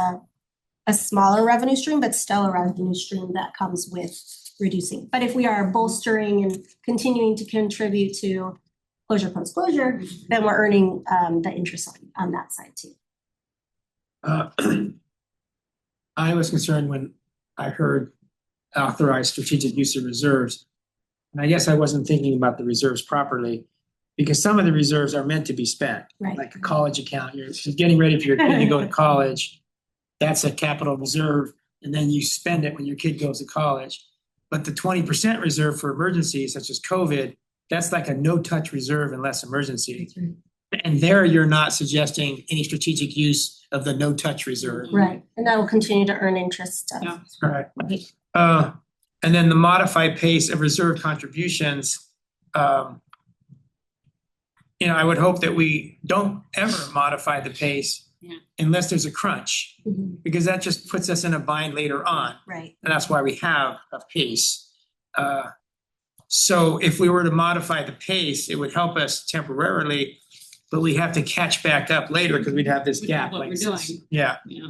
a smaller revenue stream, but still a revenue stream that comes with reducing. But if we are bolstering and continuing to contribute to closure post-closure, then we're earning the interest on that side too. I was concerned when I heard authorized strategic use of reserves. And I guess I wasn't thinking about the reserves properly, because some of the reserves are meant to be spent. Right. Like a college account, you're getting ready for your kid to go to college. That's a capital reserve, and then you spend it when your kid goes to college. But the 20% reserve for emergencies such as COVID, that's like a no-touch reserve unless emergency. And there you're not suggesting any strategic use of the no-touch reserve. Right. And that will continue to earn interest. Yeah. Correct. And then the modified pace of reserve contributions, I would hope that we don't ever modify the pace unless there's a crunch, because that just puts us in a bind later on. Right. And that's why we have a pace. So if we were to modify the pace, it would help us temporarily, but we have to catch back up later because we'd have this Which is gap what like we're this. doing. Yeah. Yeah.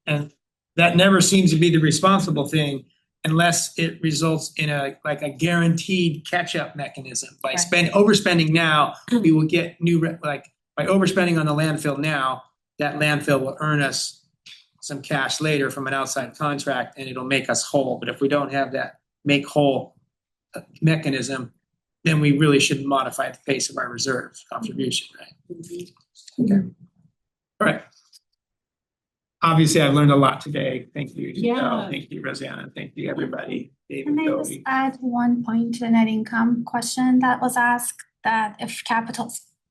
And that never seems to be the responsible thing unless it results in a guaranteed catch-up mechanism. By overspending now, we will get by overspending on the landfill now, that landfill will earn us some cash later from an outside contract and it'll make us whole. But if we don't have that make whole mechanism, then we really shouldn't modify the pace of our reserve contribution, right? Okay. All right. Obviously, I've learned a lot today. Thank you, Giselle. Thank you, Rosanna. Thank you, everybody. David, Can I just Cody. add one point to the net income question that was asked, that if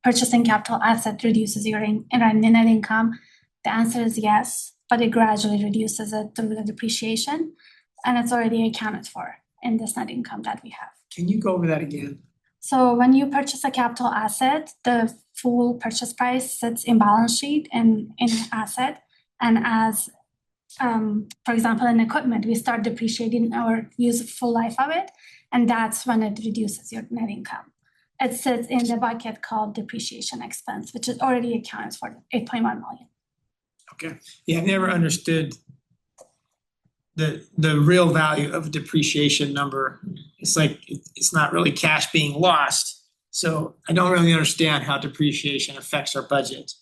purchasing capital asset reduces your net income, the answer is yes, but it gradually reduces it through the depreciation, and it's already accounted for in this net income that we have. Can you go over that again? So when you purchase a capital asset, the full purchase price sits in balance sheet and in asset. And as, for example, in equipment, we start depreciating or use the full life of it, and that's when it reduces your net income. It sits in the bucket called depreciation expense, which is already accounted for, 8.1 million. Okay. Yeah, I've never understood the real value of a depreciation number. It's like it's not really cash being lost. So I don't really understand how depreciation affects our budget.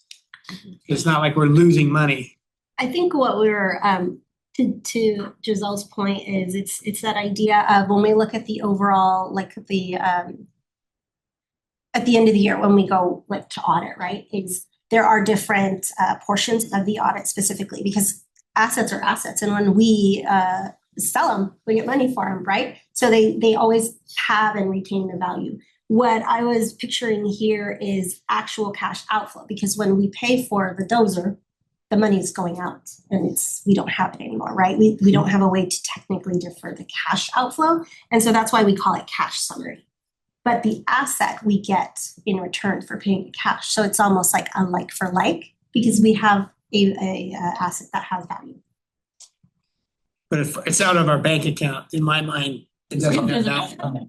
It's not like we're losing money. I think what we're to Giselle's point is it's that idea of when we look at the overall, at the end of the year when we go to audit, right? There are different portions of the audit specifically, because assets are assets, and when we sell them, we get money for them, right? So they always have and retain the value. What I was picturing here is actual cash outflow, because when we pay for the dozer, the money is going out and we don't have it anymore, right? We don't have a way to technically defer the cash outflow. And so that's why we call it cash summary. But the asset we get in return for paying the cash. So it's almost like a like for like, because we have a asset that has value. But if it's out of our bank account, in my mind, it doesn't have that.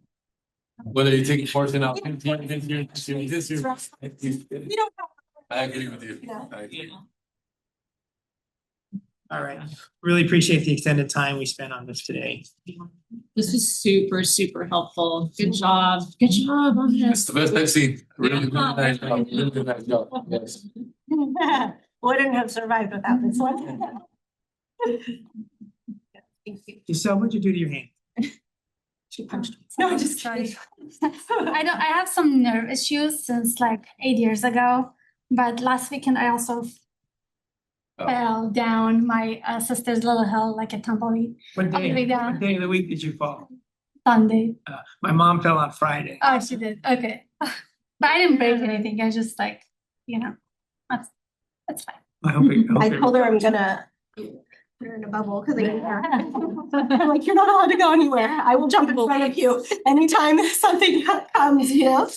Whether you take a portion out, this year, We don't have. I agree with you. Yeah. I agree. All right, really appreciate the extended time we spent on this today. This was super, super helpful. Good job. Good job on It's this. the best I've seen. Really nice job. Really nice job. Yes. Wouldn't have survived without this one. Thank you. Giselle, what'd you do to your hand? She punched me. No, I'm just Sorry. kidding. I have some nerve issues since like 8 years ago, but last weekend I also Oh. fell down my sister's little hill like a tumbleweed. What All the way down. what day of the week did you fall? Sunday. My mom fell on Friday. Oh, she did. Okay. But I didn't break anything. I just like, that's fine. I hope I told her I'm gonna put her in a bubble because I'm like, you're not allowed to go anywhere. I will jump in front of you anytime something comes, you know?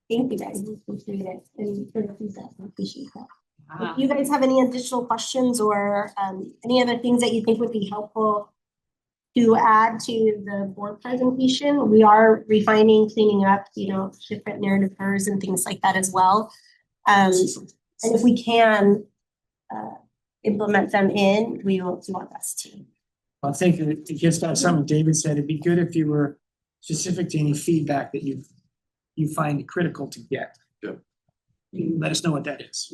Thank you guys. We appreciate it. And for the feedback, I appreciate that. If you guys have any additional questions or any other things that you think would be helpful to add to the board presentation, we are refining, cleaning up, different narrative curves and things like that as well. And if we can implement them in, we will do our best to. I think it gets down to something David said. It'd be good if you were specific to any feedback that you find critical to get. Yeah. You can let us know what that is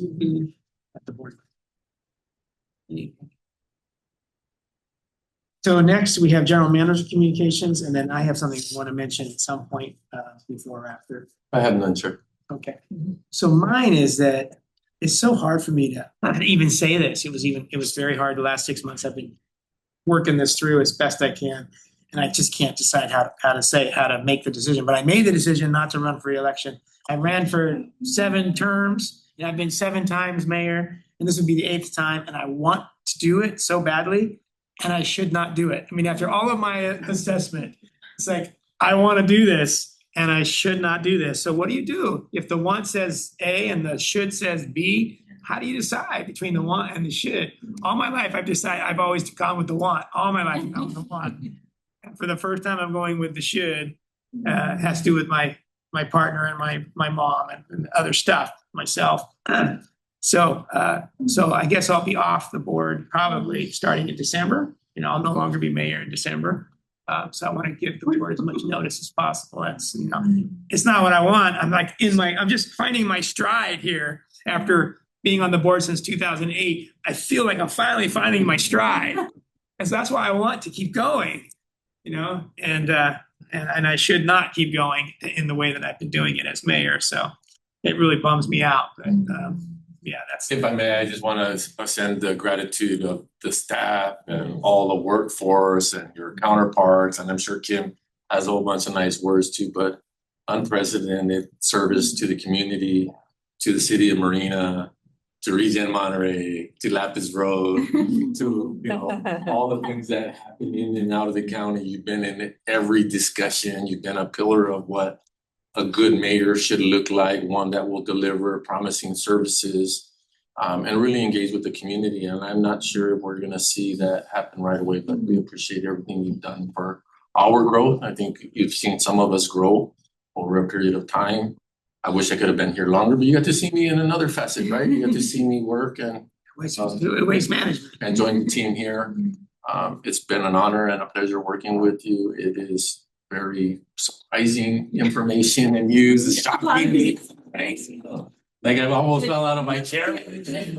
at the board. So next we have general manager communications, and then I have something I want to mention at some point before or after. I have none, sir. Okay. So mine is that it's so hard for me to even say this. It was very hard the last 6 months. I've been working this through as best I can, and I just can't decide how to make the decision. But I made the decision not to run for re-election. I ran for 7 terms, and I've been 7 times mayor, and this would be the 8th time, and I want to do it so badly, and I should not do it. I mean, after all of my assessment, it's like, I want to do this, and I should not do this. So what do? If the want says A and the should says B, how do you decide between the want and the should? All my life, I've always gone with the want. All my life, I've gone with the want. And for the first time, I'm going with the should. Has to do with my partner and my mom and other stuff, myself. So I guess I'll be off the board probably starting in December. I'll no longer be mayor in December. So I want to give the board as much notice as possible. That's, it's not what I want. I'm just finding my stride here after being on the board since 2008. I feel like I'm finally finding my stride, because that's why I want to keep going, and I should not keep going in the way that I've been doing it as mayor. So it really bums me out. But yeah, that's. If I may, I just want to send the gratitude of the staff and all the workforce and your counterparts. And I'm sure Kim has a whole bunch of nice words too, but unprecedented service to the community, to the city of Marina, to ReGen Monterey, to Lapis Road, to all the things that happen in and out of the county. You've been in every discussion. You've been a pillar of what a good mayor should look like, one that will deliver promising services, and really engage with the community. And I'm not sure if we're going to see that happen right away, but we appreciate everything you've done for our growth. I think you've seen some of us grow over a period of time. I wish I could have been here longer, but you got to see me in another facet, right? You got to see me work and Waste management. and join the team here. It's been an honor and a pleasure working with you. It is very surprising information and news. It's shocking me. Like I've almost fell out of my chair. Thank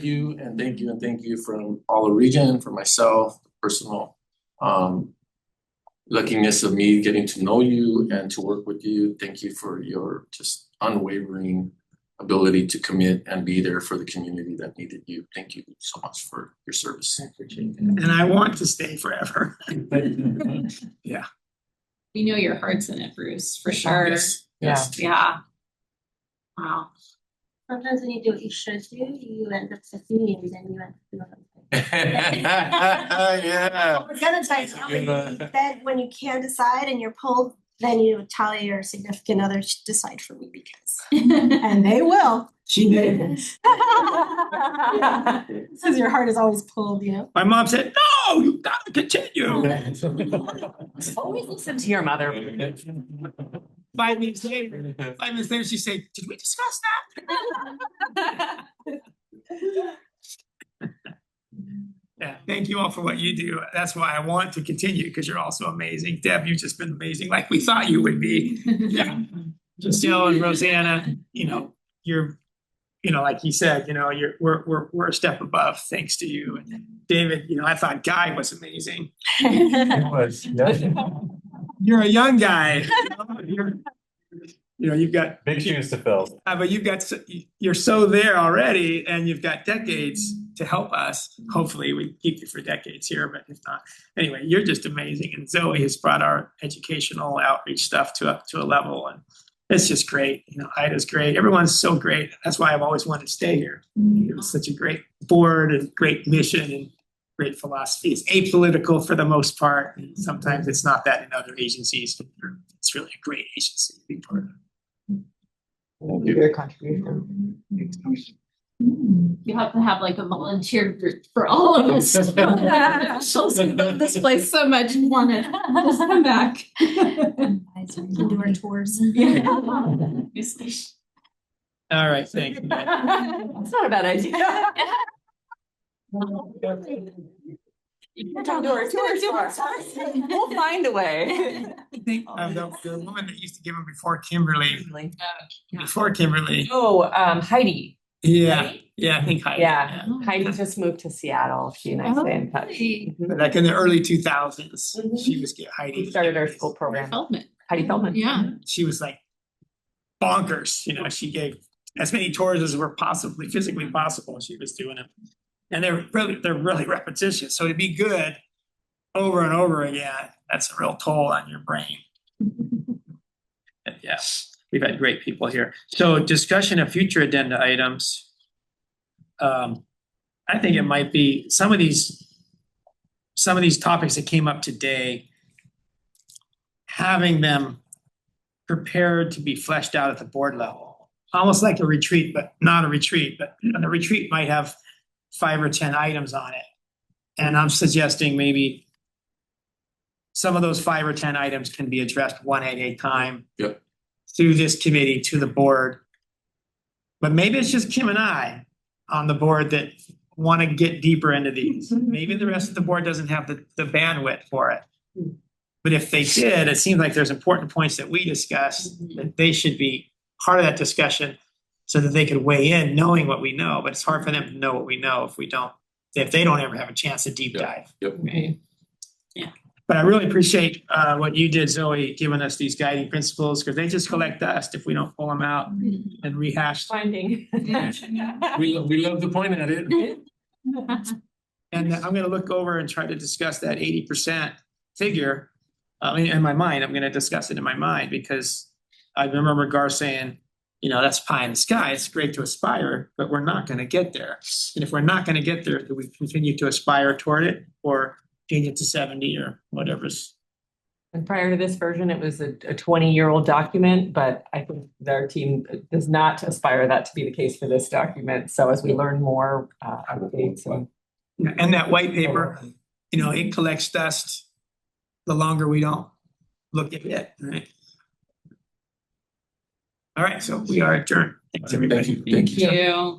you, and thank you, and thank you from all of ReGen, for myself, personal luckiness of me getting to know you and to work with you. Thank you for your just unwavering ability to commit and be there for the community that needed you. Thank you so much for your service. And I want to stay forever. Yeah. We know your heart's in it, Bruce, for sure. Yes, yes. Yeah. Wow. Sometimes when you do what you should do, you end up succeeding and then you end up doing something. Yeah. I was gonna tell you, that when you can't decide and you're pulled, then you tell your significant other to decide for me because, and they will. She did. Says your heart is always pulled, you know? My mom said, no, you gotta continue. Always listen to your mother. 5 minutes later, she said, did we discuss that? Yeah, thank you all for what you do. That's why I want to continue, because you're also amazing. Deb, you've just been amazing, like we thought you would be. Yeah. Giselle and Rosanna, you're, like you said, we're a step above thanks to you. And David, I thought Guy was amazing. It was, yeah. You're a young guy. You've got Big shoes to fill. but you're so there already, and you've got decades to help us. Hopefully we keep you for decades here, but if not, anyway, you're just amazing. And Zoe has brought our educational outreach stuff to a level, and it's just great. Ida's great. Everyone's so great. That's why I've always wanted to stay here. It was such a great board and great mission and great philosophy. It's apolitical for the most part. And sometimes it's not that in other agencies, but it's really a great agency to be part of. Your contribution. You have to have like a volunteer group for all of us. Michelle's loved this place so much and wanted us to come back. And do our tours. All right, thank you. That's not a bad idea. We'll find a way. I think the woman that used to give them before Kimberly. Oh, Heidi. Yeah, I think Heidi. Yeah, Heidi just moved to Seattle. She and I stay in touch. Like in the early 2000s, she was Heidi. We started our school program. Heidi Feldman. Yeah. She was like bonkers. She gave as many tours as were physically possible. She was doing them, and they're really repetitious. So to be good over and over again, that's a real toll on your brain. Yes. We've had great people here. So discussion of future agenda items. I think it might be some of these topics that came up today, having them prepared to be fleshed out at the board level, almost like a retreat, but not a retreat. But the retreat might have 5 or 10 items on it. And I'm suggesting maybe some of those 5 or 10 items can be addressed one at a time. Yep. Through this committee to the board. But maybe it's just Kim and I on the board that want to get deeper into these. Maybe the rest of the board doesn't have the bandwidth for it. But if they did, it seems like there's important points that we discussed that they should be part of that discussion so that they could weigh in knowing what we know. But it's hard for them to know what we know if they don't ever have a chance to deep dive. Yep. Right. Yeah. But I really appreciate what you did, Zoe, giving us these guiding principles, because they just collect dust if we don't pull them out and rehash. Finding. We love to point at it. And I'm going to look over and try to discuss that 80% figure. In my mind, I'm going to discuss it in my mind, because I remember Gar saying, that's pie in the sky. It's great to aspire, but we're not going to get there. And if we're not going to get there, do we continue to aspire toward it or change it to 70 or whatever's? And prior to this version, it was a 20-year-old document, but I think their team does not aspire that to be the case for this document. So as we learn more, updates and. And that white paper, it collects dust the longer we don't look at it. Right? All right, so we are adjourned. Thanks, everybody. Thank you. Thank you.